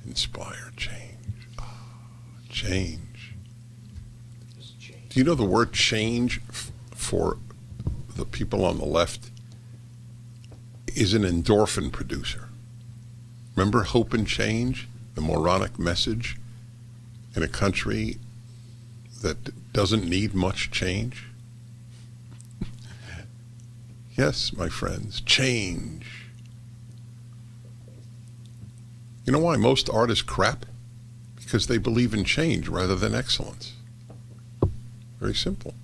Inspire Change. Change. Do you know the word change for the people on the left is an endorphin producer? Remember Hope and Change, the moronic message in a country that doesn't need much change? Yes, my friends, change. You know why most art is crap? Because they believe in change rather than excellence. Very simple.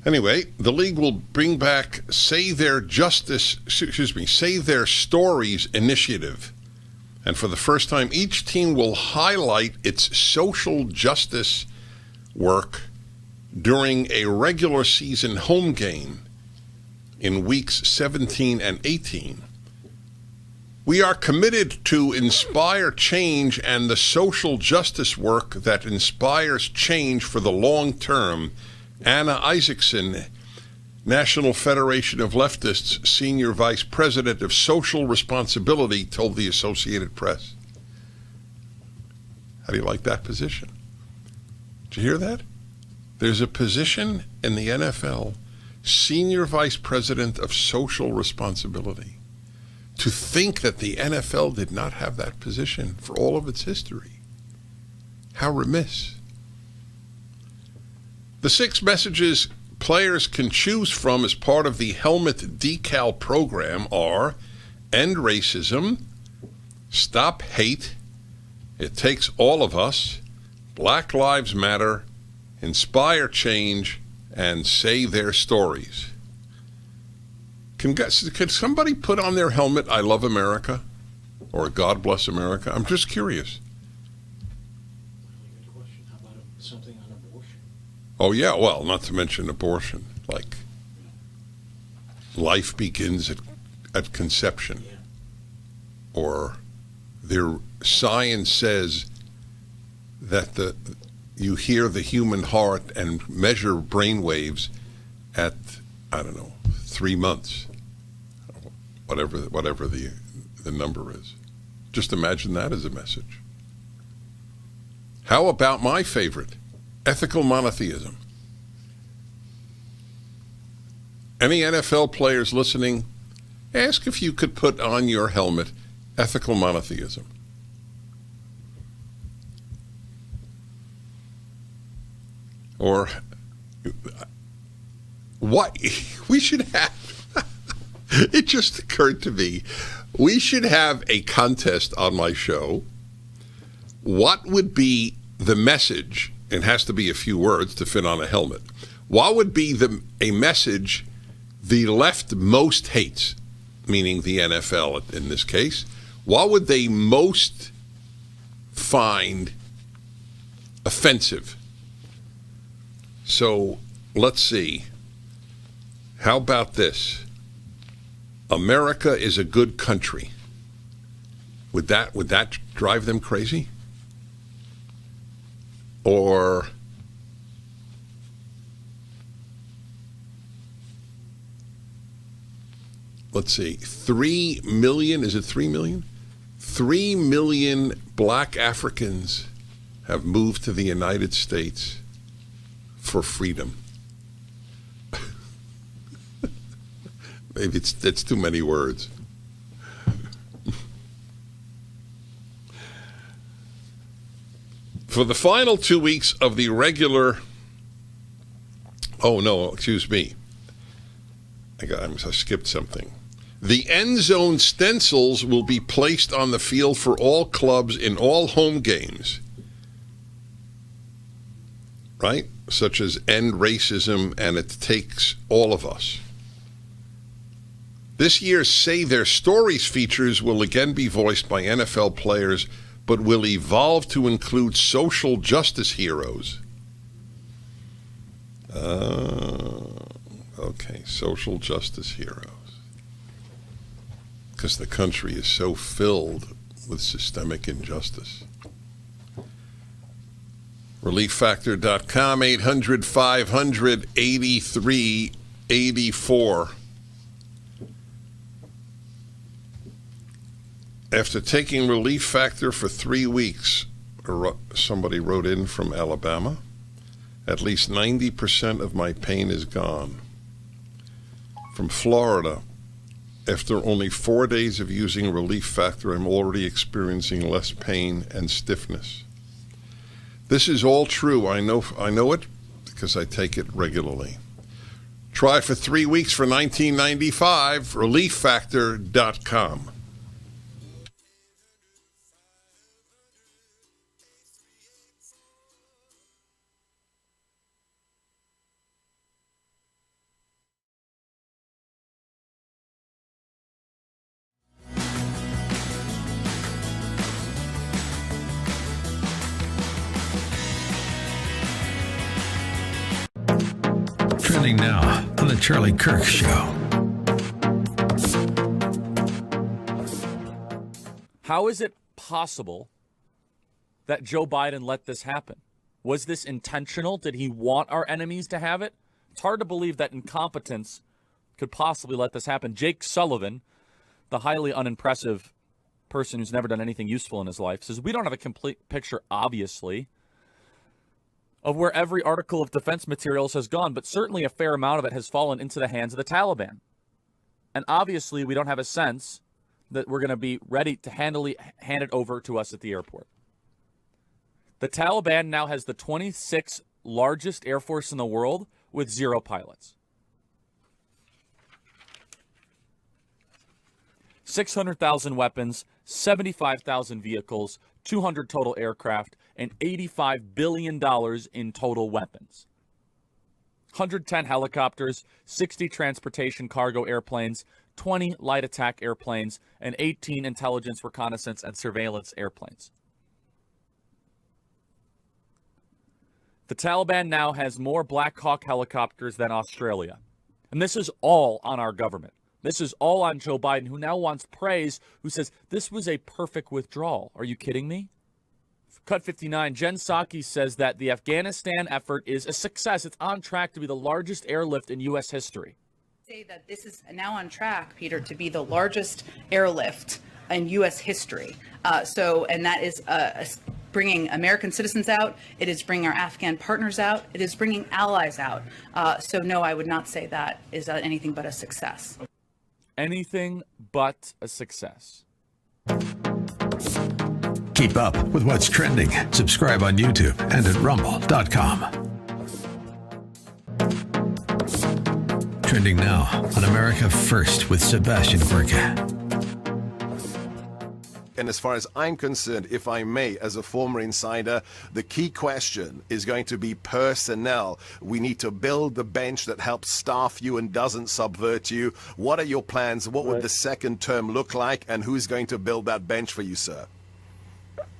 Anyway, the league will bring back Say Their Stories initiative. And for the first time, each team will highlight its social justice work during a regular season home game in weeks 17 and 18. We are committed to inspire change and the social justice work that inspires change for the long term. Anna Isaacson, National Federation of Leftists, Senior Vice President of Social Responsibility, told the Associated Press. How do you like that position? Did you hear that? There's a position in the NFL, Senior Vice President of Social Responsibility. To think that the NFL did not have that position for all of its history. How remiss. The 6 messages players can choose from as part of the helmet decal program are: end racism, stop hate, it takes all of us, Black Lives Matter, inspire change, and say their stories. Can somebody put on their helmet, I love America, or God bless America? I'm just curious. Something on abortion. Oh, yeah, well, not to mention abortion. Like, life begins at conception. Yeah. Or their science says that you hear the human heart and measure brain waves at, 3 months. Whatever the number is. Just imagine that as a message. How about my favorite, ethical monotheism? Any NFL players listening, ask if you could put on your helmet, ethical monotheism. Or what we should have. It just occurred to me, we should have a contest on my show. What would be the message? It has to be a few words to fit on a helmet. What would be a message the left most hates, meaning the NFL in this case? What would they most find offensive? So let's see. How about this? America is a good country. Would that drive them crazy? Or let's see, 3 million, is it 3 million? 3 million black Africans have moved to the United States for freedom. Maybe it's too many words. For the final 2 weeks of the regular, I skipped something. The end zone stencils will be placed on the field for all clubs in all home games, right? Such as end racism and it takes all of us. This year's Say Their Stories features will again be voiced by NFL players, but will evolve to include social justice heroes. Okay, social justice heroes. Because the country is so filled with systemic injustice. ReliefFactor.com, 800-500-8384. After taking Relief Factor for 3 weeks, somebody wrote in from Alabama, at least 90% of my pain is gone. From Florida, after only 4 days of using Relief Factor, I'm already experiencing less pain and stiffness. This is all true. I know it because I take it regularly. Try for 3 weeks for $19.95, ReliefFactor.com. Trending now on the Charlie Kirk Show. How is it possible that Joe Biden let this happen? Was this intentional? Did he want our enemies to have it? It's hard to believe that incompetence could possibly let this happen. Jake Sullivan, the highly unimpressive person who's never done anything useful in his life, says we don't have a complete picture, obviously, of where every article of defense materials has gone, but certainly a fair amount of it has fallen into the hands of the Taliban. And obviously, we don't have a sense that we're going to be ready to hand it over to us at the airport. The Taliban now has the 26th largest air force in the world with 0 pilots. 600,000 weapons, 75,000 vehicles, 200 total aircraft, and $85 billion in total weapons. 110 helicopters, 60 transportation cargo airplanes, 20 light attack airplanes, and 18 intelligence, reconnaissance, and surveillance airplanes. The Taliban now has more Black Hawk helicopters than Australia. And this is all on our government. This is all on Joe Biden, who now wants praise, who says, this was a perfect withdrawal. Are you kidding me? Cut 59, Jen Psaki says that the Afghanistan effort is a success. It's on track to be the largest airlift in U.S. history. Say that this is now on track, Peter, to be the largest airlift in U.S. history. And that is bringing American citizens out. It is bringing our Afghan partners out. It is bringing allies out. So no, I would not say that is anything but a success. Anything but a success. Keep up with what's trending. Subscribe on YouTube and at rumble.com. Trending now on America First with Sebastian Gorka. And as far as I'm concerned, if I may, as a former insider, the key question is going to be personnel. We need to build the bench that helps staff you and doesn't subvert you. What are your plans? What would the second term look like? And who's going to build that bench for you, sir?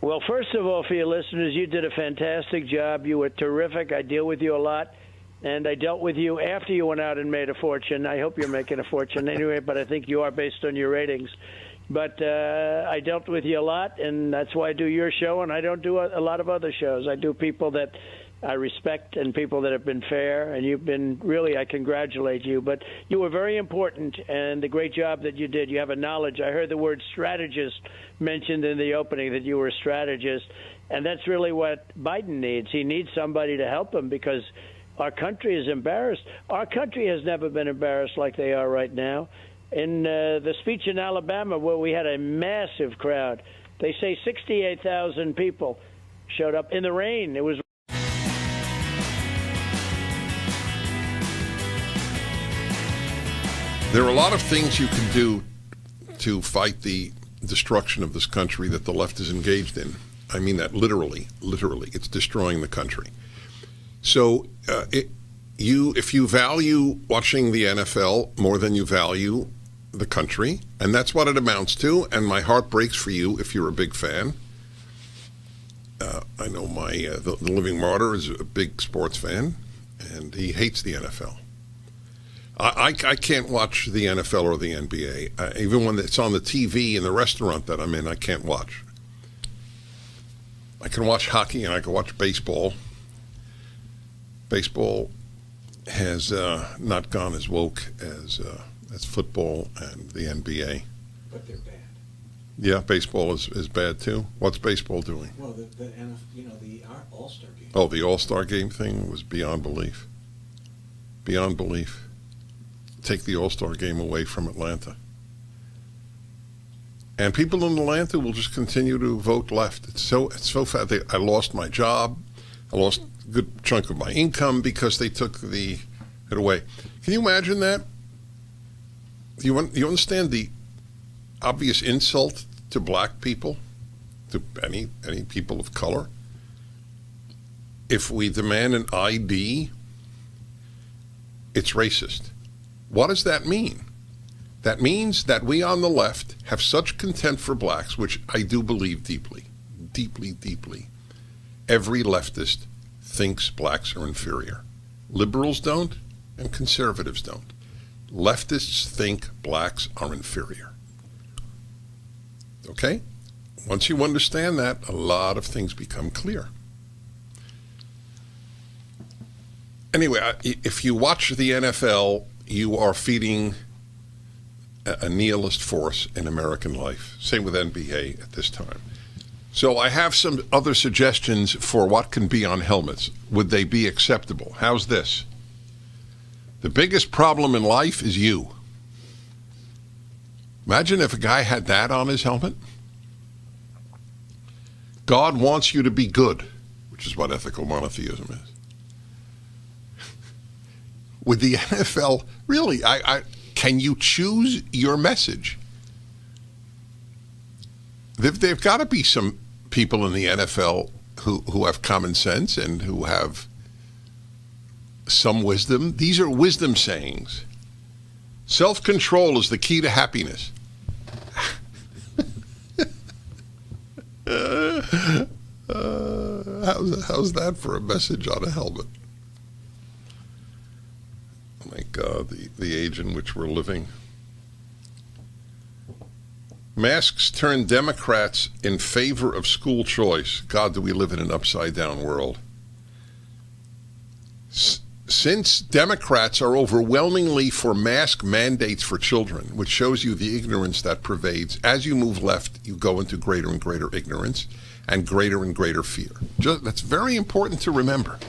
Well, first of all, for your listeners, you did a fantastic job. You were terrific. I deal with you a lot. And I dealt with you after you went out and made a fortune. I hope you're making a fortune anyway, but I think you are based on your ratings. But I dealt with you a lot, and that's why I do your show, and I don't do a lot of other shows. I do people that I respect and people that have been fair, and you've been really, I congratulate you. But you were very important, and the great job that you did. You have a knowledge. I heard the word strategist mentioned in the opening, that you were a strategist, and that's really what Biden needs. He needs somebody to help him because our country is embarrassed. Our country has never been embarrassed like they are right now. In the speech in Alabama, where we had a massive crowd, they say 68,000 people showed up in the rain. It was. There are a lot of things you can do to fight the destruction of this country that the left is engaged in. I mean that literally. It's destroying the country. So if you value watching the NFL more than you value the country, and that's what it amounts to, and my heart breaks for you if you're a big fan. I know the Living Martyr is a big sports fan, and he hates the NFL. I can't watch the NFL or the NBA. Even when it's on the TV in the restaurant that I'm in, I can't watch. I can watch hockey and I can watch baseball. Baseball has not gone as woke as football and the NBA. But they're bad. Yeah, baseball is bad too. What's baseball doing? Well, the All-Star game. Oh, the All-Star game thing was beyond belief. Beyond belief. Take the All-Star game away from Atlanta. And people in Atlanta will just continue to vote left. It's so fat. I lost my job. I lost a good chunk of my income because they took it away. Can you imagine that? You understand the obvious insult to black people, to any people of color? If we demand an ID, it's racist. What does that mean? That means that we on the left have such contempt for blacks, which I do believe deeply. Every leftist thinks blacks are inferior. Liberals don't, and conservatives don't. Leftists think blacks are inferior. Okay? Once you understand that, a lot of things become clear. Anyway, if you watch the NFL, you are feeding a nihilist force in American life. Same with NBA at this time. So I have some other suggestions for what can be on helmets. Would they be acceptable? How's this? The biggest problem in life is you. Imagine if a guy had that on his helmet. God wants you to be good, which is what ethical monotheism is. With the NFL, really, can you choose your message? There've got to be some people in the NFL who have common sense and who have some wisdom. These are wisdom sayings. Self-control is the key to happiness. How's that for a message on a helmet? Oh my God, the age in which we're living. Masks turn Democrats in favor of school choice. God, do we live in an upside-down world. Since Democrats are overwhelmingly for mask mandates for children, which shows you the ignorance that pervades, as you move left, you go into greater and greater ignorance and greater fear. That's very important to remember.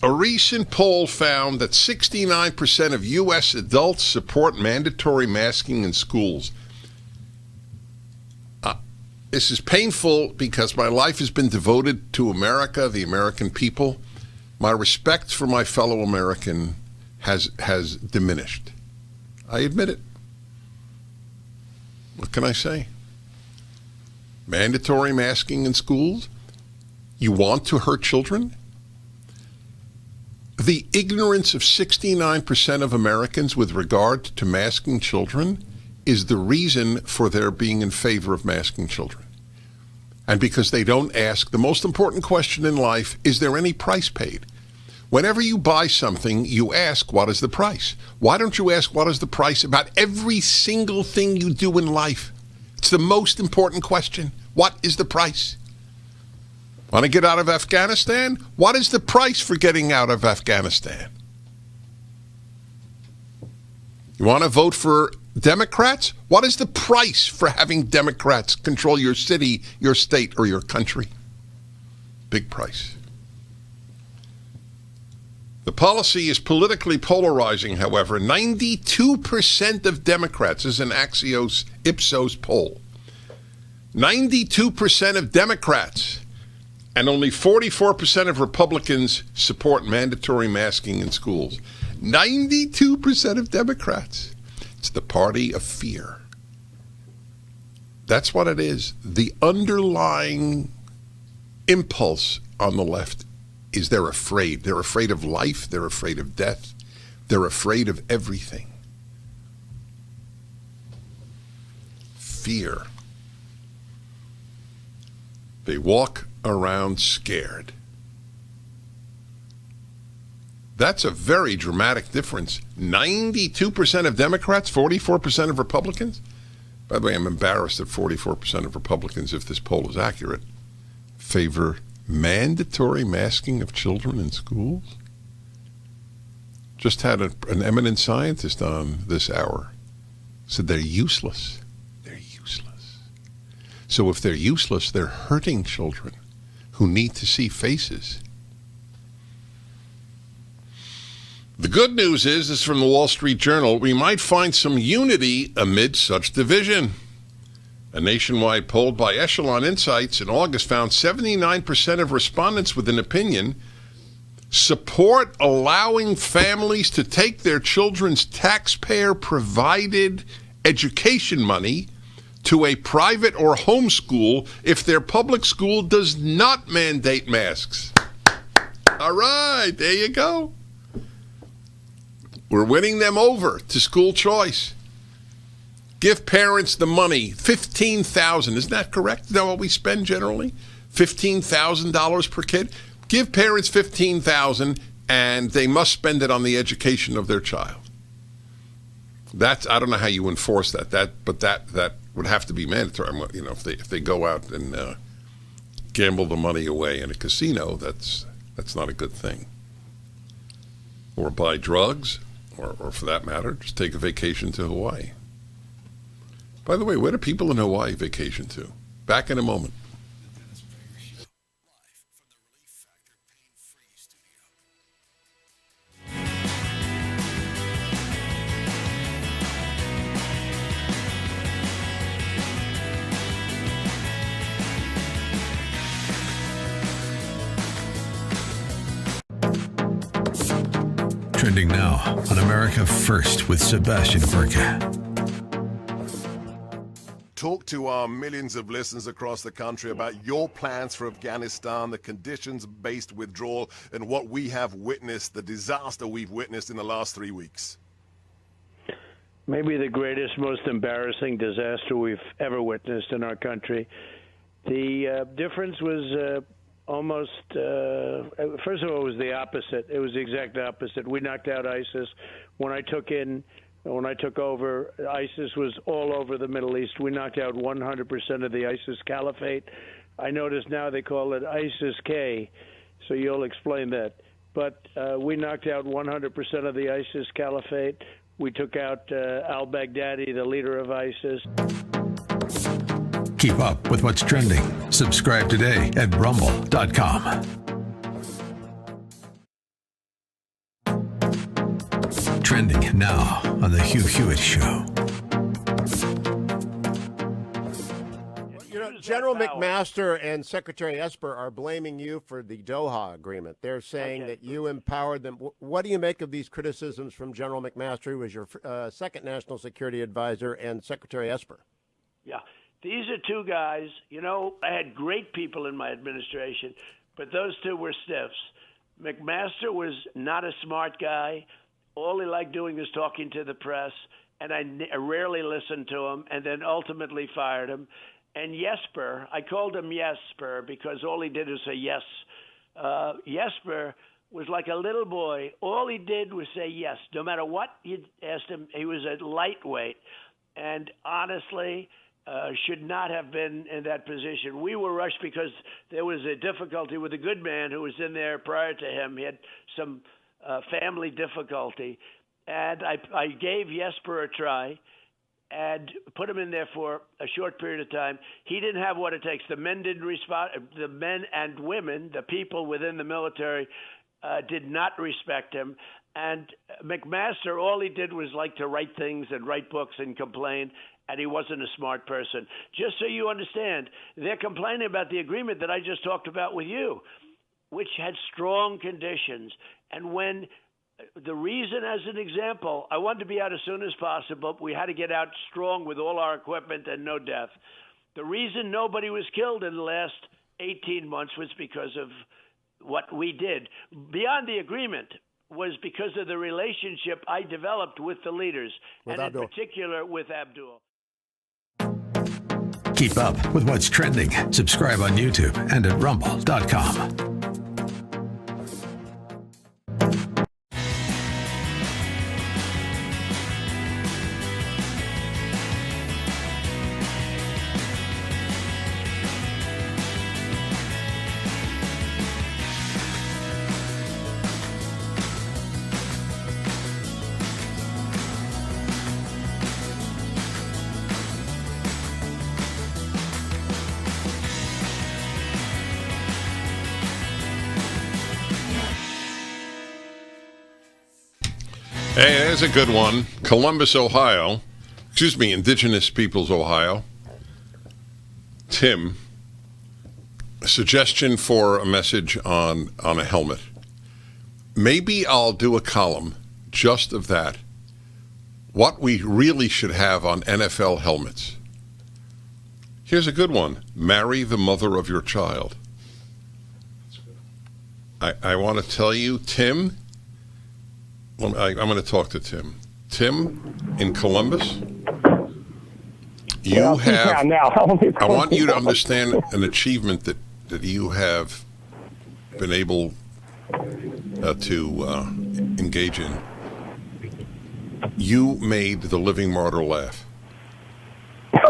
A recent poll found that 69% of U.S. adults support mandatory masking in schools. This is painful because my life has been devoted to America, the American people. My respect for my fellow American has diminished. I admit it. What can I say? Mandatory masking in schools? You want to hurt children? The ignorance of 69% of Americans with regard to masking children is the reason for their being in favor of masking children. And because they don't ask the most important question in life, is there any price paid? Whenever you buy something, you ask, what is the price? Why don't you ask, what is the price about every single thing you do in life? It's the most important question. What is the price? Want to get out of Afghanistan? What is the price for getting out of Afghanistan? You want to vote for Democrats? What is the price for having Democrats control your city, your state, or your country? Big price. The policy is politically polarizing, however. 92% of Democrats, this is an Axios Ipsos poll. 92% of Democrats and only 44% of Republicans support mandatory masking in schools. 92% of Democrats. It's the party of fear. That's what it is. The underlying impulse on the left is they're afraid. They're afraid of life. They're afraid of death. They're afraid of everything. Fear. They walk around scared. That's a very dramatic difference. 92% of Democrats, 44% of Republicans. By the way, I'm embarrassed that 44% of Republicans, if this poll is accurate, favor mandatory masking of children in schools. Just had an eminent scientist on this hour. Said they're useless. They're useless. So if they're useless, they're hurting children who need to see faces. The good news is from the Wall Street Journal, we might find some unity amid such division. A nationwide poll by Echelon Insights in August found 79% of respondents with an opinion support allowing families to take their children's taxpayer-provided education money to a private or homeschool if their public school does not mandate masks. All right, there you go. We're winning them over to school choice. Give parents the money, $15,000. Isn't that correct? Is that what we spend generally? $15,000 per kid? Give parents $15,000 and they must spend it on the education of their child. That's, I don't know how you enforce that. But would have to be mandatory. You know, if they go out and gamble the money away in a casino, that's not a good thing. Or buy drugs, or for that matter, just take a vacation to Hawaii. By the way, where do people in Hawaii vacation to? Back in a moment. Trending now on America First with Sebastian Gorka. Talk to our millions of listeners across the country about your plans for Afghanistan, the conditions-based withdrawal, and what we have witnessed, the disaster we've witnessed in the last 3 weeks. Maybe the greatest, most embarrassing disaster we've ever witnessed in our country. The difference was almost, first of all, it was the opposite. It was the exact opposite. We knocked out ISIS. When I took over, ISIS was all over the Middle East. We knocked out 100% of the ISIS caliphate. I notice now they call it ISIS-K, so you'll explain that. But we knocked out 100% of the ISIS caliphate. We took out al-Baghdadi, the leader of ISIS. Keep up with what's trending. Subscribe today at rumble.com. Trending now on the Hugh Hewitt Show. You know, General McMaster and Secretary Esper are blaming you for the Doha agreement. They're saying that you empowered them. What do you make of these criticisms from General McMaster, who was your second national security advisor, and Secretary Esper? Yeah. These are two guys, you know, I had great people in my administration, but those two were stiffs. McMaster was not a smart guy. All he liked doing was talking to the press, and I rarely listened to him, and then ultimately fired him. And Jesper, I called him Jesper because all he did was say yes. Jesper was like a little boy. All he did was say yes. No matter what you asked him, he was a lightweight. And honestly, should not have been in that position. We were rushed because there was a difficulty with a good man who was in there prior to him. He had some family difficulty. And I gave Jesper a try and put him in there for a short period of time. He didn't have what it takes. The men didn't respond. The men and women, the people within the military, did not respect him. And McMaster, all he did was like to write things and write books and complain, and he wasn't a smart person. Just so you understand, they're complaining about the agreement that I just talked about with you, which had strong conditions. And when the reason, as an example, I wanted to be out as soon as possible. We had to get out strong with all our equipment and no death. The reason nobody was killed in the last 18 months was because of what we did. Beyond the agreement was because of the relationship I developed with the leaders, and in particular with Abdul. Keep up with what's trending. Subscribe on YouTube and at rumble.com. Hey, there's a good one. Columbus, Ohio. Indigenous Peoples, Ohio. Tim, a suggestion for a message on a helmet. Maybe I'll do a column just of that. What we really should have on NFL helmets. Here's a good one. Marry the mother of your child. I want to tell you, Tim, I'm going to talk to Tim. Tim, in Columbus, you have, I want you to understand an achievement that you have been able to engage in. You made the living martyr laugh.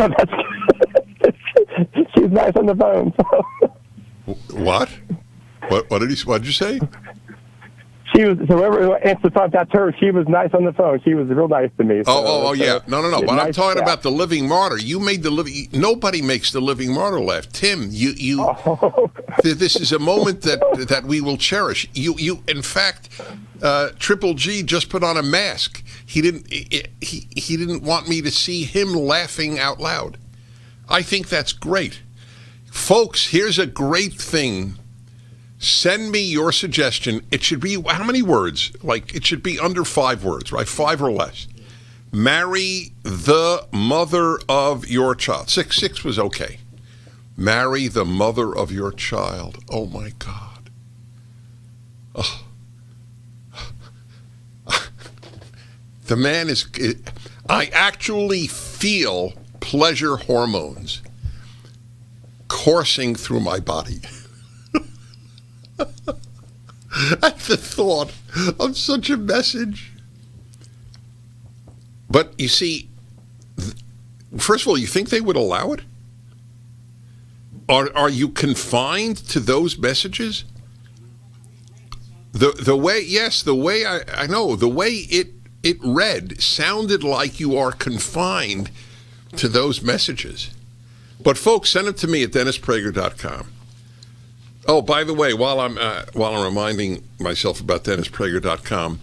That's she's nice on the phone. So. What? What did you say? She was, so whoever answered the phone, that's her. She was nice on the phone. She was real nice to me. So, yeah. No. But nice I'm talking chat. about the living martyr. You made the living. Nobody makes the living martyr laugh. Tim, this is a moment that we will cherish. You. In fact, Triple G just put on a mask. He didn't want me to see him laughing out loud. I think that's great, folks. Here's a great thing. Send me your suggestion. It should be, how many words? Like, it should be under 5 words, right? 5 or less. Marry the mother of your child. Six was okay. Marry the mother of your child. Oh, my God. Oh. The man is, I actually feel pleasure hormones coursing through my body. At the thought of such a message. But you see, first of all, you think they would allow it? Are you confined to those messages? The way I know, the way it read sounded like you are confined to those messages. But folks, send them to me at DennisPrager.com. Oh, by the way, while I'm reminding myself about DennisPrager.com,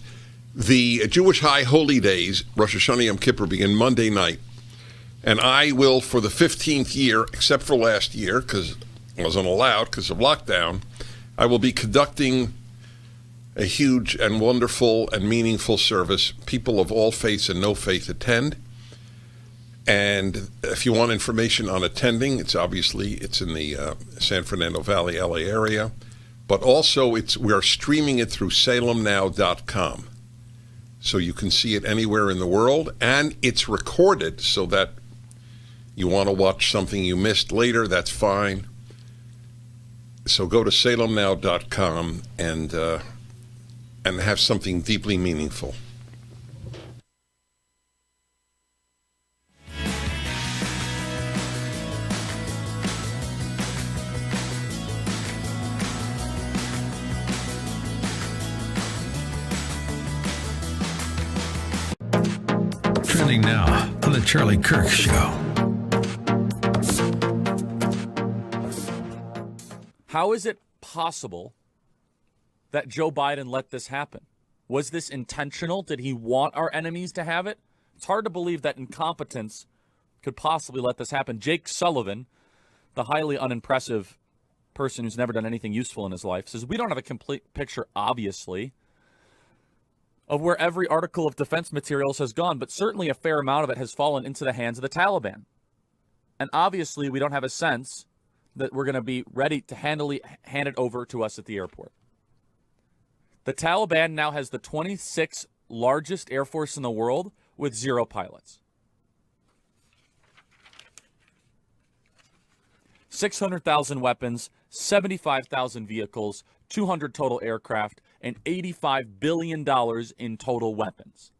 the Jewish High Holy Days, Rosh Hashanah Yom Kippur, begin Monday night, and I will, for the 15th year, except for last year, because I wasn't allowed because of lockdown, I will be conducting a huge and wonderful and meaningful service. People of all faiths and no faith attend. And if you want information on attending, it's in the San Fernando Valley, LA area. But also, we are streaming it through salemnow.com. So you can see it anywhere in the world. And it's recorded so that you want to watch something you missed later, that's fine. So go to salemnow.com and have something deeply meaningful. Trending now on the Charlie Kirk Show. How is it possible that Joe Biden let this happen? Was this intentional? Did he want our enemies to have it? It's hard to believe that incompetence could possibly let this happen. Jake Sullivan, the highly unimpressive person who's never done anything useful in his life, says we don't have a complete picture, obviously, of where every article of defense materials has gone, but certainly a fair amount of it has fallen into the hands of the Taliban. And obviously, we don't have a sense that we're going to be ready to hand it over to us at the airport. The Taliban now has the 26th largest air force in the world with 0 pilots. 600,000 weapons, 75,000 vehicles, 200 total aircraft, and $85 billion in total weapons.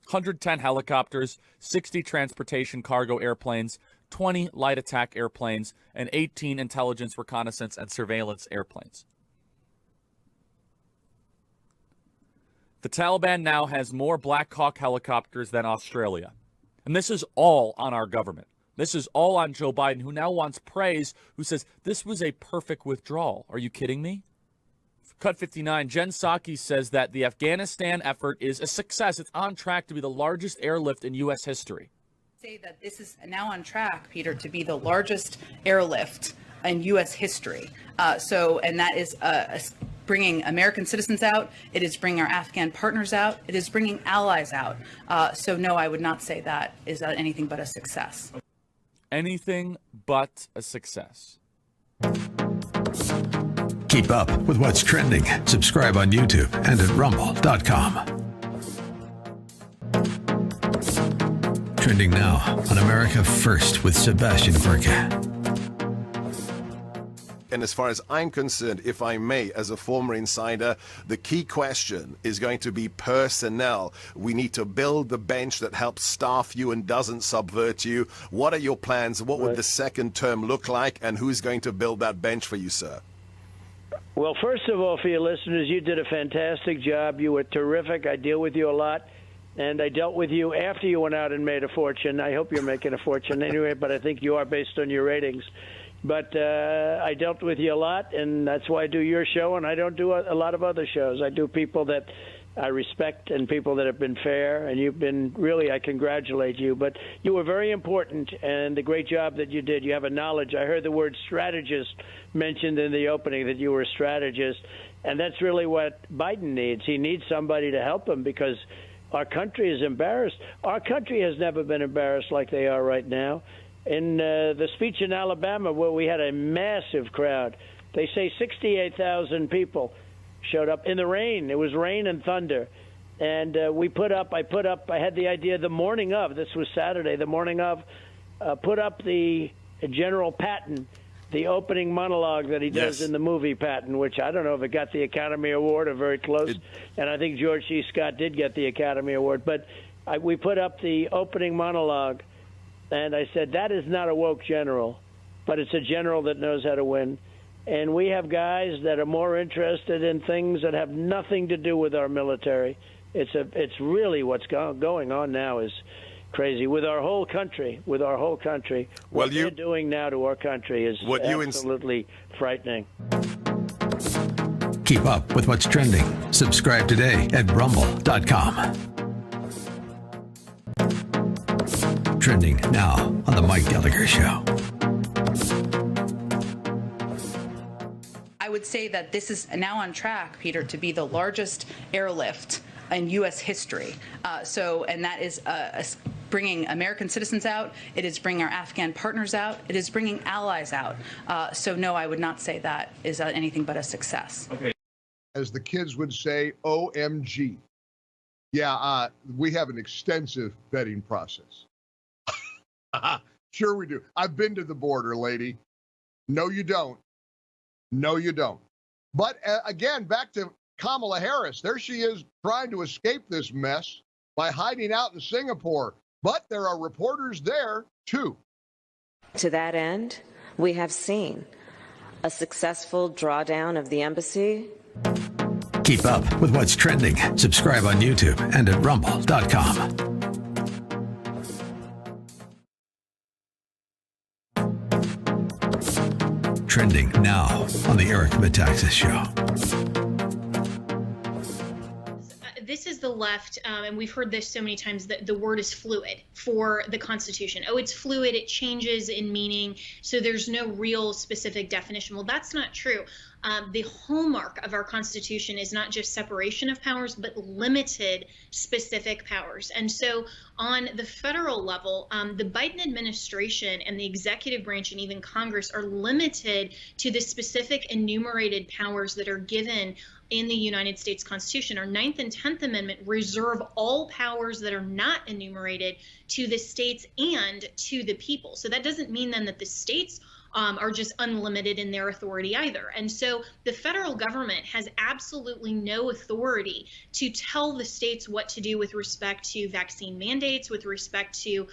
110 helicopters, 60 transportation cargo airplanes, 20 light attack airplanes, and 18 intelligence, reconnaissance, and surveillance airplanes. The Taliban now has more Black Hawk helicopters than Australia. And this is all on our government. This is all on Joe Biden, who now wants praise, who says, this was a perfect withdrawal. Are you kidding me? Cut 59, Jen Psaki says that the Afghanistan effort is a success. It's on track to be the largest airlift in U.S. history. Say that this is now on track, Peter, to be the largest airlift in U.S. history. And that is bringing American citizens out. It is bringing our Afghan partners out. It is bringing allies out. So no, I would not say that is anything but a success. Anything but a success. Keep up with what's trending. Subscribe on YouTube and at rumble.com. Trending now on America First with Sebastian Gorka. And as far as I'm concerned, if I may, as a former insider, the key question is going to be personnel. We need to build the bench that helps staff you and doesn't subvert you. What are your plans? What would the second term look like? And who's going to build that bench for you, sir? Well, first of all, for your listeners, you did a fantastic job. You were terrific. I deal with you a lot. And I dealt with you after you went out and made a fortune. I hope you're making a fortune anyway, but I think you are based on your ratings. But I dealt with you a lot, and that's why I do your show, and I don't do a lot of other shows. I do people that I respect and people that have been fair, and you've been really, I congratulate you. But you were very important, and the great job that you did. You have a knowledge. I heard the word strategist mentioned in the opening, that you were a strategist, and that's really what Biden needs. He needs somebody to help him because our country is embarrassed. Our country has never been embarrassed like they are right now. In the speech in Alabama, where we had a massive crowd, they say 68,000 people showed up in the rain. It was rain and thunder. And I had the idea the morning of, this was Saturday, the morning of, put up the General Patton, the opening monologue that he does in the movie Patton, which I don't know if it got the Academy Award or very close. And I think George C. Scott did get the Academy Award. But we put up the opening monologue, and I said, that is not a woke general, but it's a general that knows how to win. And we have guys that are more interested in things that have nothing to do with our military. It's really what's going on now is crazy with our whole country. What they're doing now to our country is absolutely frightening. Keep up with what's trending. Subscribe today at rumble.com. Trending now on The Mike Gallagher Show. I would say that this is now on track, Peter, to be the largest airlift in U.S. history. And that is bringing American citizens out. It is bringing our Afghan partners out. It is bringing allies out. So no, I would not say that is anything but a success. Okay. As the kids would say, OMG. Yeah, we have an extensive vetting process. Sure we do. I've been to the border, lady. No, you don't. No, you don't. But again, back to Kamala Harris. There she is trying to escape this mess by hiding out in Singapore. But there are reporters there, too. To that end, we have seen a successful drawdown of the embassy. Keep up with what's trending. Subscribe on YouTube and at rumble.com. Trending now on the Eric Metaxas Show. This is the left, and we've heard this so many times, that the word is fluid for the Constitution. Oh, it's fluid, it changes in meaning, so there's no real specific definition. Well, that's not true. The hallmark of our Constitution is not just separation of powers, but limited specific powers. And so on the federal level, the Biden administration and the executive branch and even Congress are limited to the specific enumerated powers that are given in the United States Constitution. Our 9th and 10th Amendment reserve all powers that are not enumerated to the states and to the people. So that doesn't mean then that the states are just unlimited in their authority either. And so the federal government has absolutely no authority to tell the states what to do with respect to vaccine mandates, with respect to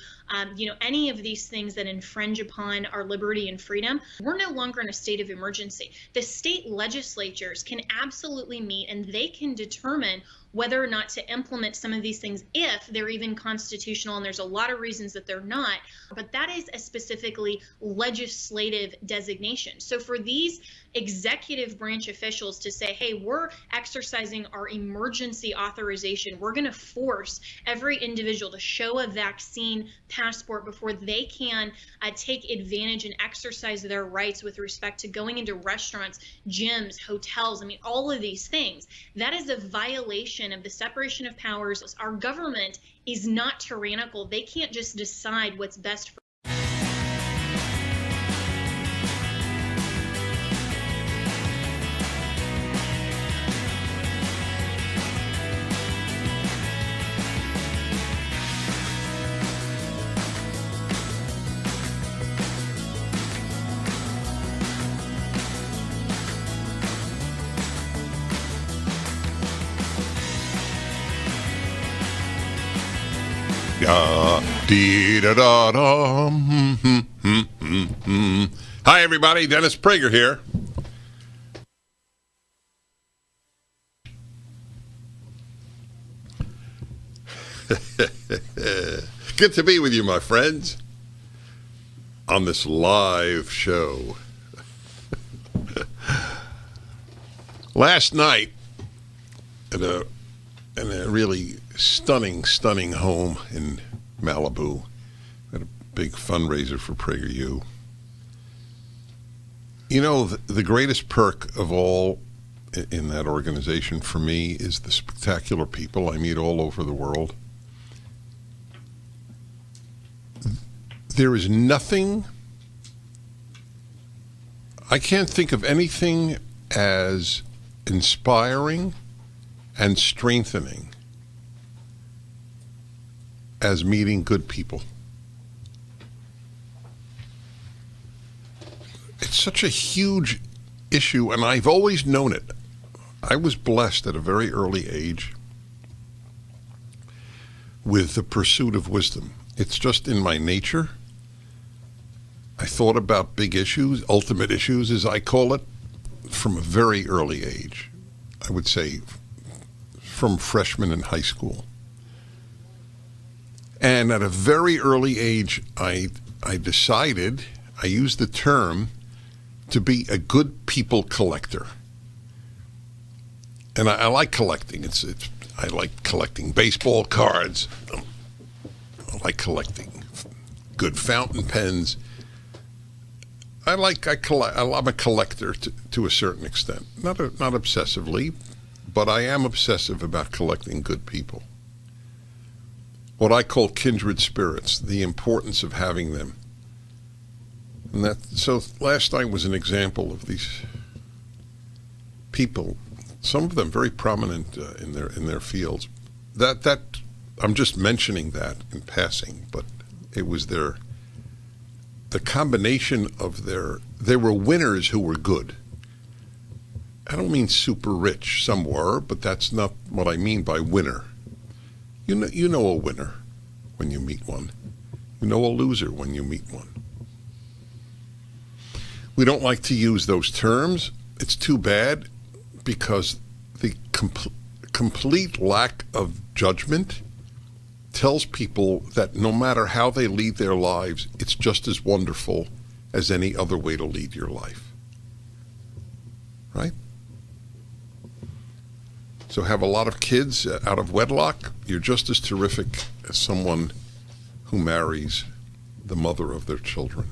any of these things that infringe upon our liberty and freedom. We're no longer in a state of emergency. The state legislatures can absolutely meet and they can determine whether or not to implement some of these things if they're even constitutional, and there's a lot of reasons that they're not, but that is a specifically legislative designation. So for these executive branch officials to say, hey, we're exercising our emergency authorization, we're going to force every individual to show a vaccine passport before they can take advantage and exercise their rights with respect to going into restaurants, gyms, hotels, all of these things, that is a violation of the separation of powers. Our government is not tyrannical. They can't just decide what's best for da dee da da da. Hi, everybody. Dennis Prager here. Good to be with you, my friends, on this live show. Last night, at a really stunning home in Malibu, at a big fundraiser for PragerU. You know, the greatest perk of all in that organization for me is the spectacular people I meet all over the world. There is nothing, I can't think of anything as inspiring and strengthening as meeting good people. It's such a huge issue, and I've always known it. I was blessed at a very early age with the pursuit of wisdom. It's just in my nature. I thought about big issues, ultimate issues, as I call it, from a very early age. I would say from freshman in high school. And at a very early age, I decided, I used the term, to be a good people collector. And I like collecting. I like collecting baseball cards. I like collecting good fountain pens. I'm a collector to a certain extent. Not obsessively, but I am obsessive about collecting good people. What I call kindred spirits, the importance of having them. And so last night was an example of these people, some of them very prominent in their fields. That I'm just mentioning that in passing, but it was the combination of they were winners who were good. I don't mean super rich, some were, but that's not what I mean by winner. You know a winner when you meet one. You know a loser when you meet one. We don't like to use those terms. It's too bad, because the complete lack of judgment tells people that no matter how they lead their lives, it's just as wonderful as any other way to lead your life. Right? So have a lot of kids out of wedlock, you're just as terrific as someone who marries the mother of their children.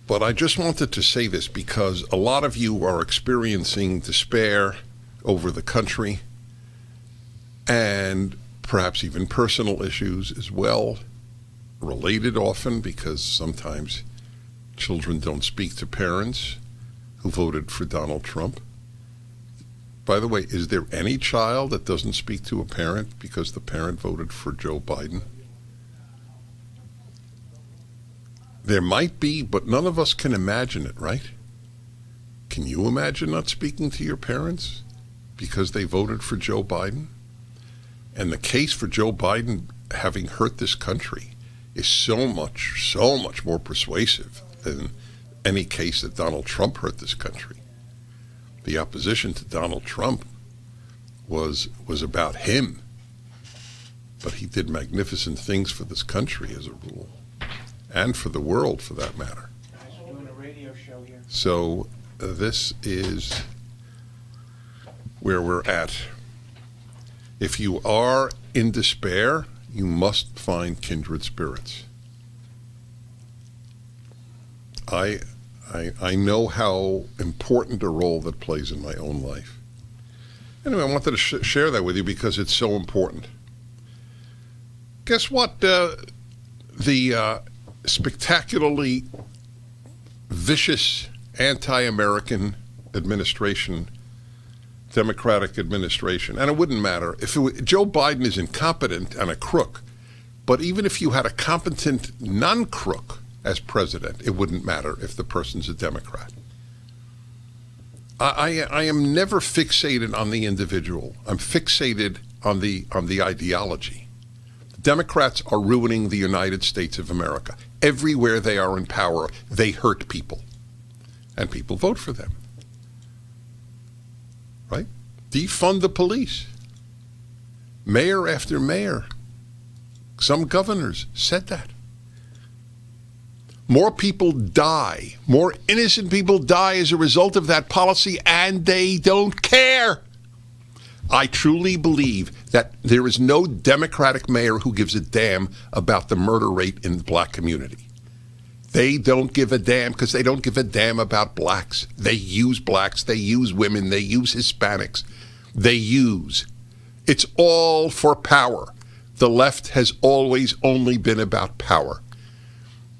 But I just wanted to say this because a lot of you are experiencing despair over the country, and perhaps even personal issues as well, related often, because sometimes children don't speak to parents who voted for Donald Trump. By the way, is there any child that doesn't speak to a parent because the parent voted for Joe Biden? There might be, but none of us can imagine it, right? Can you imagine not speaking to your parents because they voted for Joe Biden? And the case for Joe Biden having hurt this country is so much more persuasive than any case that Donald Trump hurt this country. The opposition to Donald Trump was about him, but he did magnificent things for this country as a rule, and for the world for that matter. We're doing a radio show here. So this is where we're at. If you are in despair, you must find kindred spirits. I know how important a role that plays in my own life. Anyway, I wanted to share that with you because it's so important. Guess what? The spectacularly vicious anti-American administration, Democratic administration, and it wouldn't matter if Joe Biden is incompetent and a crook, but even if you had a competent non-crook as president, it wouldn't matter if the person's a Democrat. I am never fixated on the individual. I'm fixated on the ideology. Democrats are ruining the United States of America. Everywhere they are in power, they hurt people. And people vote for them. Right? Defund the police. Mayor after mayor. Some governors said that. More people die. More innocent people die as a result of that policy, and they don't care. I truly believe that there is no Democratic mayor who gives a damn about the murder rate in the black community. They don't give a damn because they don't give a damn about blacks. They use blacks. They use women. They use Hispanics. They use. It's all for power. The left has always only been about power.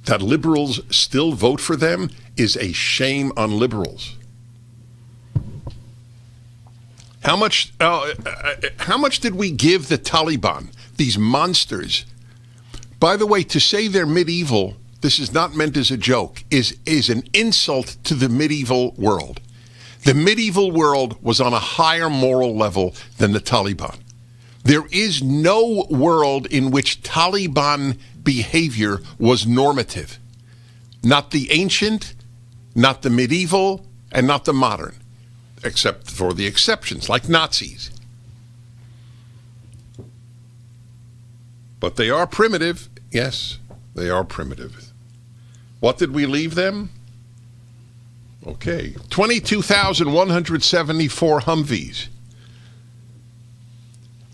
That liberals still vote for them is a shame on liberals. How much did we give the Taliban, these monsters? By the way, to say they're medieval, this is not meant as a joke, is an insult to the medieval world. The medieval world was on a higher moral level than the Taliban. There is no world in which Taliban behavior was normative. Not the ancient, not the medieval, and not the modern, except for the exceptions, like Nazis. But they are primitive. Yes, they are primitive. What did we leave them? Okay, 22,174 Humvees.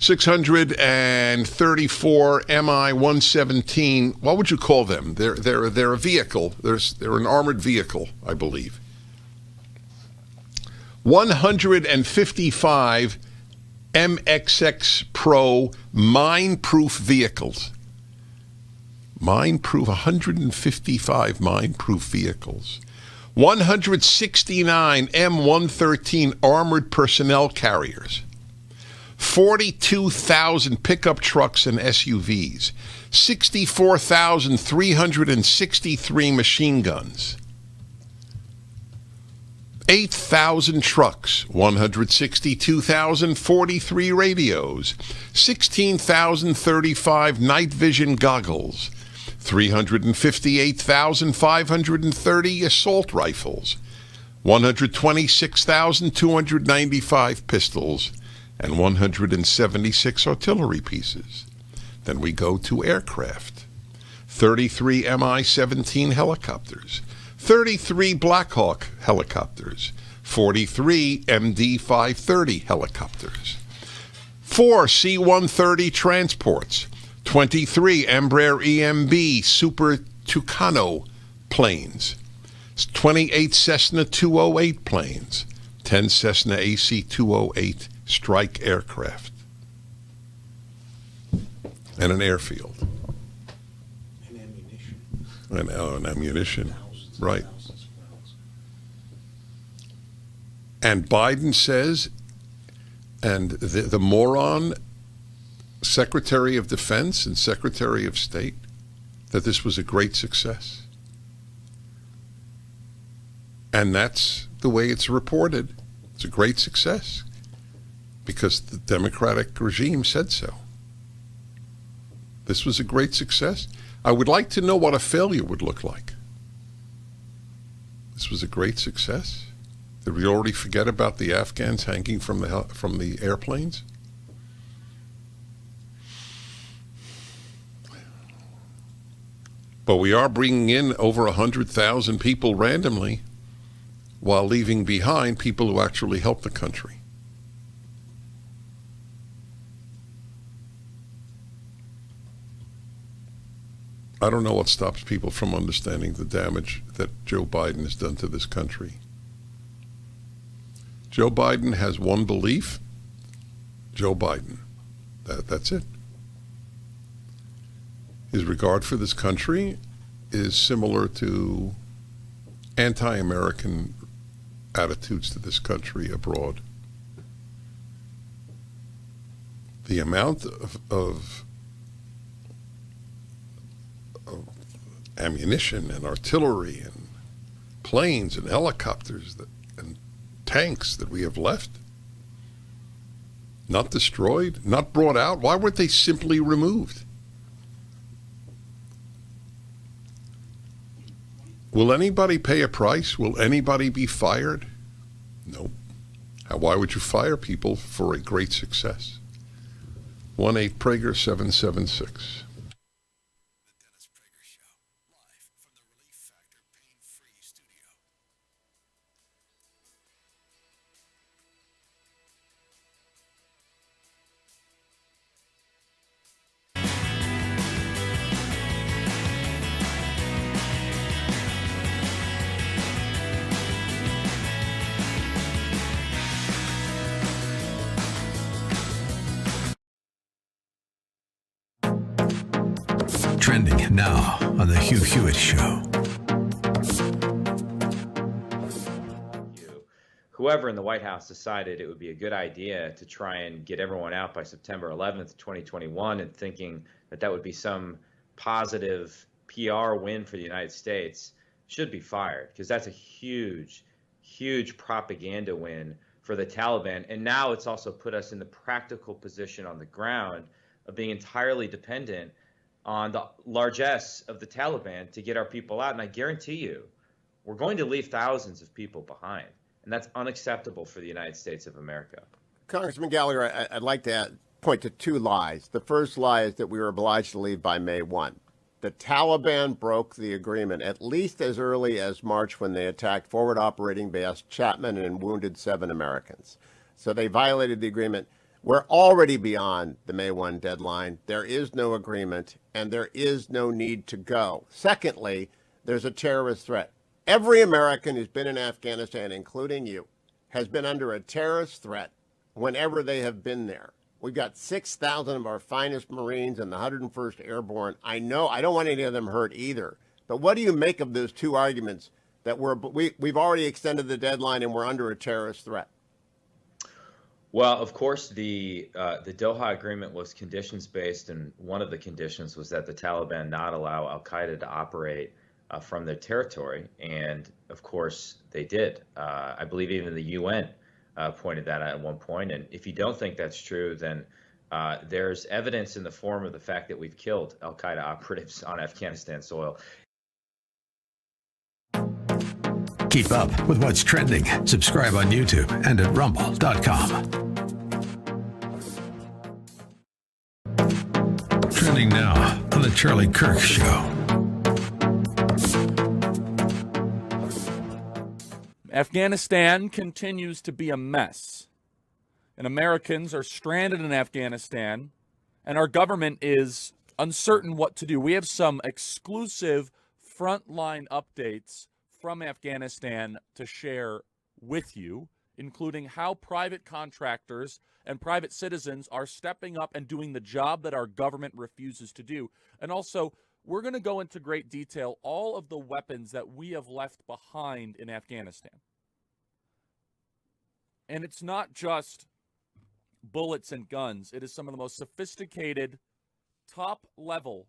634 Mi-117. What would you call them? They're a vehicle. They're an armored vehicle, I believe. 155 MXX Pro mine-proof vehicles. Mine-proof, 155 mine-proof vehicles. 169 M113 armored personnel carriers. 42,000 pickup trucks and SUVs. 64,363 machine guns. 8,000 trucks, 162,043 radios, 16,035 night vision goggles, 358,530 assault rifles, 126,295 pistols, and 176 artillery pieces. Then we go to aircraft. 33 Mi-17 helicopters, 33 Black Hawk helicopters, 43 MD-530 helicopters, 4 C-130 transports, 23 Embraer EMB Super Tucano planes, 28 Cessna 208 planes, 10 Cessna AC-208 strike aircraft, and an airfield. And ammunition. And ammunition. Right. And Biden says, and the moron Secretary of Defense and Secretary of State, that this was a great success. And that's the way it's reported. It's a great success because the Democratic regime said so. This was a great success. I would like to know what a failure would look like. This was a great success. Did we already forget about the Afghans hanging from the airplanes? But we are bringing in over 100,000 people randomly while leaving behind people who actually help the country. I don't know what stops people from understanding the damage that Joe Biden has done to this country. Joe Biden has one belief. Joe Biden. That's it. His regard for this country is similar to anti-American attitudes to this country abroad. The amount of ammunition and artillery and planes and helicopters and tanks that we have left? Not destroyed? Not brought out? Why weren't they simply removed? Will anybody pay a price? Will anybody be fired? No. Why would you fire people for a great success? 1-8-PRAGER 776. Trending now on the Hugh Hewitt Show. Whoever in the White House decided it would be a good idea to try and get everyone out by September 11th, 2021, and thinking that that would be some positive PR win for the United States should be fired, because that's a huge, huge propaganda win for the Taliban. And now it's also put us in the practical position on the ground of being entirely dependent on the largesse of the Taliban to get our people out. And I guarantee you, we're going to leave thousands of people behind. And that's unacceptable for the United States of America. Congressman Gallagher, I'd like to point to two lies. The first lie is that we were obliged to leave by May 1. The Taliban broke the agreement at least as early as March, when they attacked forward operating base Chapman and wounded 7 Americans. So they violated the agreement. We're already beyond the May 1 deadline. There is no agreement, and there is no need to go. Secondly, there's a terrorist threat. Every American who's been in Afghanistan, including you, has been under a terrorist threat whenever they have been there. We've got 6,000 of our finest Marines in the 101st Airborne. I know I don't want any of them hurt either. But what do you make of those two arguments that we've already extended the deadline and we're under a terrorist threat? Well, of course, the Doha agreement was conditions-based, and one of the conditions was that the Taliban not allow al-Qaeda to operate from their territory, and of course they did. I believe even the UN pointed that out at one point, and if you don't think that's true, then there's evidence in the form of the fact that we've killed al-Qaeda operatives on Afghanistan soil. Keep up with what's trending. Subscribe on YouTube and at rumble.com. Trending now on the Charlie Kirk Show. Afghanistan continues to be a mess, and Americans are stranded in Afghanistan, and our government is uncertain what to do. We have some exclusive frontline updates from Afghanistan to share with you, including how private contractors and private citizens are stepping up and doing the job that our government refuses to do. And also, we're going to go into great detail all of the weapons that we have left behind in Afghanistan. And it's not just bullets and guns. It is some of the most sophisticated, top-level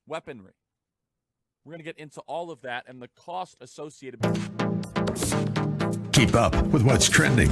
weaponry. We're going to get into all of that and the cost associated with it. Keep up with what's trending.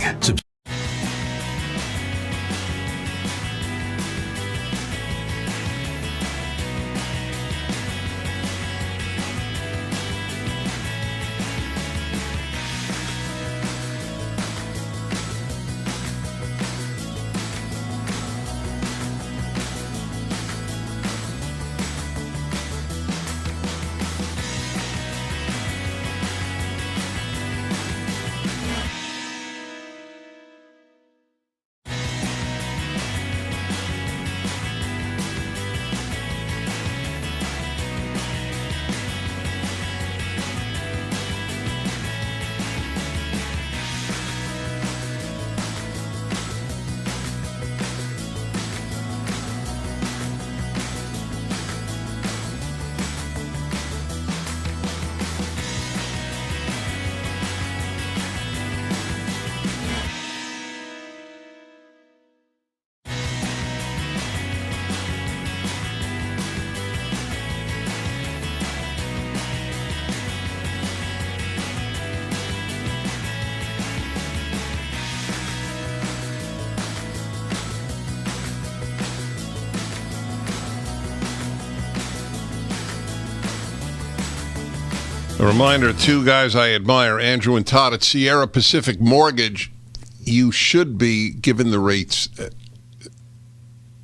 A reminder, two guys I admire, Andrew and Todd at Sierra Pacific Mortgage. You should be, given the rates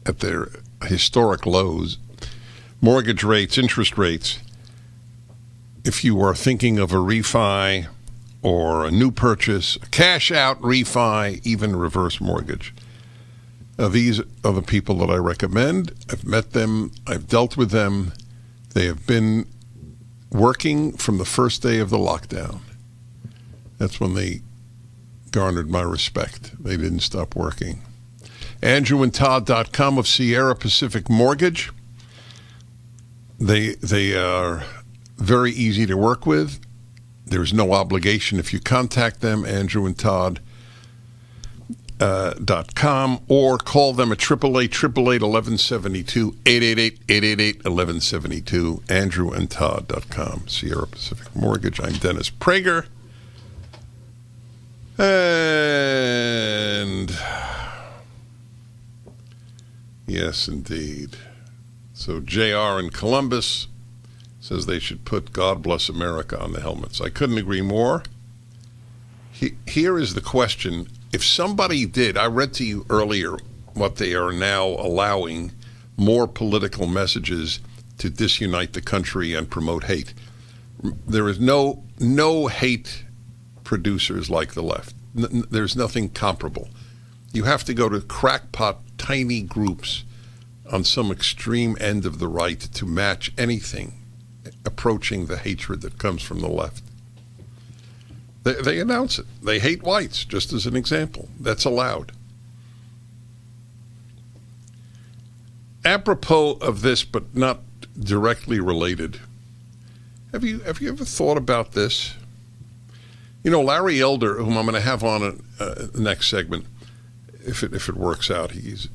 at their historic lows, mortgage rates, interest rates, if you are thinking of a refi or a new purchase, a cash out refi, even reverse mortgage. These are the people that I recommend. I've met them. I've dealt with them. They have been working from the first day of the lockdown. That's when they garnered my respect. They didn't stop working. AndrewandTodd.com of Sierra Pacific Mortgage. They are very easy to work with. There's no obligation if you contact them, AndrewandTodd.com, or call them at 888-888-1172, 888-888-1172, AndrewandTodd.com, Sierra Pacific Mortgage. I'm Dennis Prager. And yes, indeed. So JR in Columbus says they should put God Bless America on the helmets. I couldn't agree more. Here is the question. If somebody did, I read to you earlier what they are now allowing, more political messages to disunite the country and promote hate. There is no hate producers like the left. There's nothing comparable. You have to go to crackpot tiny groups on some extreme end of the right to match anything approaching the hatred that comes from the left. They announce it. They hate whites, just as an example. That's allowed. Apropos of this, but not directly related, have you ever thought about this? You know, Larry Elder, whom I'm going to have on the next segment, if it works out, he's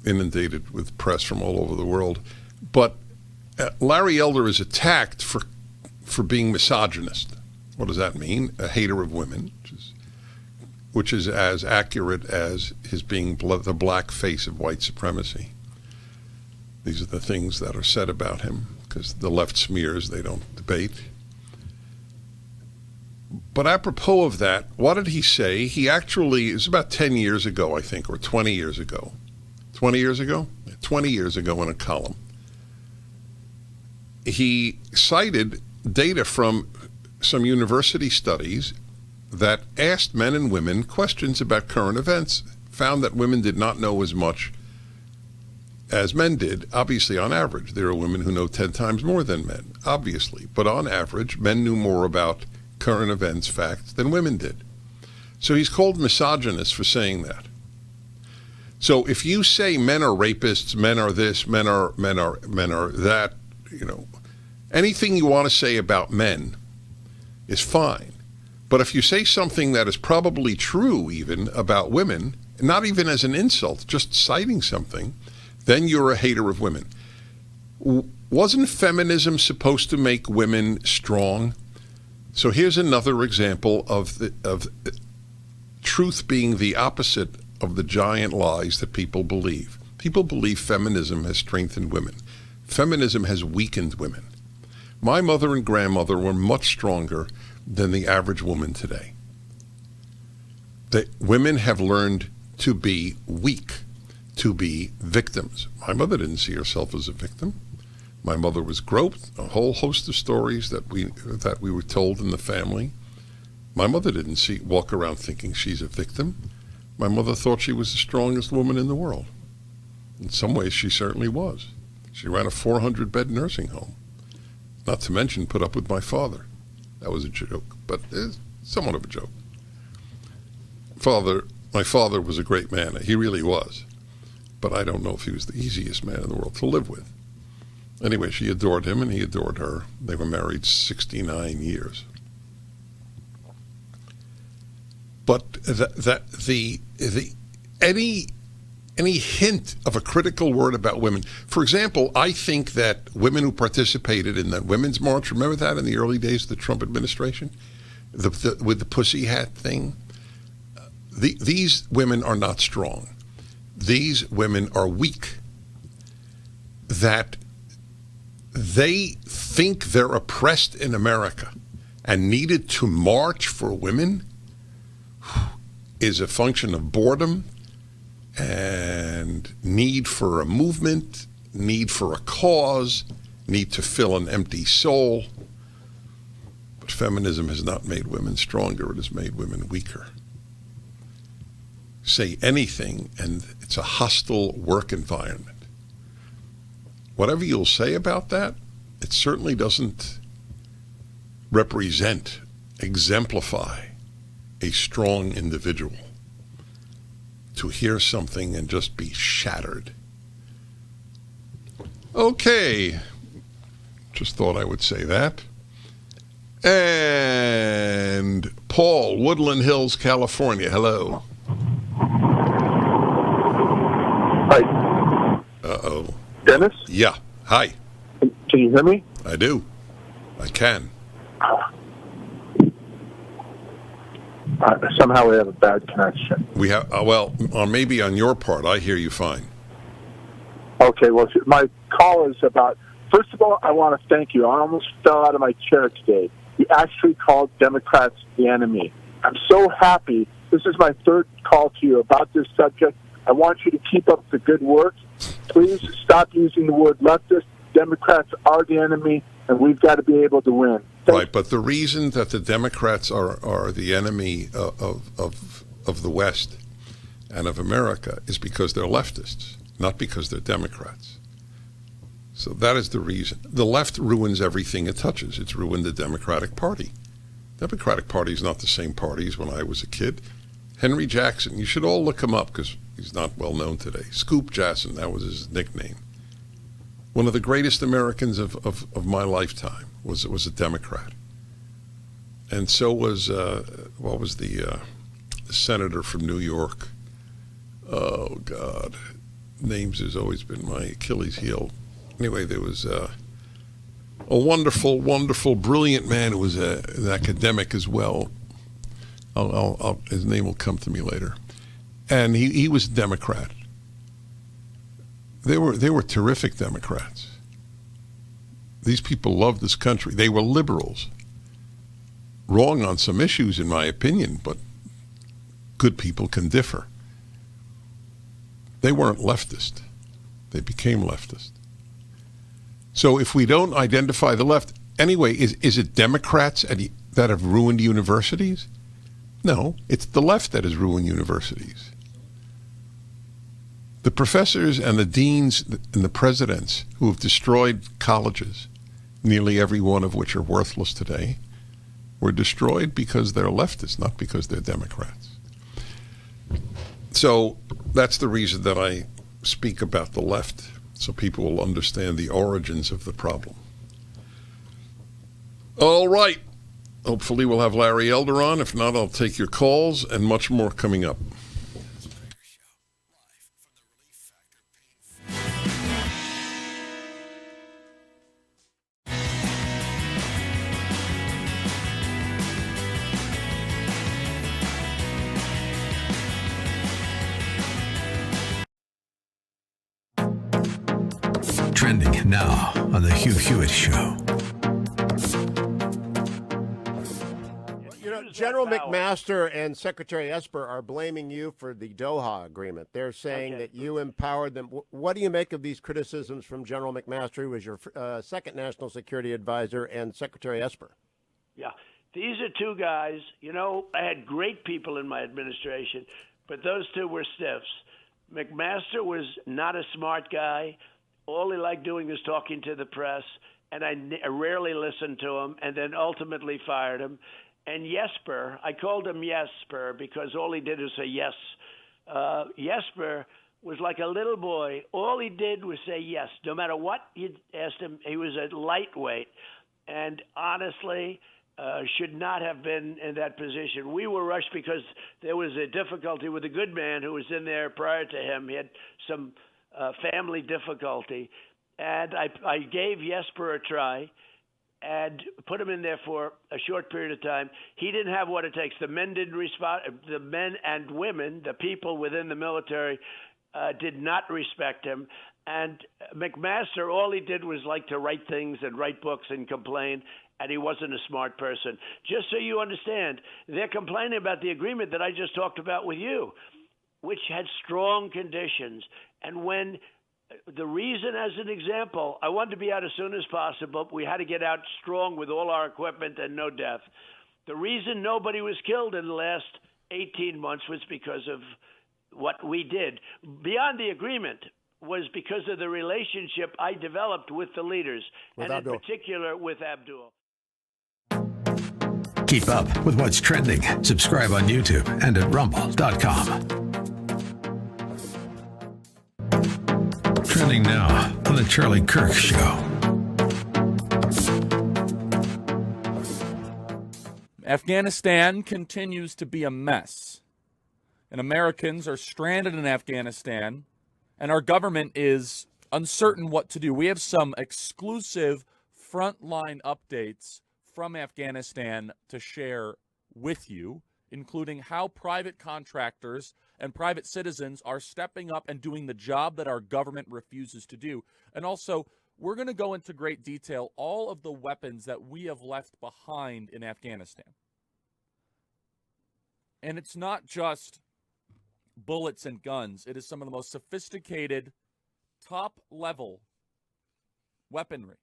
inundated with press from all over the world. But Larry Elder is attacked for being misogynist. What does that mean? A hater of women, which is as accurate as his being the black face of white supremacy. These are the things that are said about him, because the left smears, they don't debate. But apropos of that, what did he say? He actually, it was about 10 years ago, I think, or 20 years ago. 20 years ago? 20 years ago in a column. He cited data from some university studies that asked men and women questions about current events, found that women did not know as much as men did. Obviously, on average, there are women who know 10 times more than men, obviously. But on average, men knew more about current events, facts, than women did. So he's called misogynist for saying that. So if you say men are rapists, men are this, men are that, you know, anything you want to say about men is fine. But if you say something that is probably true even about women, not even as an insult, just citing something, then you're a hater of women. Wasn't feminism supposed to make women strong? So here's another example of truth being the opposite of the giant lies that people believe. People believe feminism has strengthened women. Feminism has weakened women. My mother and grandmother were much stronger than the average woman today. Women have learned to be weak, to be victims. My mother didn't see herself as a victim. My mother was groped, a whole host of stories that we were told in the family. My mother didn't walk around thinking she's a victim. My mother thought she was the strongest woman in the world. In some ways, she certainly was. She ran a 400-bed nursing home. Not to mention put up with my father. That was a joke, but it's somewhat of a joke. My father was a great man. He really was. But I don't know if he was the easiest man in the world to live with. Anyway, she adored him and he adored her. They were married 69 years. But any hint of a critical word about women. For example, I think that women who participated in the Women's March, remember that in the early days of the Trump administration? With the pussy hat thing? These women are not strong. These women are weak. That they think they're oppressed in America and needed to march for women is a function of boredom and need for a movement, need for a cause, need to fill an empty soul. But feminism has not made women stronger, it has made women weaker. Say anything and it's a hostile work environment. Whatever you'll say about that, it certainly doesn't represent, exemplify a strong individual. To hear something and just be shattered. Okay, just thought I would say that. And Paul, Woodland Hills, California. Hello. Hi. Uh-oh. Dennis? Yeah. Hi. Can you hear me? I do. I can. Somehow we have a bad connection. We have, well, or maybe on your part, I hear you fine. Okay, well, my call is about, first of all, I want to thank you. I almost fell out of my chair today. You actually called Democrats the enemy. I'm so happy. This is my third call to you about this subject. I want you to keep up the good work. Please stop using the word leftist. Democrats are the enemy, and we've got to be able to win. Right, but the reason that the Democrats are the enemy of the West and of America is because they're leftists, not because they're Democrats. So that is the reason. The left ruins everything it touches. It's ruined the Democratic Party. The Democratic Party is not the same party as when I was a kid. Henry Jackson, you should all look him up because he's not well known today. Scoop Jackson, that was his nickname. One of the greatest Americans of my lifetime was a Democrat. And so was, what was the senator from New York? Oh, God. Names has always been my Achilles heel. Anyway, there was a wonderful, wonderful, brilliant man who was an academic as well. His name will come to me later. And he was a Democrat. They were terrific Democrats. These people loved this country. They were liberals. Wrong on some issues, in my opinion, but good people can differ. They weren't leftist. They became leftist. So if we don't identify the left, anyway, is it Democrats that have ruined universities? No, it's the left that has ruined universities. The professors and the deans and the presidents who have destroyed colleges, nearly every one of which are worthless today, were destroyed because they're leftists, not because they're Democrats. So that's the reason that I speak about the left, so people will understand the origins of the problem. All right. Hopefully we'll have Larry Elder on. If not, I'll take your calls and much more coming up. Trending now on the Hugh Hewitt Show. You know, General McMaster and Secretary Esper are blaming you for the Doha agreement. They're saying that you empowered them. What do you make of these criticisms from General McMaster, who was your second national security advisor, and Secretary Esper? Yeah, these are two guys. You know, I had great people in my administration, but those two were stiffs. McMaster was not a smart guy. All he liked doing was talking to the press, and I rarely listened to him, and then ultimately fired him. And Jesper, I called him Jesper because all he did was say yes. Jesper was like a little boy. All he did was say yes. No matter what you asked him, he was a lightweight. And honestly, should not have been in that position. We were rushed because there was a difficulty with a good man who was in there prior to him. He had some family difficulty. And I gave Jesper a try and put him in there for a short period of time. He didn't have what it takes. The men didn't respond. The men and women, the people within the military, did not respect him. And McMaster, all he did was like to write things and write books and complain, and he wasn't a smart person. Just so you understand, they're complaining about the agreement that I just talked about with you, which had strong conditions. And when the reason, as an example, I wanted to be out as soon as possible. We had to get out strong with all our equipment and no death. The reason nobody was killed in the last 18 months was because of what we did. Beyond the agreement was because of the relationship I developed with the leaders, and in particular with Abdul. Keep up with what's trending. Subscribe on YouTube and at rumble.com. Trending now on the Charlie Kirk Show. Afghanistan continues to be a mess, and Americans are stranded in Afghanistan, and our government is uncertain what to do. We have some exclusive frontline updates from Afghanistan to share with you, including how private contractors and private citizens are stepping up and doing the job that our government refuses to do. And also, we're going to go into great detail all of the weapons that we have left behind in Afghanistan. And it's not just bullets and guns. It is some of the most sophisticated, top-level weaponry.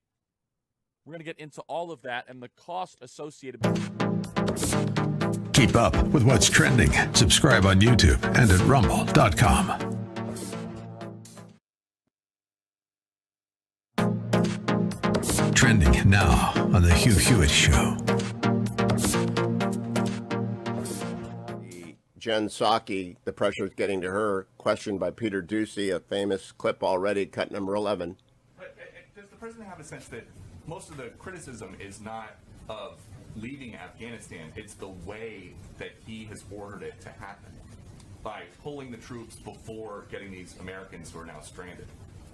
We're going to get into all of that and the cost associated with it. Keep up with what's trending. Subscribe on YouTube and at rumble.com. Trending now on the Hugh Hewitt Show. Jen Psaki, the pressure is getting to her, questioned by Peter Doocy, a famous clip already, cut number 11. But does the president have a sense that most of the criticism is not of leaving Afghanistan, it's the way that he has ordered it to happen, by pulling the troops before getting these Americans who are now stranded?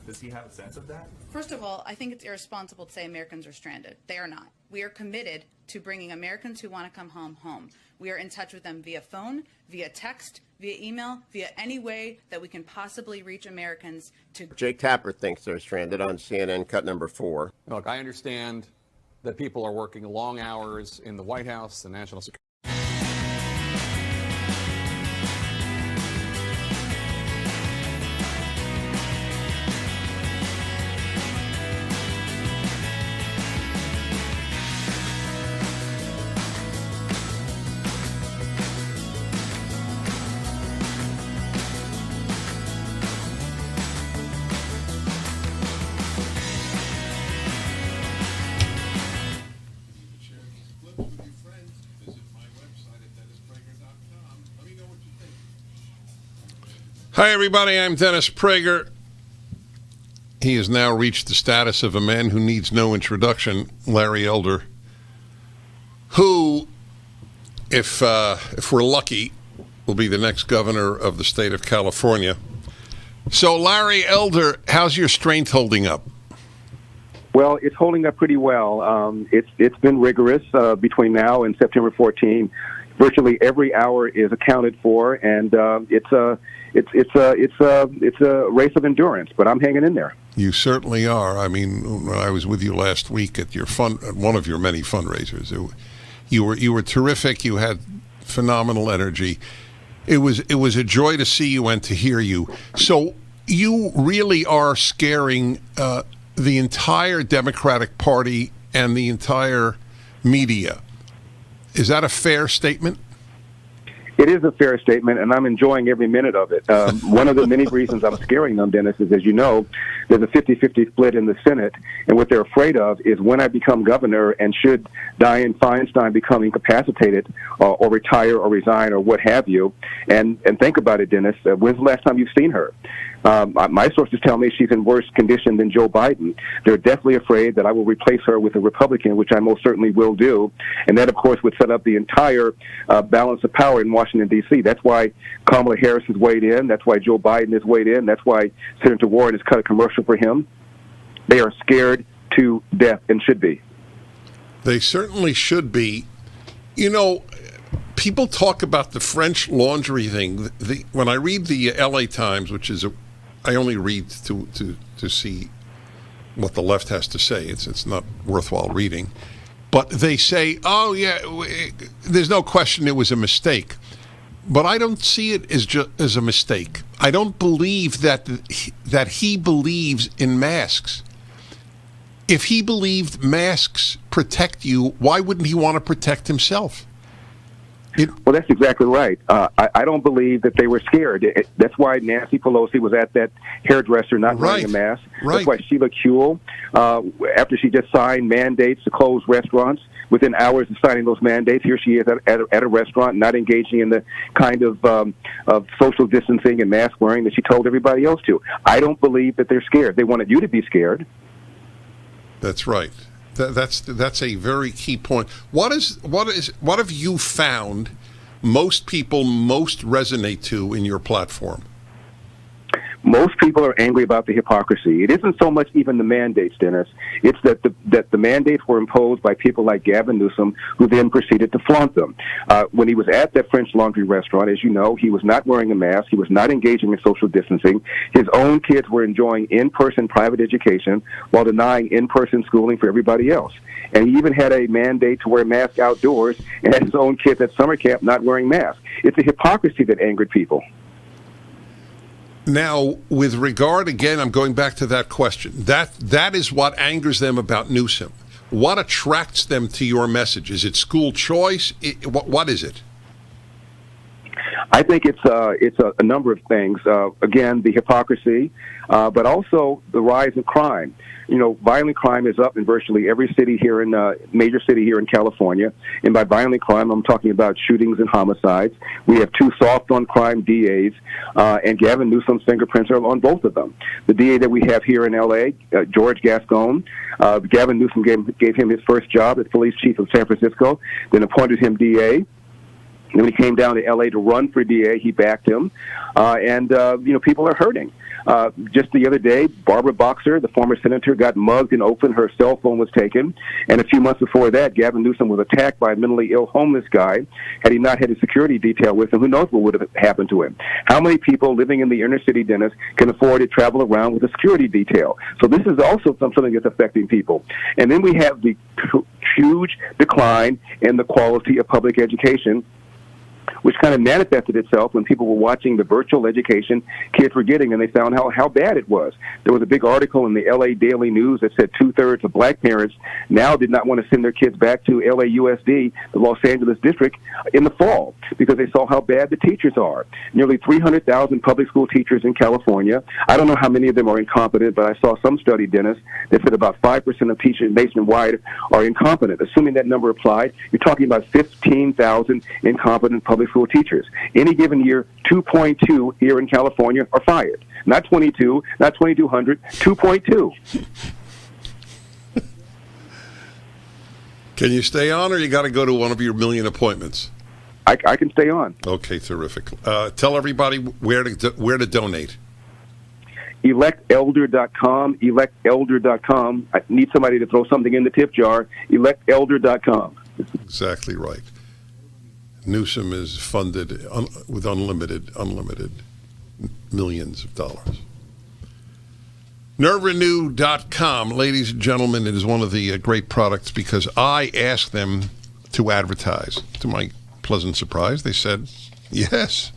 Does he have a sense of that? First of all, I think it's irresponsible to say Americans are stranded. They are not. We are committed to bringing Americans who want to come home home. We are in touch with them via phone, via text, via email, via any way that we can possibly reach Americans to... Jake Tapper thinks they're stranded on CNN, cut number 4. Look, I understand that people are working long hours in the White House, the National Security. Hi, everybody. I'm Dennis Prager. He has now reached the status of a man who needs no introduction, Larry Elder, who, if we're lucky, will be the next governor of the state of California. So, Larry Elder, how's your strength holding up? Well, it's holding up pretty well. It's been rigorous between now and September 14. Virtually every hour is accounted for, and it's a race of endurance. But I'm hanging in there. You certainly are. I mean, when I was with you last week at your one of your many fundraisers, you were terrific. You had phenomenal energy. It was a joy to see you and to hear you. So you really are scaring the entire Democratic Party and the entire media. Is that a fair statement? It is a fair statement, and I'm enjoying every minute of it. One of the many reasons I'm scaring them, Dennis, is, as you know, there's a 50-50 split in the Senate, and what they're afraid of is when I become governor and should Dianne Feinstein become incapacitated or retire or resign or what have you, and think about it, Dennis, when's the last time you've seen her? My sources tell me she's in worse condition than Joe Biden. They're definitely afraid that I will replace her with a Republican, which I most certainly will do. And that, of course, would set up the entire balance of power in Washington, D.C. That's why Kamala Harris has weighed in. That's why Joe Biden has weighed in. That's why Senator Warren has cut a commercial for him. They are scared to death and should be. They certainly should be. You know, people talk about the French Laundry thing. When I read the L.A. Times, which is I only read to see what the left has to say. It's not worthwhile reading. But they say, oh, yeah, there's no question it was a mistake. But I don't see it as a mistake. I don't believe that he believes in masks. If he believed masks protect you, why wouldn't he want to protect himself? Well, that's exactly right. I don't believe that they were scared. That's why Nancy Pelosi was at that hairdresser not wearing a mask. That's why Sheila Kuehl, after she just signed mandates to close restaurants, within hours of signing those mandates, here she is at a restaurant, not engaging in the kind of social distancing and mask wearing that she told everybody else to. I don't believe that they're scared. They wanted you to be scared. That's right. That's a very key point. What have you found most people most resonate to in your platform? Most people are angry about the hypocrisy. It isn't so much even the mandates, Dennis. It's that the mandates were imposed by people like Gavin Newsom, who then proceeded to flaunt them. When he was at that French Laundry restaurant, as you know, he was not wearing a mask. He was not engaging in social distancing. His own kids were enjoying in-person private education while denying in-person schooling for everybody else. And he even had a mandate to wear masks outdoors and had his own kids at summer camp not wearing masks. It's the hypocrisy that angered people. Now, with regard, again, I'm going back to that question. That is what angers them about Newsom. What attracts them to your message? Is it school choice? What is it? I think it's a number of things. Again, the hypocrisy, but also the rise of crime. You know, violent crime is up in virtually every city here in major city here in California. And by violent crime, I'm talking about shootings and homicides. We have two soft on crime DAs, and Gavin Newsom's fingerprints are on both of them. The DA that we have here in L.A., George Gascon, Gavin Newsom gave him his first job as police chief of San Francisco, then appointed him DA. And when he came down to L.A. to run for DA, he backed him. And people are hurting. Just the other day, Barbara Boxer, the former senator, got mugged in Oakland. Her cell phone was taken. And a few months before that, Gavin Newsom was attacked by a mentally ill homeless guy. Had he not had a security detail with him, who knows what would have happened to him? How many people living in the inner city, Dennis, can afford to travel around with a security detail? So this is also something that's affecting people. And then we have the huge decline in the quality of public education, which kind of manifested itself when people were watching the virtual education kids were getting, and they found how bad it was. There was a big article in the L.A. Daily News that said 2/3 of black parents now did not want to send their kids back to LAUSD, the Los Angeles district, in the fall because they saw how bad the teachers are. Nearly 300,000 public school teachers in California. I don't know how many of them are incompetent, but I saw some study, Dennis, that said about 5% of teachers nationwide are incompetent. Assuming that number applied, you're talking about 15,000 incompetent public school teachers. Any given year, 2.2 here in California are fired. Not 22, not 2,200, 2.2. Can you stay on, or you got to go to one of your million appointments? I can stay on. Okay, terrific. Tell everybody where to donate. ElectElder.com, ElectElder.com. I need somebody to throw something in the tip jar. ElectElder.com. Exactly right. Newsom is funded with unlimited millions of dollars. NerveRenew.com, ladies and gentlemen, it is one of the great products because I asked them to advertise. To my pleasant surprise, they said yes.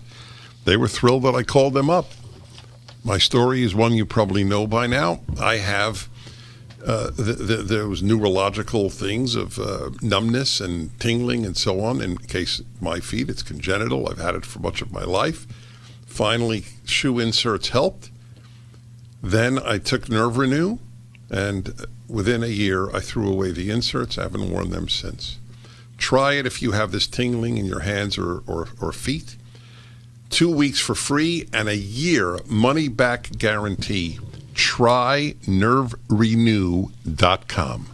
They were thrilled that I called them up. My story is one you probably know by now. I have those neurological things of numbness and tingling and so on. In case my feet, it's congenital. I've had it for much of my life. Finally, shoe inserts helped. Then I took Nerve Renew, and within a year, I threw away the inserts. I haven't worn them since. Try it if you have this tingling in your hands or feet. 2 weeks for free and a year money-back guarantee. Try NerveRenew.com.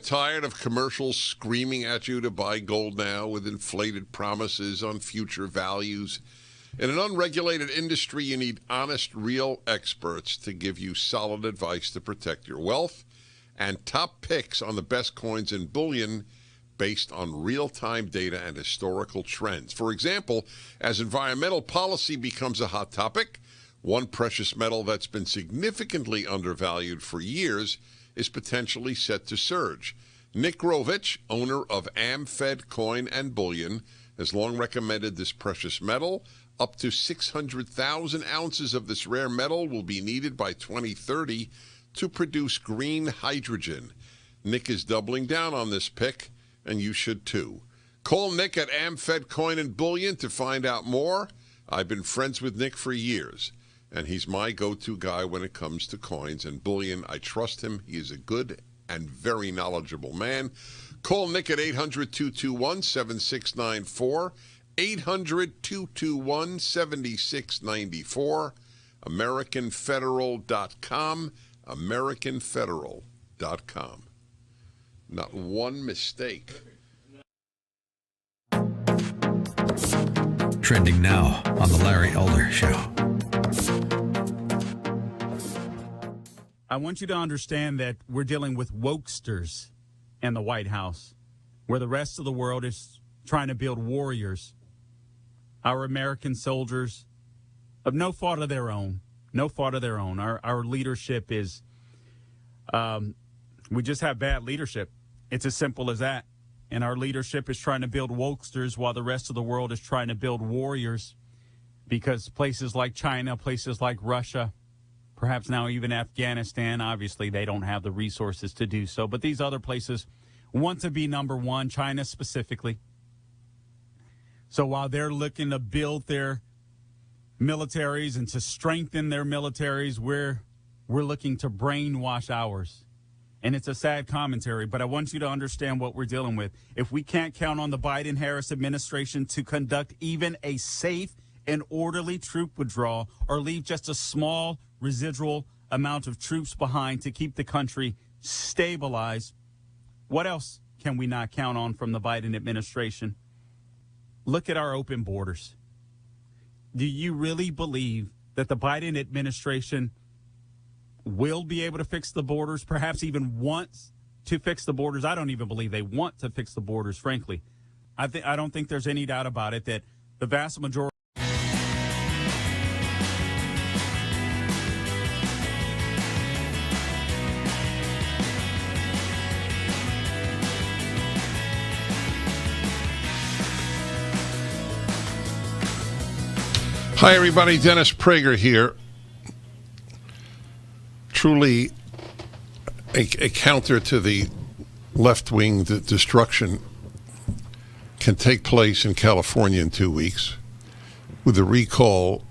Tired of commercials screaming at you to buy gold now with inflated promises on future values? In an unregulated industry, you need honest, real experts to give you solid advice to protect your wealth and top picks on the best coins and bullion based on real-time data and historical trends. For example, as environmental policy becomes a hot topic, one precious metal that's been significantly undervalued for years is potentially set to surge. Nick Grovich, owner of AmFed Coin and Bullion, has long recommended this precious metal. Up to 600,000 ounces of this rare metal will be needed by 2030 to produce green hydrogen. Nick is doubling down on this pick, and you should too. Call Nick at AmFed Coin and Bullion to find out more. I've been friends with Nick for years, and he's my go-to guy when it comes to coins and bullion. I trust him. He is a good and very knowledgeable man. Call Nick at 800-221-7694, 800-221-7694, AmericanFederal.com, AmericanFederal.com. Not one mistake. Trending now on The Larry Elder Show. I want you to understand that we're dealing with wokesters in the White House, where the rest of the world is trying to build warriors. Our American soldiers, of no fault of their own, Our leadership is, we just have bad leadership. It's as simple as that. And our leadership is trying to build wokesters while the rest of the world is trying to build warriors, because places like China, places like Russia, perhaps now even Afghanistan, obviously they don't have the resources to do so. But these other places want to be number one, China specifically. So while they're looking to build their militaries and to strengthen their militaries, we're looking to brainwash ours. And it's a sad commentary, but I want you to understand what we're dealing with. If we can't count on the Biden-Harris administration to conduct even a safe and orderly troop withdrawal, or leave just a small residual amount of troops behind to keep the country stabilized, what else can we not count on from the Biden administration? Look at our open borders. Do you really believe that the Biden administration will be able to fix the borders, perhaps even wants to fix the borders? I don't even believe they want to fix the borders, frankly. I don't think there's any doubt about it that the vast majority. Hi, everybody. Dennis Prager here. Truly a counter to the left-wing destruction can take place in California in 2 weeks with the recall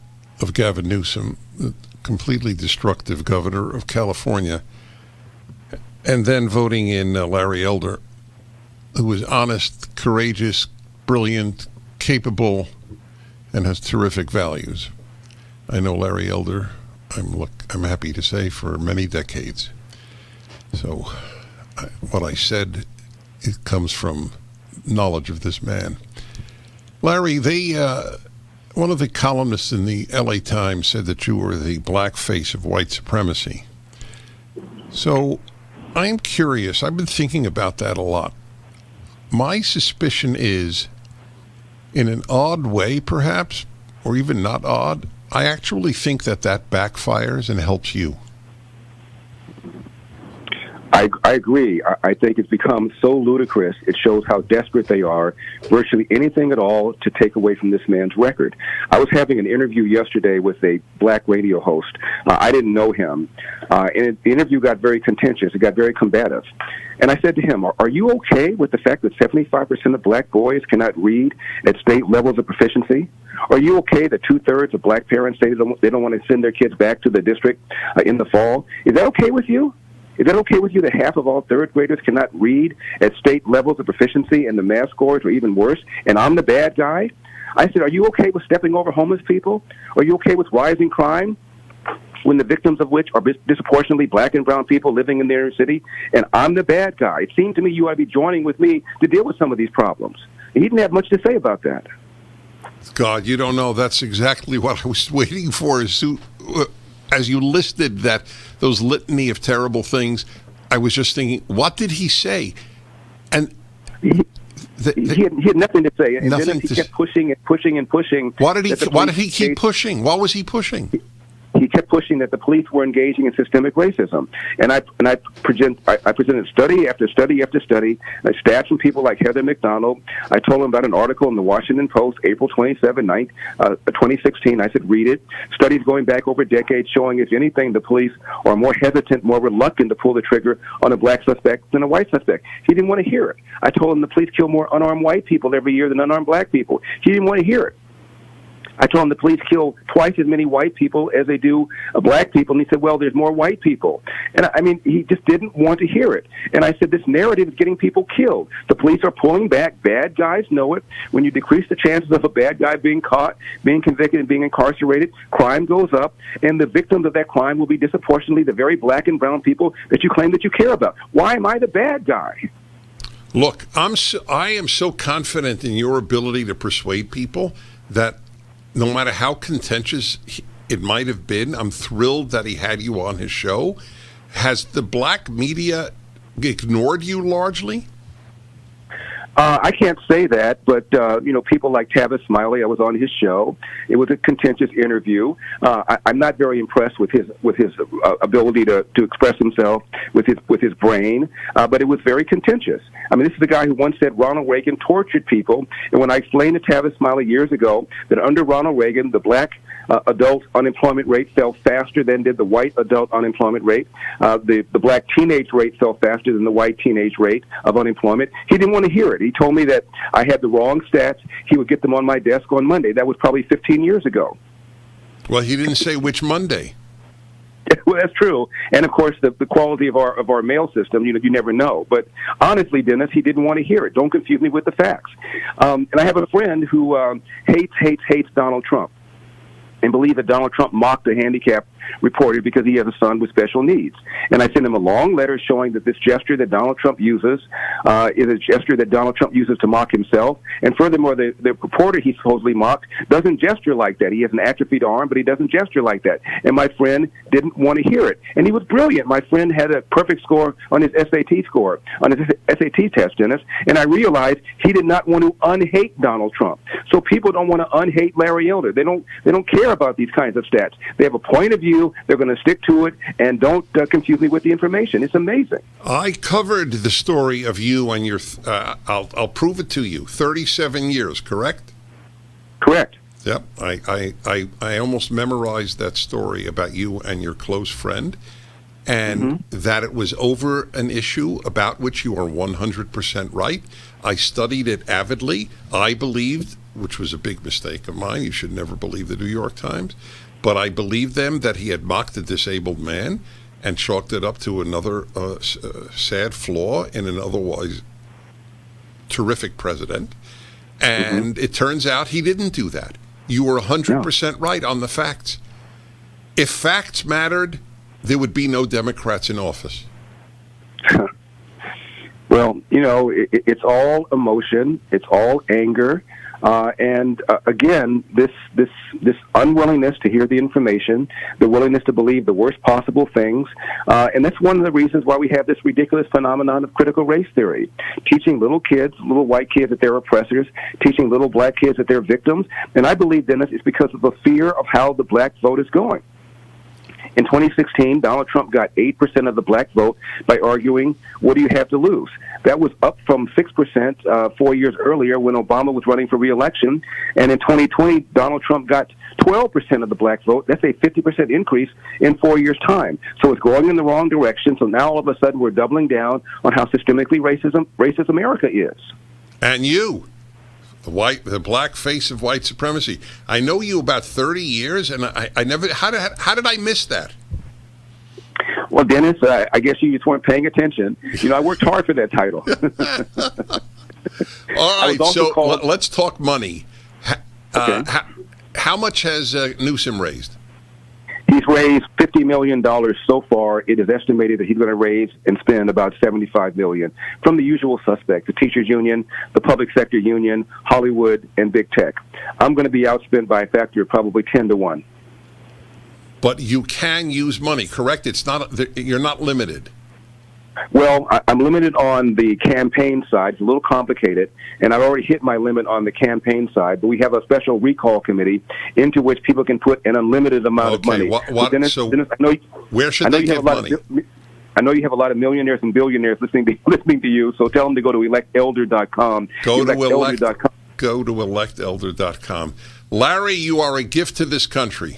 of Gavin Newsom, the completely destructive governor of California, and then voting in Larry Elder, who is honest, courageous, brilliant, capable, and has terrific values. I know Larry Elder, I'm happy to say, for many decades. So what I said, it comes from knowledge of this man. Larry, one of the columnists in the LA Times said that you were the black face of white supremacy. So I'm curious. I've been thinking about that a lot. My suspicion is, in an odd way, perhaps, or even not odd, I actually think that backfires and helps you. I agree. I think it's become so ludicrous. It shows how desperate they are, virtually anything at all, to take away from this man's record. I was having an interview yesterday with a black radio host. I didn't know him. And the interview got very contentious. It got very combative. And I said to him, are you okay with the fact that 75% of black boys cannot read at state levels of proficiency? Are you okay that 2/3 of black parents say they don't want to send their kids back to the district in the fall? Is that okay with you? Is that okay with you that half of all third graders cannot read at state levels of proficiency and the math scores are even worse, and I'm the bad guy? I said, are you okay with stepping over homeless people? Are you okay with rising crime, when the victims of which are disproportionately black and brown people living in their city? And I'm the bad guy. It seemed to me you ought to be joining with me to deal with some of these problems. He didn't have much to say about that. God, you don't know. That's exactly what I was waiting for. As you listed those litany of terrible things, I was just thinking, what did he say? And he had nothing to say. And then he kept pushing and pushing and pushing. Why did he keep pushing? What was he pushing? He kept pushing that the police were engaging in systemic racism, and I presented study after study after study. I stats from people like Heather McDonald. I told him about an article in the Washington Post, April 27, 2016. I said, read it. Studies going back over decades showing, if anything, the police are more hesitant, more reluctant to pull the trigger on a black suspect than a white suspect. He didn't want to hear it. I told him the police kill more unarmed white people every year than unarmed black people. He didn't want to hear it. I told him the police kill twice as many white people as they do black people. And he said, well, there's more white people. And I mean, he just didn't want to hear it. And I said, this narrative is getting people killed. The police are pulling back. Bad guys know it. When you decrease the chances of a bad guy being caught, being convicted, and being incarcerated, crime goes up. And the victims of that crime will be disproportionately the very black and brown people that you claim that you care about. Why am I the bad guy? Look, I am so confident in your ability to persuade people that no matter how contentious it might have been, I'm thrilled that he had you on his show. Has the black media ignored you largely? I can't say that, but people like Tavis Smiley, I was on his show. It was a contentious interview. I'm not very impressed with his ability to express himself with his brain, but it was very contentious. I mean, this is the guy who once said Ronald Reagan tortured people, and when I explained to Tavis Smiley years ago that under Ronald Reagan, the black adult unemployment rate fell faster than did the white adult unemployment rate. The black teenage rate fell faster than the white teenage rate of unemployment. He didn't want to hear it. He told me that I had the wrong stats. He would get them on my desk on Monday. That was probably 15 years ago. Well, he didn't say which Monday. Well, that's true. And, of course, the quality of our mail system, you never know. But honestly, Dennis, he didn't want to hear it. Don't confuse me with the facts. And I have a friend who hates Donald Trump and believe that Donald Trump mocked a handicapped reporter because he has a son with special needs. And I sent him a long letter showing that this gesture that Donald Trump uses is a gesture that Donald Trump uses to mock himself. And furthermore, the reporter he supposedly mocked doesn't gesture like that. He has an atrophied arm, but he doesn't gesture like that. And my friend didn't want to hear it. And he was brilliant. My friend had a perfect score on his SAT test, Dennis. And I realized he did not want to unhate Donald Trump. So people don't want to unhate Larry Elder. They don't care about these kinds of stats. They have a point of view. They're going to stick to it, and don't confuse me with the information. It's amazing. I covered the story of you and your, I'll prove it to you, 37 years, correct? Correct. Yep. I almost memorized that story about you and your close friend, and that it was over an issue about which you are 100% right. I studied it avidly. I believed, which was a big mistake of mine, you should never believe the New York Times, but I believed them that he had mocked a disabled man and chalked it up to another sad flaw in an otherwise terrific president. And it turns out he didn't do that. You were 100% right on the facts. If facts mattered, there would be no Democrats in office. Well, it's all emotion. It's all anger. And again, this unwillingness to hear the information, the willingness to believe the worst possible things, and that's one of the reasons why we have this ridiculous phenomenon of critical race theory, teaching little kids, little white kids that they're oppressors, teaching little black kids that they're victims. And I believe, Dennis, it's because of the fear of how the black vote is going. In 2016, Donald Trump got 8% of the black vote by arguing, what do you have to lose? That was up from 6% 4 years earlier when Obama was running for re-election. And in 2020, Donald Trump got 12% of the black vote. That's a 50% increase in 4 years' time. So it's going in the wrong direction. So now all of a sudden we're doubling down on how systemically racist America is. And you, the black face of white supremacy. I know you about 30 years, and I never. How did I miss that? Well, Dennis, I guess you just weren't paying attention. I worked hard for that title. All right, so let's talk money. Okay. How much has Newsom raised? He's raised $50 million so far. It is estimated that he's going to raise and spend about $75 million from the usual suspects, the teachers union, the public sector union, Hollywood, and big tech. I'm going to be outspent by a factor of probably 10 to 1. But you can use money, correct? It's not. You're not limited. Well, I'm limited on the campaign side. It's a little complicated, and I've already hit my limit on the campaign side. But we have a special recall committee into which people can put an unlimited amount of money. Dennis, where should they give money? I know you have a lot of millionaires and billionaires listening to you, so tell them to go to electelder.com. Go to electelder.com. Larry, you are a gift to this country.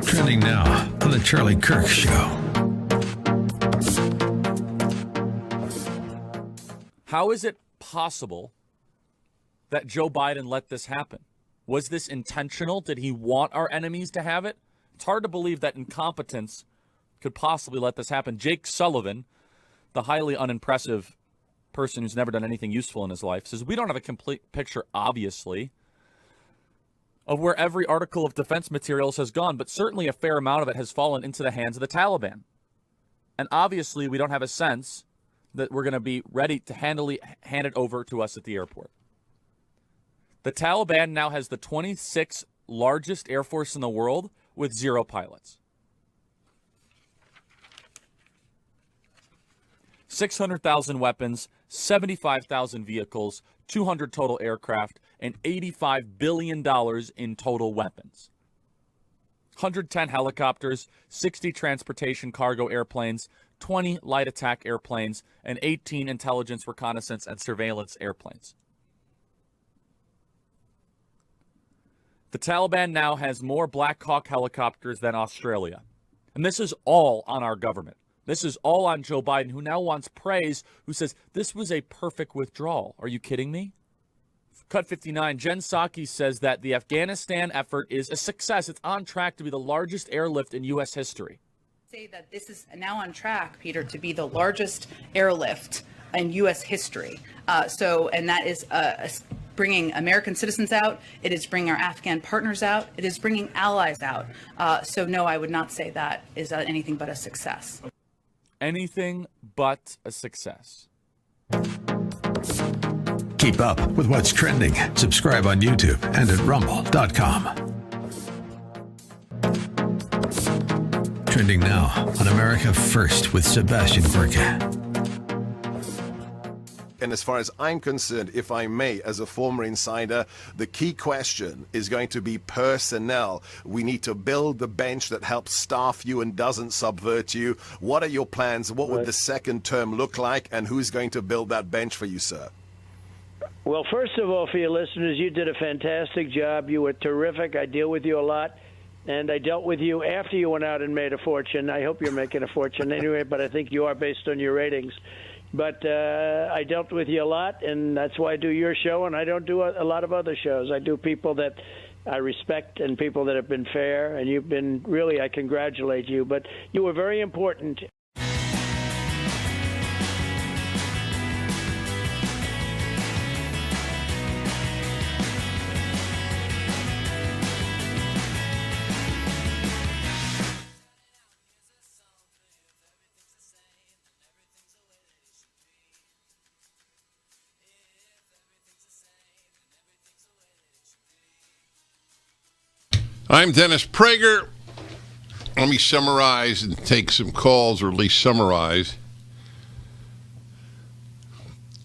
Trending now on the Charlie Kirk Show. How is it possible that Joe Biden let this happen? Was this intentional? Did he want our enemies to have it? It's hard to believe that incompetence could possibly let this happen. Jake Sullivan, the highly unimpressive person who's never done anything useful in his life, says we don't have a complete picture, obviously, of where every article of defense materials has gone, but certainly a fair amount of it has fallen into the hands of the Taliban. And obviously, we don't have a sense that we're going to be ready to hand it over to us at the airport. The Taliban now has the 26th largest air force in the world with 0 pilots. 600,000 weapons, 75,000 vehicles, 200 total aircraft, and $85 billion in total weapons. 110 helicopters, 60 transportation cargo airplanes, 20 light attack airplanes, and 18 intelligence, reconnaissance, and surveillance airplanes. The Taliban now has more Black Hawk helicopters than Australia. And this is all on our government. This is all on Joe Biden, who now wants praise, who says, this was a perfect withdrawal. Are you kidding me? Cut 59, Jen Psaki says that the Afghanistan effort is a success. It's on track to be the largest airlift in U.S. history. Say that this is now on track, Peter, to be the largest airlift in U.S. history. And that is bringing American citizens out. It is bringing our Afghan partners out. It is bringing allies out. No, I would not say that is anything but a success. Anything but a success. Keep up with what's trending. Subscribe on YouTube and at rumble.com. Trending now on America First with Sebastian Gorka. And as far as I'm concerned, if I may, as a former insider, the key question is going to be personnel. We need to build the bench that helps staff you and doesn't subvert you. What are your plans? What would the second term look like? And who's going to build that bench for you, sir? Well, first of all, for your listeners, you did a fantastic job. You were terrific. I deal with you a lot. And I dealt with you after you went out and made a fortune. I hope you're making a fortune anyway, but I think you are based on your ratings. But I dealt with you a lot, and that's why I do your show, and I don't do a lot of other shows. I do people that I respect and people that have been fair, and you've been really, I congratulate you. But you were very important. I'm Dennis Prager. Let me summarize and take some calls, or at least summarize.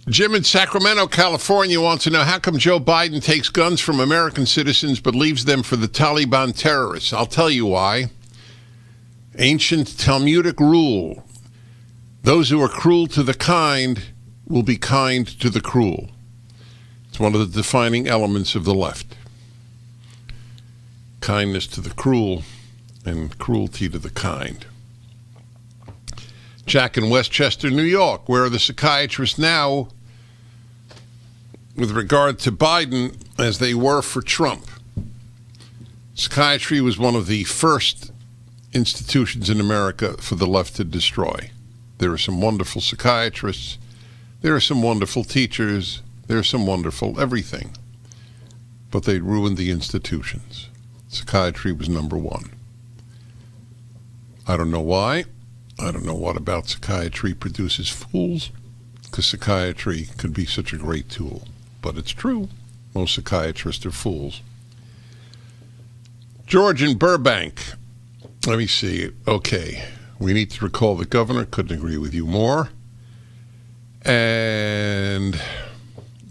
Jim in Sacramento, California wants to know, how come Joe Biden takes guns from American citizens but leaves them for the Taliban terrorists? I'll tell you why. Ancient Talmudic rule. Those who are cruel to the kind will be kind to the cruel. It's one of the defining elements of the left. Kindness to the cruel and cruelty to the kind. Jack in Westchester, New York. Where are the psychiatrists now with regard to Biden as they were for Trump? Psychiatry was one of the first institutions in America for the left to destroy. There are some wonderful psychiatrists. There are some wonderful teachers. There's some wonderful everything. But they ruined the institutions. Psychiatry was number one. I don't know why. I don't know what about psychiatry produces fools, because psychiatry could be such a great tool. But it's true. Most psychiatrists are fools. George in Burbank. Let me see. Okay. We need to recall the governor. Couldn't agree with you more. And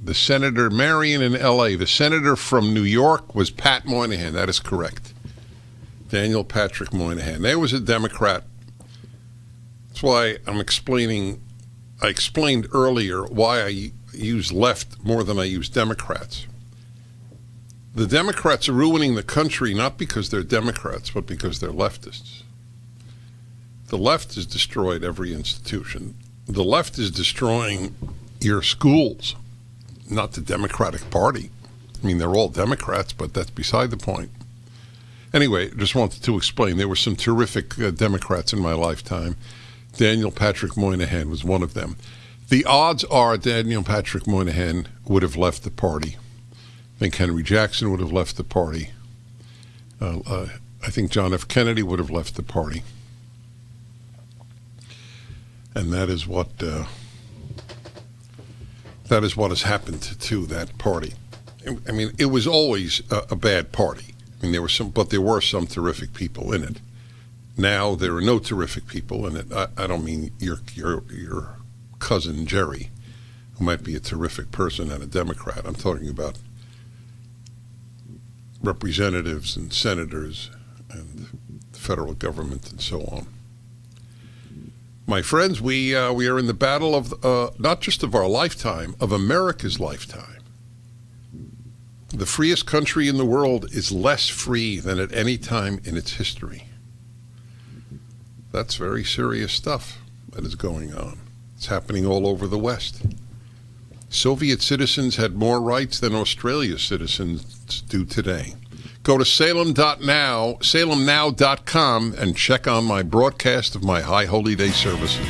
the Senator Marion in L.A. The senator from New York was Pat Moynihan. That is correct. Daniel Patrick Moynihan. There was a Democrat. That's why I'm explaining. I explained earlier why I use left more than I use Democrats. The Democrats are ruining the country not because they're Democrats, but because they're leftists. The left has destroyed every institution. The left is destroying your schools, not the Democratic Party. I mean, they're all Democrats, but that's beside the point. Anyway, just wanted to explain. There were some terrific Democrats in my lifetime. Daniel Patrick Moynihan was one of them. The odds are Daniel Patrick Moynihan would have left the party. I think Henry Jackson would have left the party. I think John F. Kennedy would have left the party. And that is what has happened to that party. I mean, it was always a bad party. I mean, there were some terrific people in it. Now there are no terrific people in it. I don't mean your cousin Jerry, who might be a terrific person and a Democrat. I'm talking about representatives and senators and the federal government and so on. My friends, we are in the battle of not just of our lifetime, of America's lifetime. The freest country in the world is less free than at any time in its history. That's very serious stuff that is going on. It's happening all over the West. Soviet citizens had more rights than Australia's citizens do today. Go to salemnow.com, and check on my broadcast of my High Holy Day services.